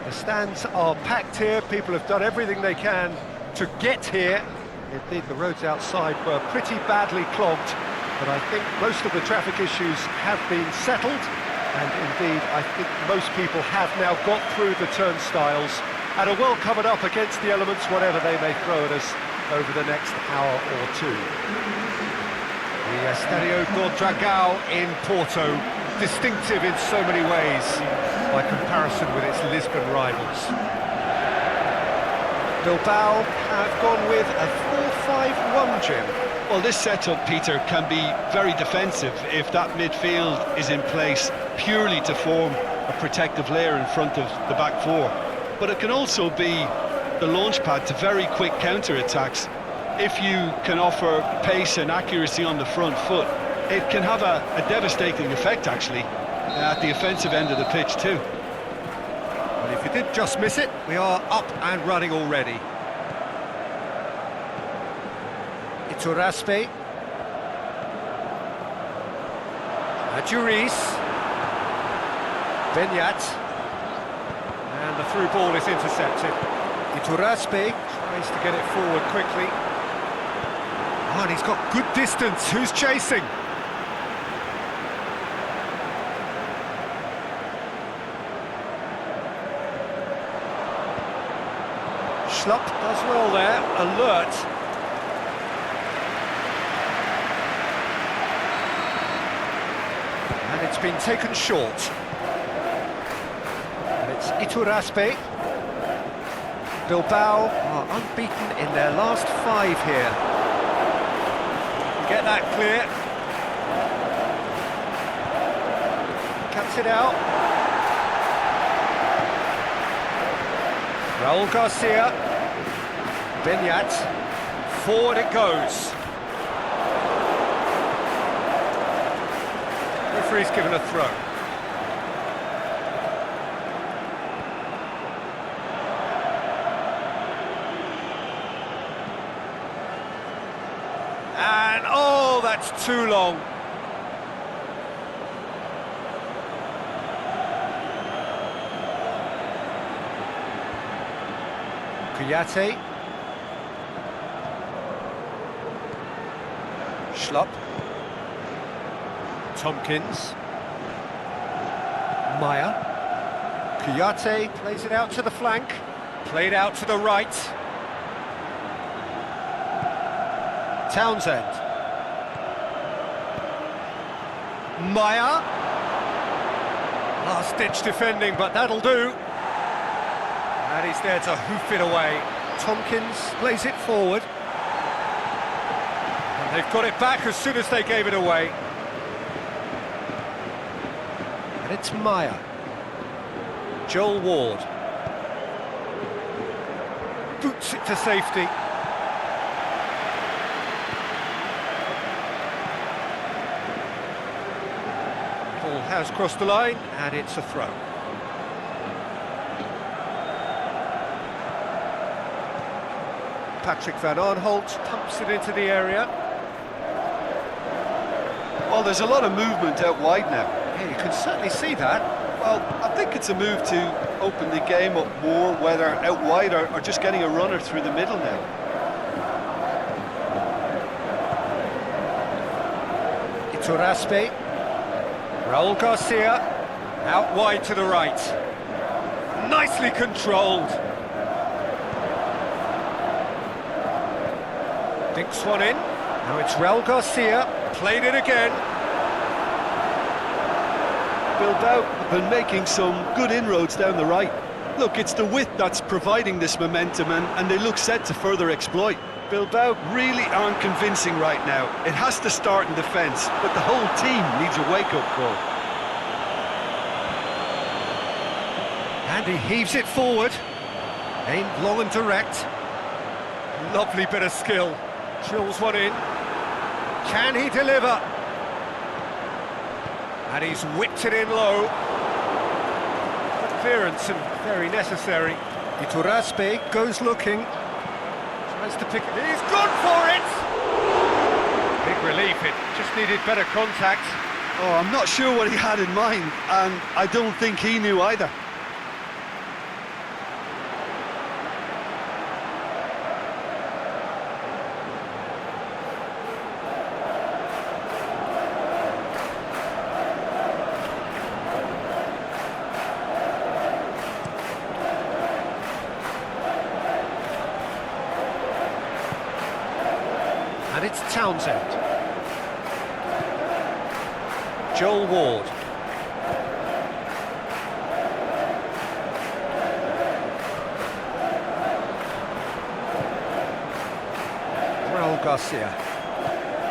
The stands are packed here, people have done everything they can to get here. Indeed, the roads outside were pretty badly clogged, but I think most of the traffic issues have been settled, and indeed, I think most people have now got through the turnstiles and are well covered up against the elements, whatever they may throw at us over the next hour or two. The Estadio do Dragão in Porto, distinctive in so many ways by comparison with its Lisbon rivals. Bilbao have gone with a 4-5-1, Jim. Well, this setup, Peter, can be very defensive if that midfield is in place purely to form a protective layer in front of the back four. But it can also be the launchpad to very quick counter-attacks. If you can offer pace and accuracy on the front foot, it can have a devastating effect, actually, at the offensive end of the pitch too. But if you did just miss it, we are up and running already. Iturraspe. Adjuris. Benyat. And the through ball is intercepted. Iturraspe tries to get it forward quickly. Oh, and he's got good distance. Who's chasing? Schlupp does well there, alert. And it's been taken short. And it's Iturraspe. Bilbao are unbeaten in their last 5 here. Get that clear. Cuts it out. Raul Garcia. Benyat. Forward it goes. Referee's given a throw. And, oh, that's too long. Kouyaté. Schlupp. Tompkins. Maya. Kouyaté plays it out to the flank. Played out to the right. Townsend. Maya. Last-ditch defending, but that'll do. And he's there to hoof it away. Tompkins plays it forward. And they've got it back as soon as they gave it away. And it's Maya. Joel Ward. Boots it to safety. Ball has crossed the line, and it's a throw. Patrick van Aanholt pumps it into the area. Well, there's a lot of movement out wide now. Yeah, you can certainly see that. Well, I think it's a move to open the game up more, whether out wide or just getting a runner through the middle now. Iturraspe. Raul Garcia. Out wide to the right. Nicely controlled. Dinks one in. Now it's Raul Garcia. Played it again. Bilbao have been making some good inroads down the right. Look, it's the width that's providing this momentum, and they look set to further exploit. Bilbao really aren't convincing right now. It has to start in defence, but the whole team needs a wake-up call. And he heaves it forward. Aimed long and direct. Lovely bit of skill. Drills one in. Can he deliver? And he's whipped it in low. Good clearance and very necessary. Iturraspe goes looking. Tries to pick it. He's gone for it! Big relief, it just needed better contact. Oh, I'm not sure what he had in mind, and I don't think he knew either. And it's Townsend. Joel Ward. Raul Garcia.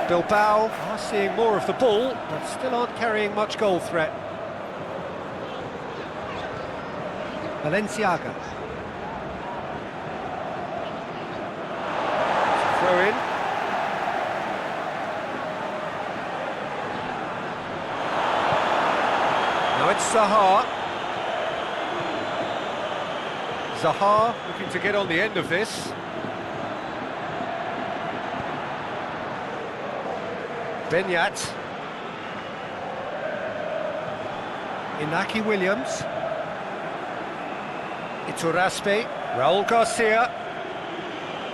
Bilbao are seeing more of the ball, but still aren't carrying much goal threat. Valenciaga. Throw in. Now it's Zaha. Zaha looking to get on the end of this. Benyat. Inaki Williams. Iturraspe. Raul Garcia.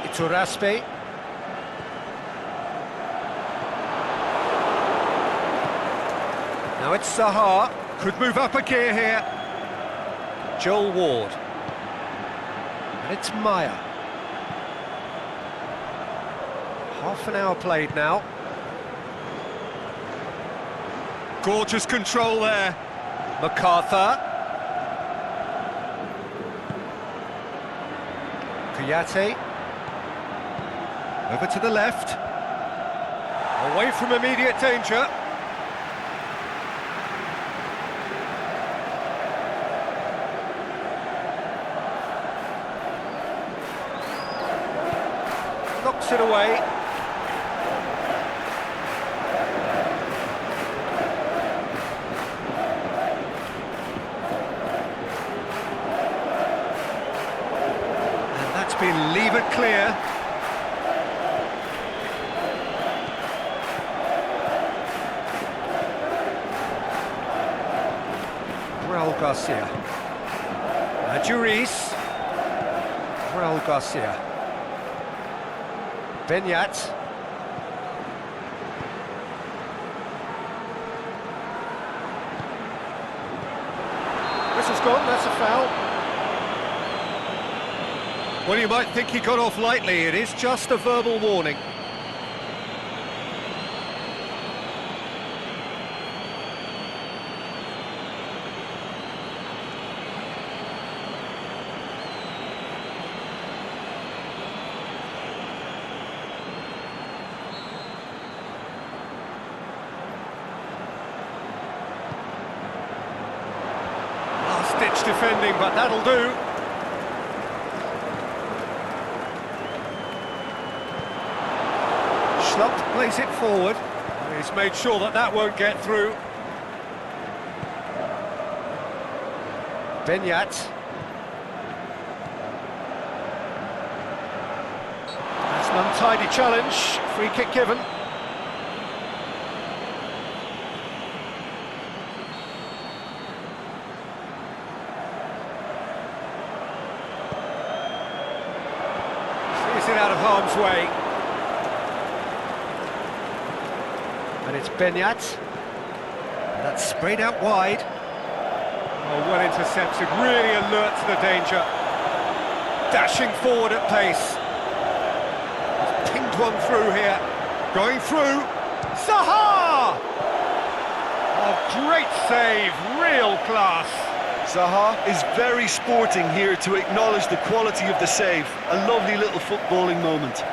Iturraspe. Now it's Zaha. Could move up a gear here. Joel Ward. And it's Maya. Half an hour played now. Gorgeous control there. MacArthur. Kouyaté. Over to the left. Away from immediate danger. Knocks it away. And that's been levered clear. Raul Garcia. Juris. Raul Garcia. Benyat. Whistle's gone, that's a foul. Well, you might think he got off lightly, it is just a verbal warning. Ditch defending, but that'll do. Schlupp plays it forward. He's made sure that that won't get through. Benyat. That's an untidy challenge. Free kick given. It out of harm's way. And it's Benyat. That's sprayed out wide. Oh, well intercepted, really alert to the danger. Dashing forward at pace. He's pinged one through here. Going through. Zaha! Oh, great save, real class. Zaha is very sporting here to acknowledge the quality of the save. A lovely little footballing moment.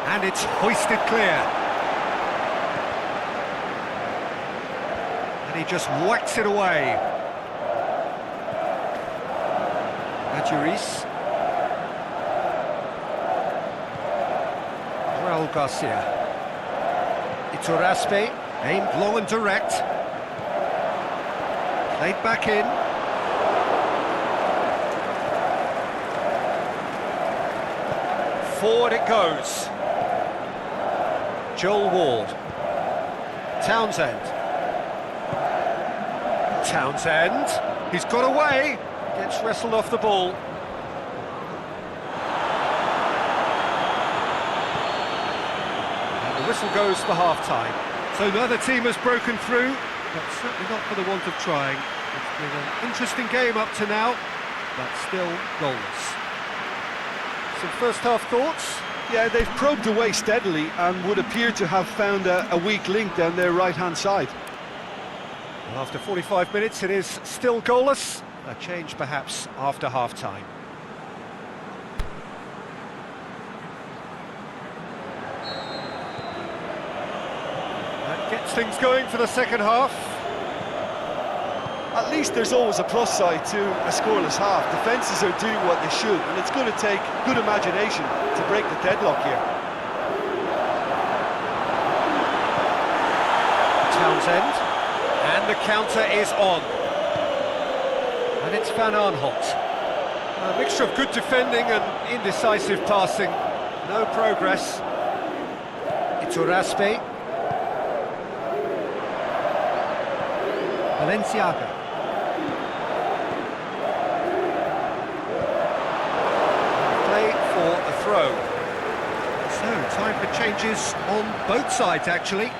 And it's hoisted clear. And he just whacks it away. Juris. Raul Garcia. Iturraspe, aimed long and direct. Played back in. Forward it goes. Joel Ward. Townsend. Townsend. He's got away. Gets wrestled off the ball. And the whistle goes for half-time. So neither team has broken through, but certainly not for the want of trying. It's been an interesting game up to now, but still goalless. Some first-half thoughts? Yeah, they've probed away steadily and would appear to have found a weak link down their right-hand side. Well, after 45 minutes, it is still goalless. A change, perhaps, after half-time. That gets things going for the second half. At least there's always a plus side to a scoreless half. Defences are doing what they should, and it's going to take good imagination to break the deadlock here. Townsend, and the counter is on. And it's Van Aanholt. A mixture of good defending and indecisive passing. No progress. Iturraspe. Valenciaga. For a throw. So, time for changes on both sides, actually.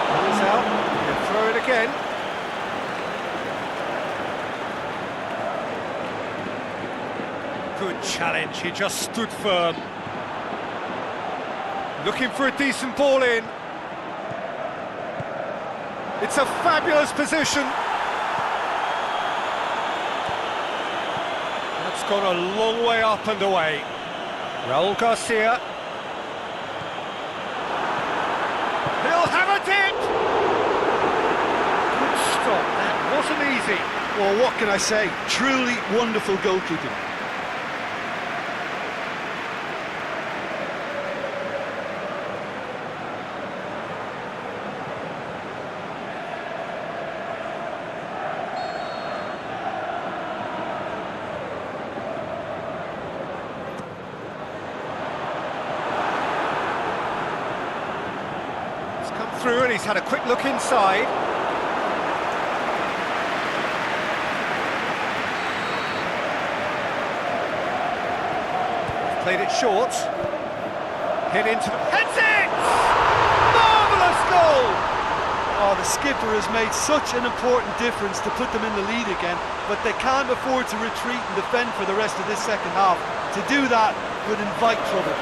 Ball's out, he'll throw it again. Good challenge, he just stood firm. Looking for a decent ball in. It's a fabulous position. That's gone a long way up and away. Raul Garcia. He'll have it in! Good stop, that wasn't easy. Well, what can I say? Truly wonderful goalkeeping. Through, and he's had a quick look inside. Played it short. Hit into the... Heads it! Marvellous goal! Oh, the skipper has made such an important difference to put them in the lead again, but they can't afford to retreat and defend for the rest of this second half. To do that would invite trouble.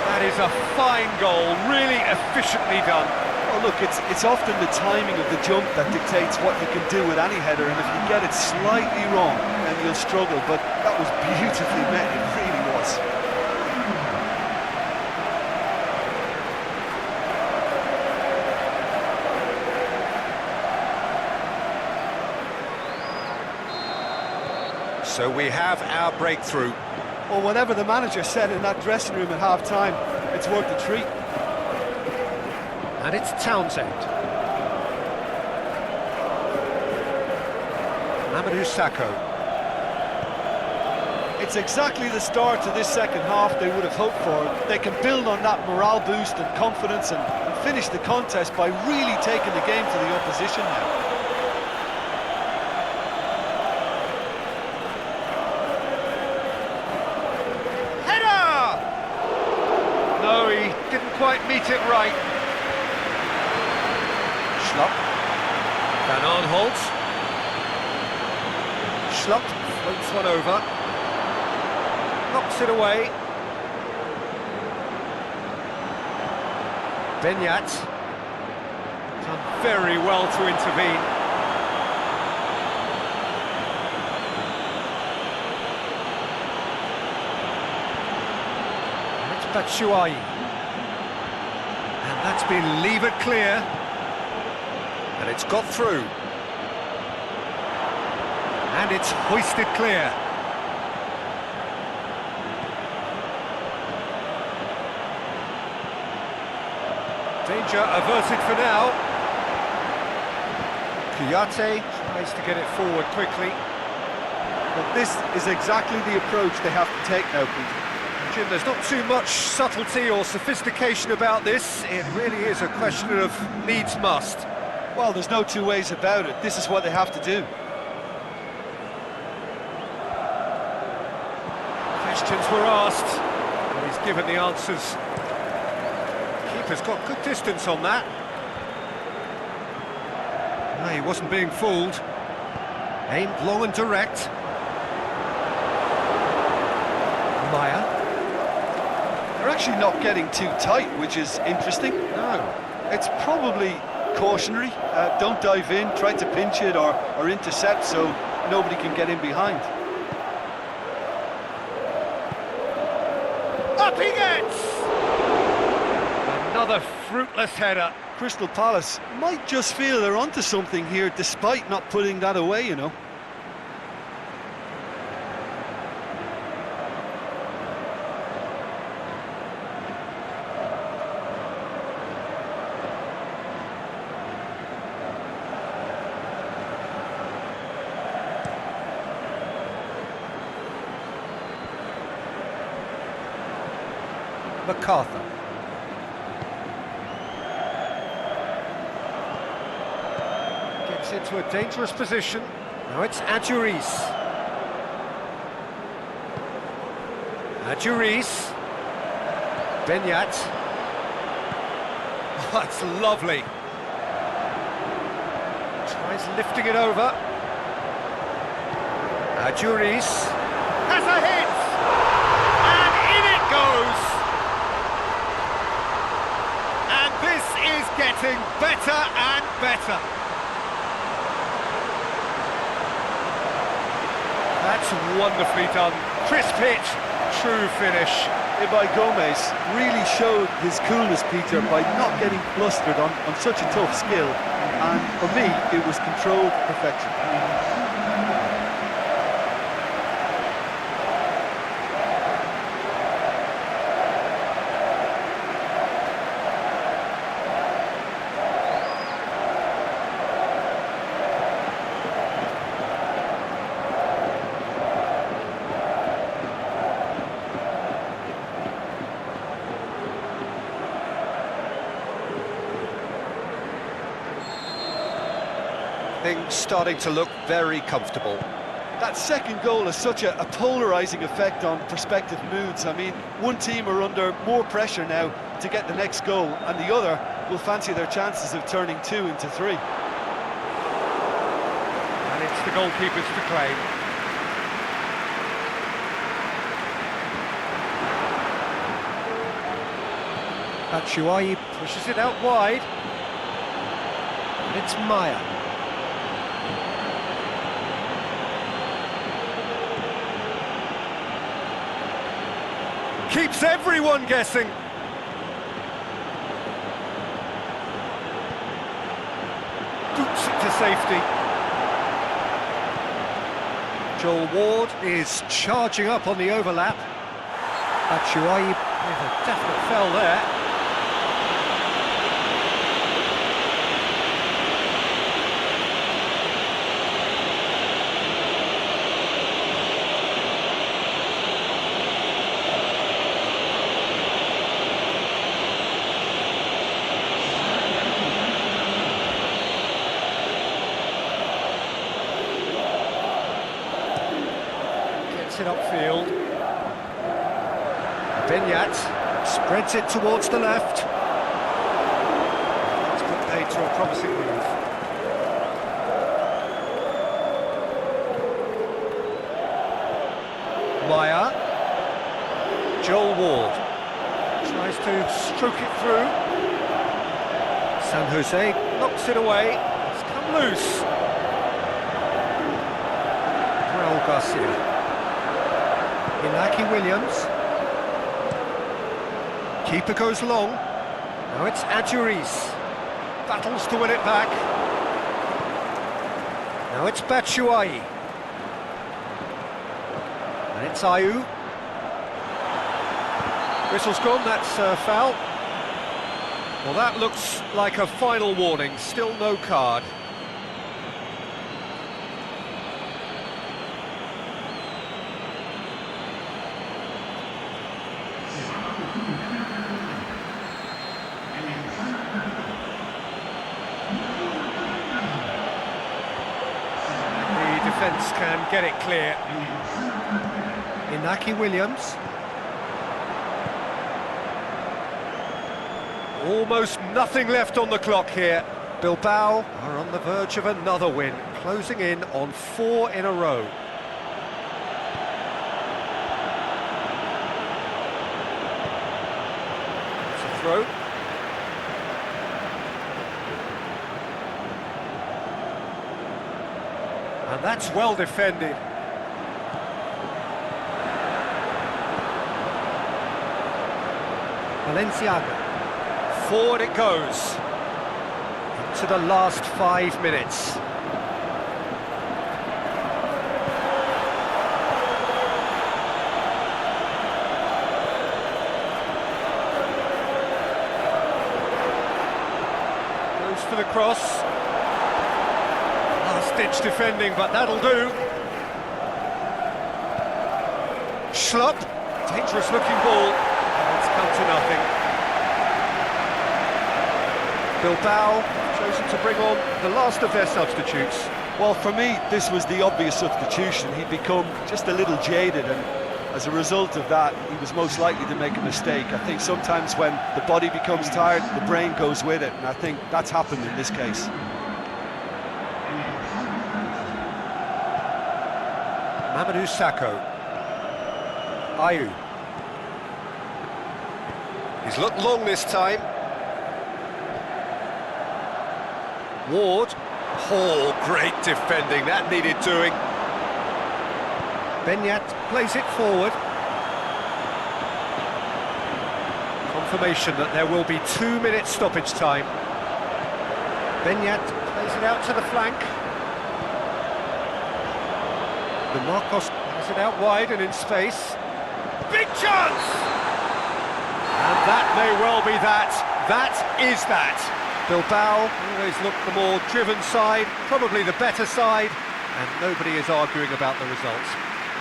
That is a fine goal, really efficiently done. Well, look, it's often the timing of the jump that dictates what you can do with any header, and if you get it slightly wrong, then you'll struggle, but that was beautifully met, it really was. So we have our breakthrough. Well, whatever the manager said in that dressing room at half-time, it's worth a treat. And it's Townsend. Mamadou Sakho. It's exactly the start to this second half they would have hoped for. They can build on that morale boost and confidence and finish the contest by really taking the game to the opposition now. Didn't quite meet it right. Schlupp. Van Aanholt. Schlupp floats one over. Knocks it away. Benyat. Done very well to intervene. And it's Batshuayi. And that's been levered clear. And it's got through. And it's hoisted clear. Danger averted for now. Kouyaté tries to get it forward quickly. But this is exactly the approach they have to take now, Peter. Jim, there's not too much subtlety or sophistication about this. It really is a question of needs must. Well, there's no two ways about it. This is what they have to do. Questions were asked, and he's given the answers. Keeper's got good distance on that. No, he wasn't being fooled. Aimed long and direct. Maya. They're actually not getting too tight, which is interesting. No. It's probably cautionary. Don't dive in, try to pinch it or intercept so nobody can get in behind. Up he gets! Another fruitless header. Crystal Palace might just feel they're onto something here despite not putting that away, you know. MacArthur. Gets into a dangerous position. Now it's Adjuris. Adjuris. Benyat. Oh, that's lovely. Tries lifting it over. Adjuris. Has a hit! And in it goes! And this is getting better and better. That's wonderfully done. Crisp hit, true finish. Ibai Gomez really showed his coolness, Peter, by not getting flustered on such a tough skill. And for me, it was controlled perfection. Things starting to look very comfortable. That second goal has such a polarising effect on prospective moods. I mean, one team are under more pressure now to get the next goal, and the other will fancy their chances of turning 2 into 3. And it's the goalkeepers to claim. Batshuayi pushes it out wide. And it's Maya. Keeps everyone guessing. Boots it to safety. Joel Ward is charging up on the overlap. Batshuayi with a definite fell there. It upfield. Benyat spreads it towards the left. That's put paid to a promising move. Maya. Joel Ward tries to stroke it through. San Jose knocks it away. It's come loose. Raul Garcia. Inaki Williams. Keeper goes long. Now it's Adjuris. Battles to win it back. Now it's Batshuayi. And it's Ayew. Whistle's gone, that's a foul. Well, that looks like a final warning, still no card. The defence can get it clear. Inaki Williams. Almost nothing left on the clock here. Bilbao are on the verge of another win, closing in on 4 in a row. It's a throw. And that's well defended. Valenciaga. Forward it goes. Into the last 5 minutes. Goes for the cross. Last-ditch defending, but that'll do. Schlupp. Dangerous-looking ball. And it's come to nothing. Bilbao chosen to bring on the last of their substitutes. Well, for me, this was the obvious substitution. He'd become just a little jaded, and as a result of that, he was most likely to make a mistake. I think sometimes when the body becomes tired, the brain goes with it, and I think that's happened in this case. Mamadou Sakho. Ayew. He's looked long this time. Ward. Oh, great defending, that needed doing. Benyat plays it forward. Confirmation that there will be 2 minutes stoppage time. Benyat plays it out to the flank. The Marcos has it out wide and in space. Big chance! And that may well be that. That is that. Bilbao always look the more driven side, probably the better side, and nobody is arguing about the results.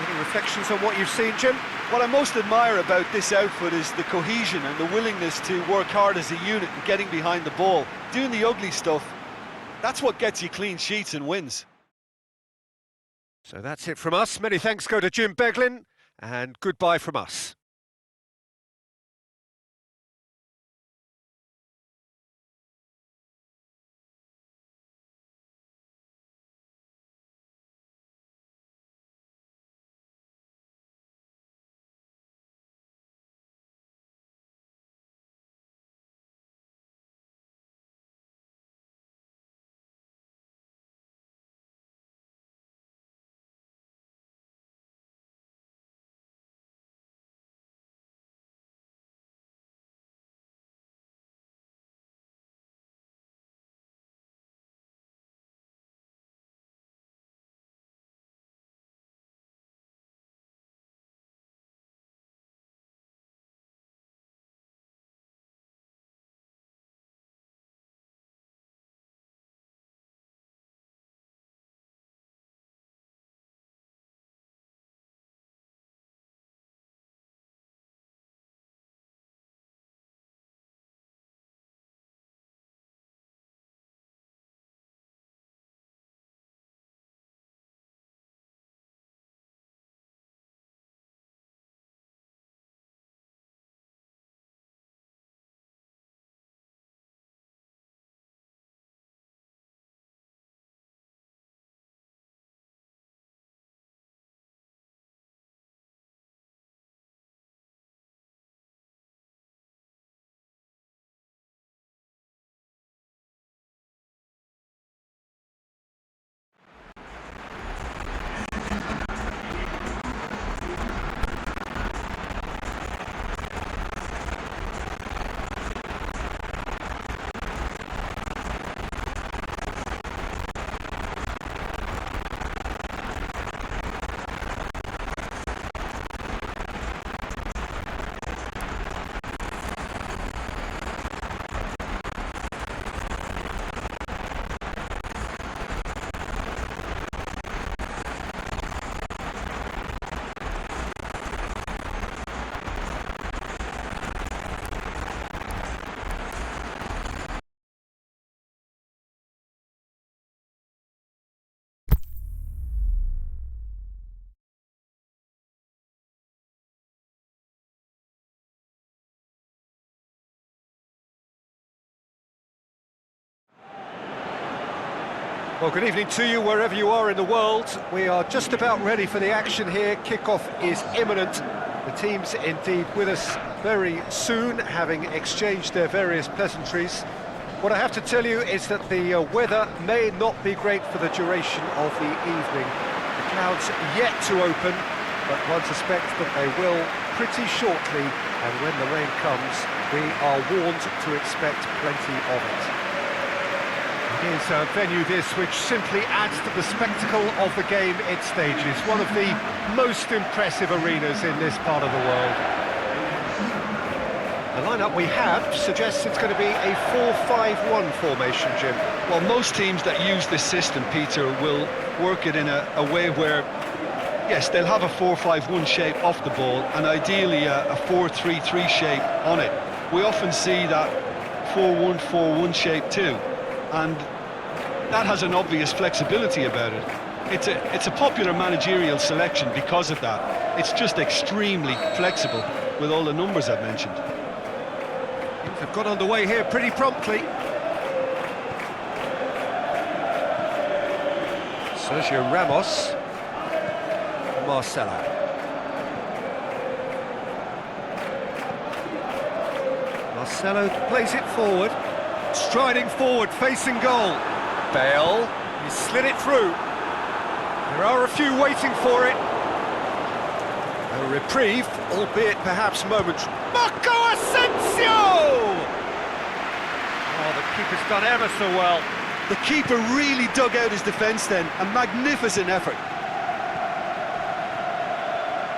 Any reflections on what you've seen, Jim? What I most admire about this outfit is the cohesion and the willingness to work hard as a unit and getting behind the ball. Doing the ugly stuff, that's what gets you clean sheets and wins. So that's it from us. Many thanks go to Jim Beglin, and goodbye from us. Well, good evening to you wherever you are in the world. We are just about ready for the action here. Kickoff is imminent. The team's indeed with us very soon, having exchanged their various pleasantries. What I have to tell you is that the weather may not be great for the duration of the evening. The clouds yet to open, but one suspects that they will pretty shortly, and when the rain comes, we are warned to expect plenty of it. It is a venue this which simply adds to the spectacle of the game it stages. One of the most impressive arenas in this part of the world. The lineup we have suggests it's going to be a 4-5-1 formation, Jim. Well, most teams that use this system, Peter, will work it in a way where, yes, they'll have a 4-5-1 shape off the ball and ideally a 4-3-3 shape on it. We often see that 4-1-4-1 shape too, and that has an obvious flexibility about it. It's a popular managerial selection because of that. It's just extremely flexible with all the numbers I've mentioned. Things have got underway here pretty promptly. Sergio Ramos, Marcelo. Marcelo plays it forward, striding forward, facing goal. Bale, he slid it through. There are a few waiting for it. A reprieve, albeit perhaps momentary. Marco Asensio! Oh, the keeper's done ever so well. The keeper really dug out his defence then, a magnificent effort.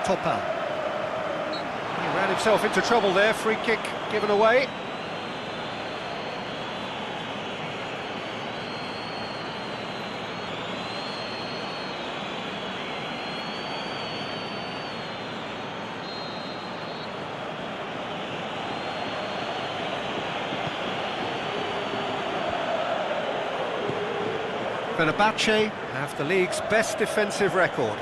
Topal. He ran himself into trouble there, free kick given away. Fenerbahce have the league's best defensive record.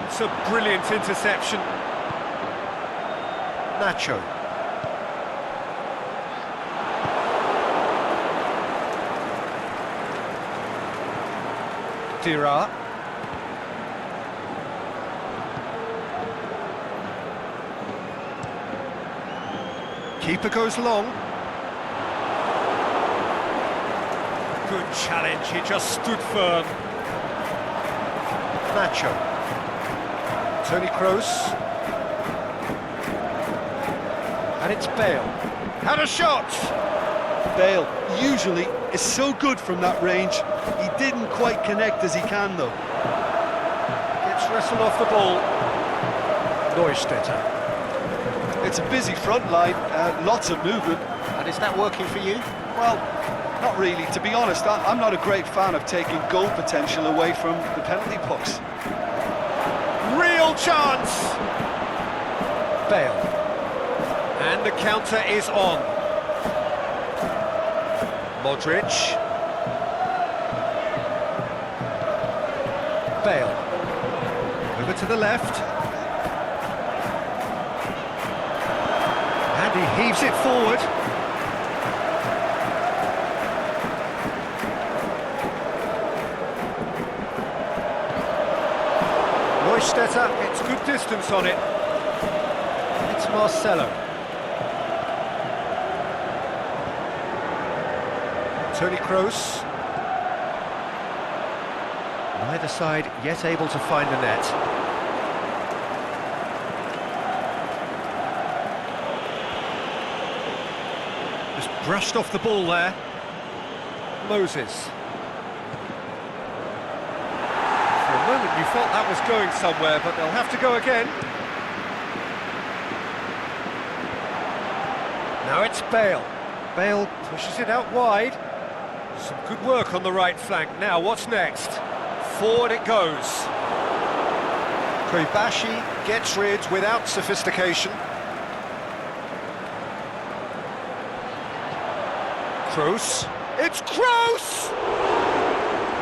It's a brilliant interception. Nacho. Dira. Keeper goes long. Good challenge, he just stood firm. Nacho. Tony Kroos. And it's Bale. Had a shot! Bale usually is so good from that range. He didn't quite connect as he can though. Gets wrestled off the ball. Neustädter. It's a busy front line, lots of movement. And is that working for you? Well, not really. To be honest, I'm not a great fan of taking goal potential away from the penalty box. Real chance! Bale. And the counter is on. Modric. Bale. Over to the left. And he heaves it forward. Neustädter gets good distance on it. It's Marcelo. Tony Kroos. Neither side yet able to find the net. Just brushed off the ball there. Moses. For a moment you thought that was going somewhere, but they'll have to go again. Now it's Bale. Bale pushes it out wide. Some good work on the right flank. Now what's next? Forward it goes. Fenerbahce gets rid without sophistication. Kroos. It's Kroos!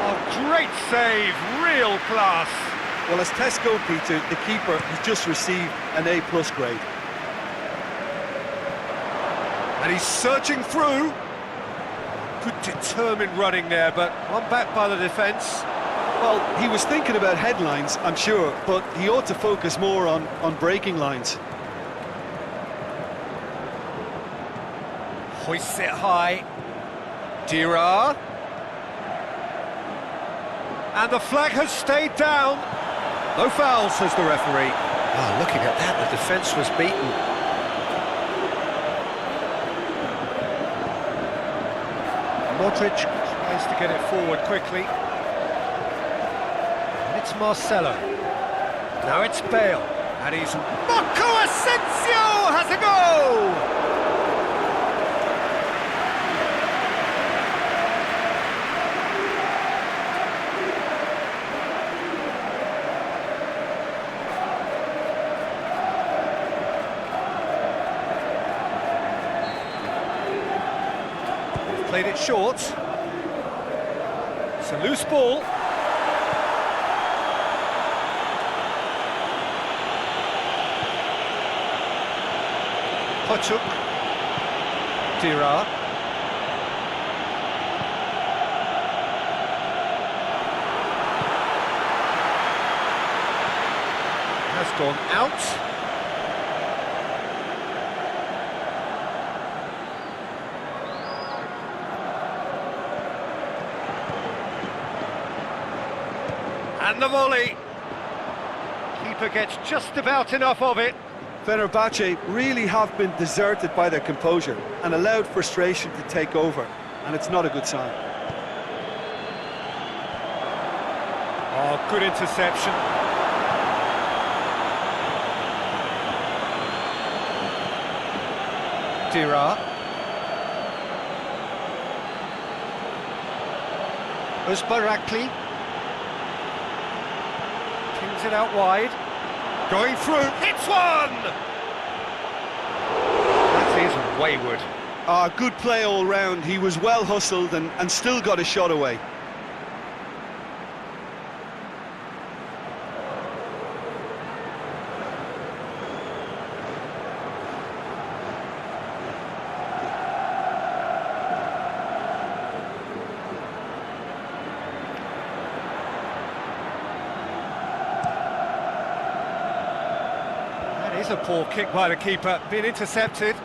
Oh, great save, real class. Well, as tests go, Peter, the keeper has just received an A+ grade. And he's surging through. Good determined running there, but one back by the defence. Well, he was thinking about headlines, I'm sure, but he ought to focus more on breaking lines. Hoists it high. Dira. And the flag has stayed down. No foul, says the referee. Oh, looking at that, the defence was beaten. Modric tries to get it forward quickly. And it's Marcelo. Now it's Bale. And he's... Marco Asensio has a go! Played it short. It's a loose ball. Potuk. Dira. Has gone out. And the volley. Keeper gets just about enough of it. Fenerbahce really have been deserted by their composure and allowed frustration to take over, and it's not a good sign. Oh, good interception. Dira. Uzbarakli. Kings it out wide. Going through. Hits one! That is wayward. Good play all round. He was well hustled and still got a shot away. That is a poor kick by the keeper, being intercepted.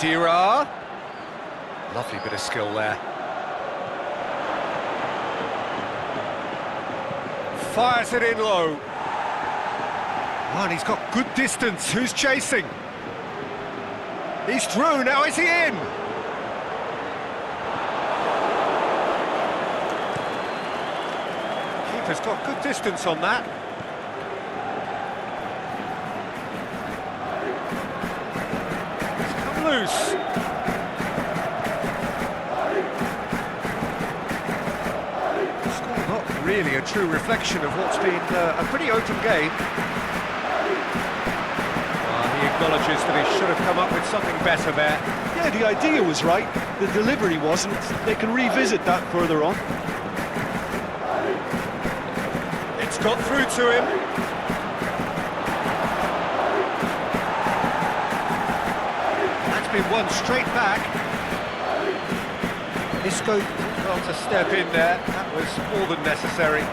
Dira. Lovely bit of skill there. Fires it in low. Oh, and he's got good distance. Who's chasing? He's through, now is he in? Keeper's got good distance on that. It's come loose. Score not really a true reflection of what's been a pretty open game. He acknowledges that he should have come up with something better there. Yeah, the idea was right, the delivery wasn't. They can revisit that further on. It's got through to him. That's been won straight back. Isco well to step in there. That was more than necessary.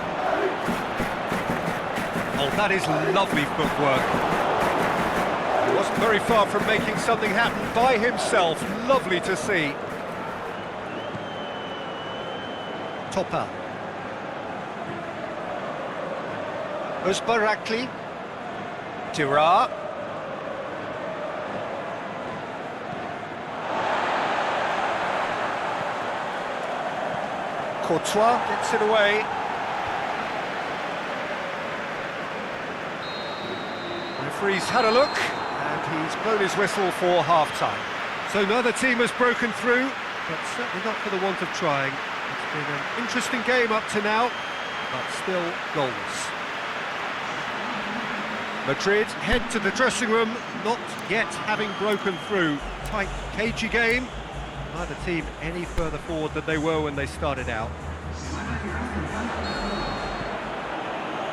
Oh, that is lovely footwork. He wasn't very far from making something happen by himself. Lovely to see. Topal. Uzbarakli. Dira. Courtois gets it away. Referee's had a look, and he's blown his whistle for half-time. So neither team has broken through, but certainly not for the want of trying. It's been an interesting game up to now, but still goalless. Madrid head to the dressing room, not yet having broken through. Tight, cagey game. Neither team any further forward than they were when they started out.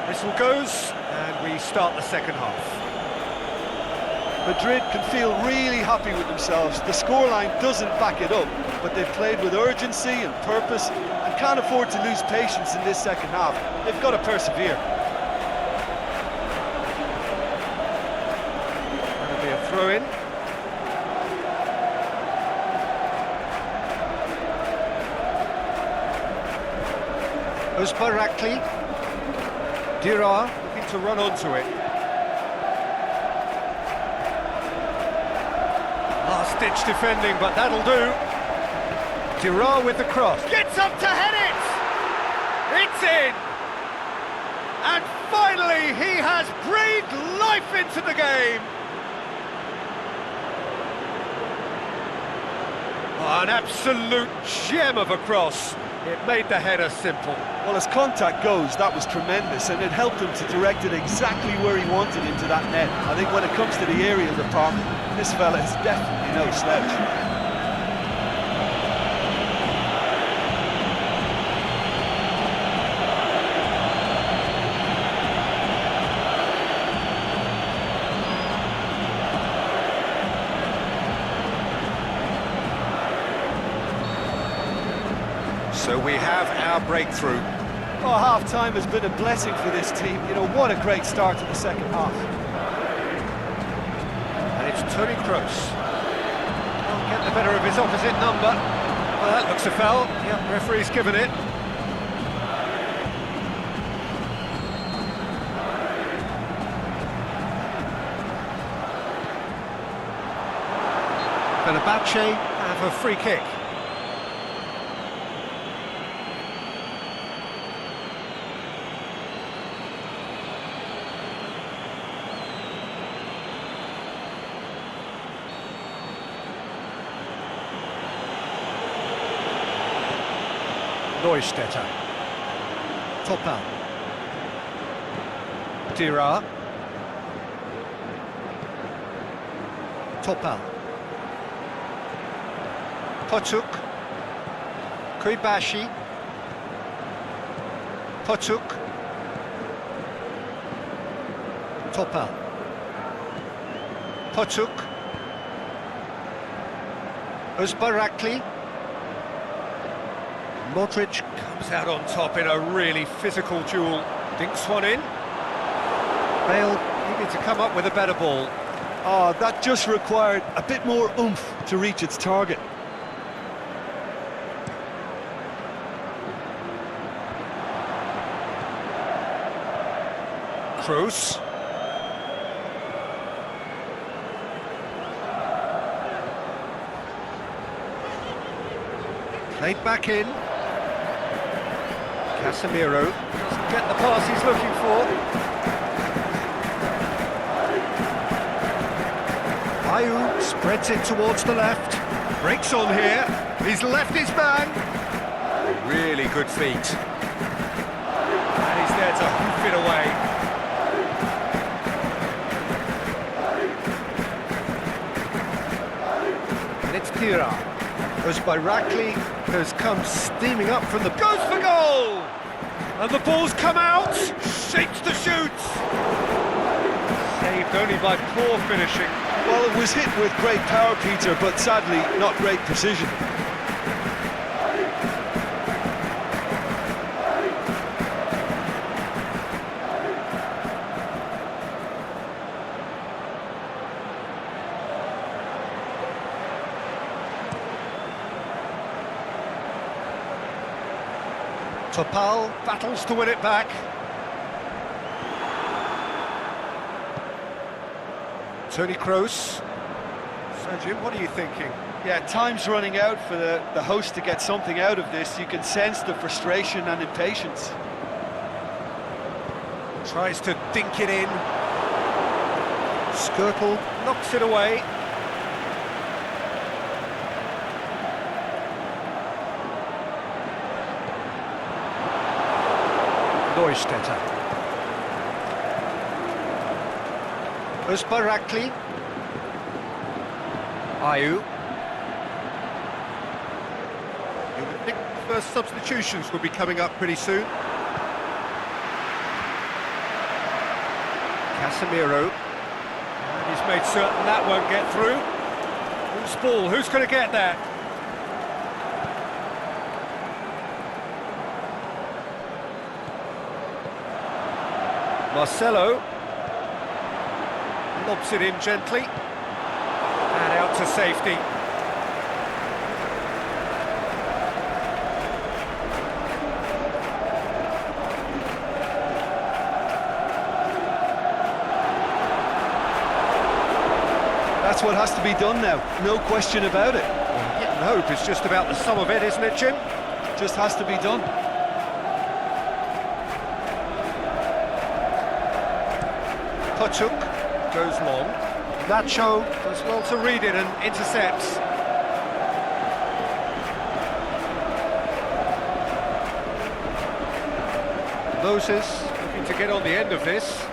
Whistle goes, and we start the second half. Madrid can feel really happy with themselves. The scoreline doesn't back it up, but they've played with urgency and purpose and can't afford to lose patience in this second half. They've got to persevere. That'll be a throw-in. Uzbarakli. Dirar looking to run onto it. Last-ditch defending, but that'll do. Dirar with the cross. Gets up to head it! It's in! And finally, he has breathed life into the game! Oh, an absolute gem of a cross. It made the header simple. Well, as contact goes, that was tremendous, and it helped him to direct it exactly where he wanted into that net. I think when it comes to the aerial department, this fella is definitely no slouch. So we have our breakthrough. Oh, half-time has been a blessing for this team. You know, what a great start to the second half. And it's Toni Kroos. Can't get the better of his opposite number. Well, that looks a foul. Yep, referee's given it. Fenerbahce have a free kick. Neustädter. Topal. Dirar. Topal. Potuk. Kuibashi. Potuk. Topal. Potuk. Uzbarakli. Modric comes out on top in a really physical duel. Dinks one in. Bale needed to come up with a better ball. Oh, that just required a bit more oomph to reach its target. Kroos. Played back in. Casemiro doesn't get the pass he's looking for. Ayew spreads it towards the left. Breaks on here. He's left his man. Really good feet. And he's there to hoof it away. And it's Dirar. Uzbarakli has come steaming up from the... Goes for goal! And the ball's come out! Shapes to shoot! Saved only by poor finishing. Well, it was hit with great power, Peter, but sadly, not great precision. Topal battles to win it back. Toni Kroos. So Jim, what are you thinking? Yeah, time's running out for the host to get something out of this. You can sense the frustration and impatience. Tries to dink it in. Skirtle knocks it away. Neustädter. Uzbarakli. Ayew. You would think the first substitutions will be coming up pretty soon. Casemiro. And he's He's made certain that won't get through. Loose ball, who's going to get that? Marcelo lobs it in gently and out to safety. That's what has to be done now, no question about it. Getting hope is just about the sum of it, isn't it, Jim? Just has to be done. Porto goes long. Nacho does well to read it and intercepts. Moses looking to get on the end of this.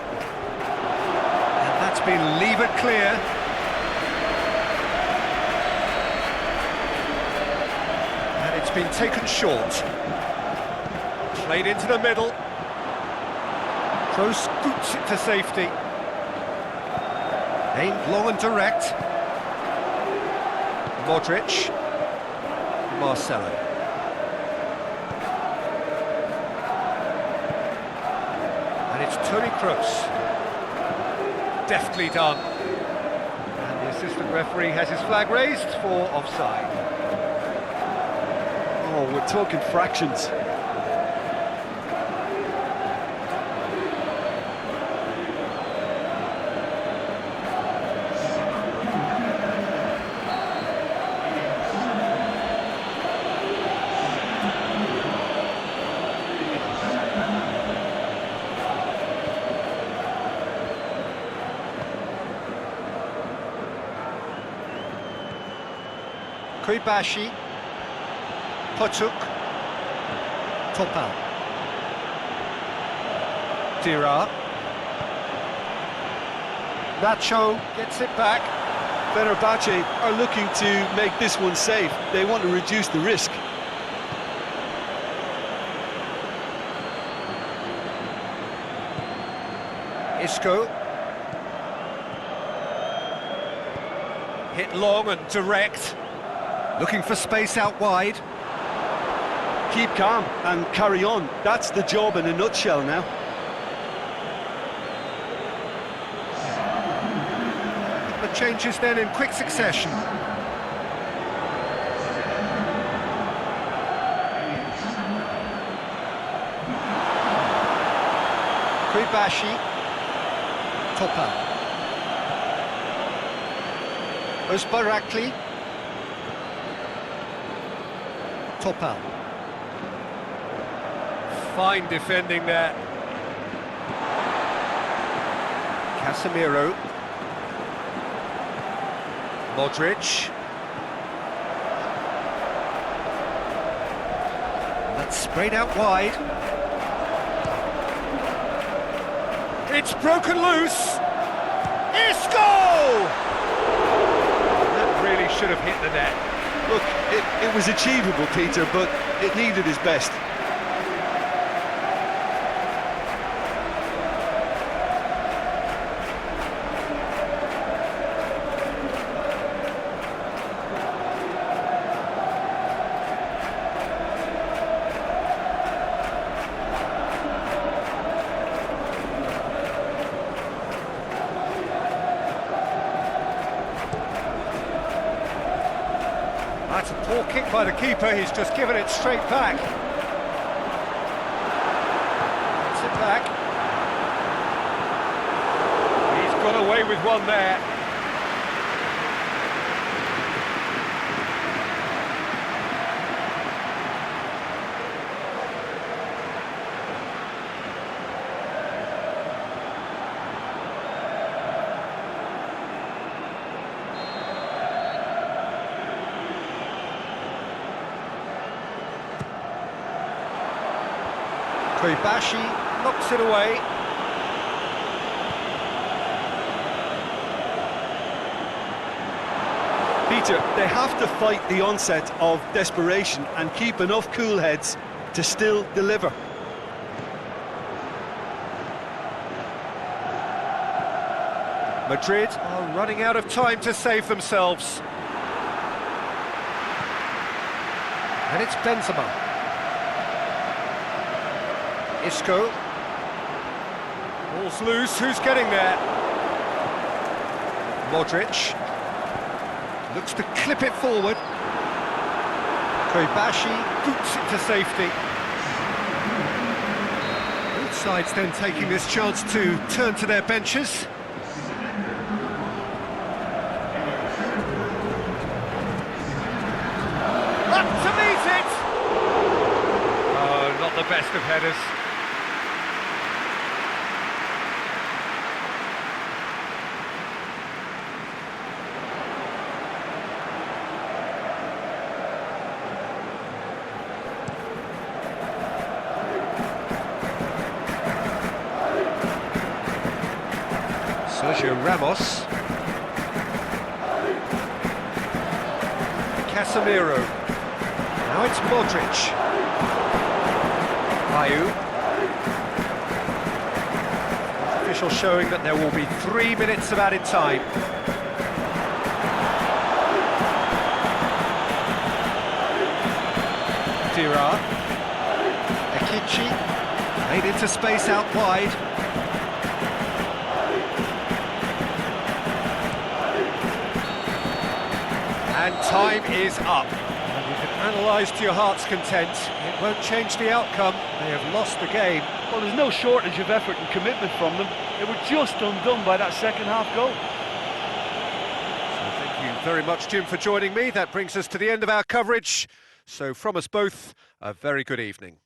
And that's been levered clear. And it's been taken short. Played into the middle. Kroos scoots it to safety. Aimed long and direct. Modric. Marcelo. And it's Toni Kroos. Deftly done. And the assistant referee has his flag raised for offside. Oh, we're talking fractions. Fenerbahce, Porto, Topal, Dira, Nacho gets it back. Fenerbahce are looking to make this one safe. They want to reduce the risk. Isco. Hit long and direct. Looking for space out wide. Keep calm and carry on. That's the job in a nutshell now. The changes then in quick succession. Fenerbahce, Topal, Özbarakli, Topal. Fine defending there. Casemiro. Modric. That's sprayed out wide. It's broken loose. Isco! That really should have hit the net. Look, it was achievable, Peter, but it needed his best. That's a poor kick by the keeper, he's just given it straight back. Gets it back. He's got away with one there. Fenerbahce knocks it away. Peter, they have to fight the onset of desperation and keep enough cool heads to still deliver. Madrid are running out of time to save themselves. And it's Benzema. Isco. Ball's loose, who's getting there? Modric. Looks to clip it forward. Fenerbahce boots it to safety. Both sides then taking this chance to turn to their benches. Up to meet it! Oh, not the best of headers. Sergio Ramos. Casemiro. Now it's Modric. Ayew. Official showing that there will be 3 minutes of added time. Dira. Ekichi. Made into space out wide. And time is up. And you can analyse to your heart's content. It won't change the outcome. They have lost the game. Well, there's no shortage of effort and commitment from them. They were just undone by that second half goal. So thank you very much, Jim, for joining me. That brings us to the end of our coverage. So from us both, a very good evening.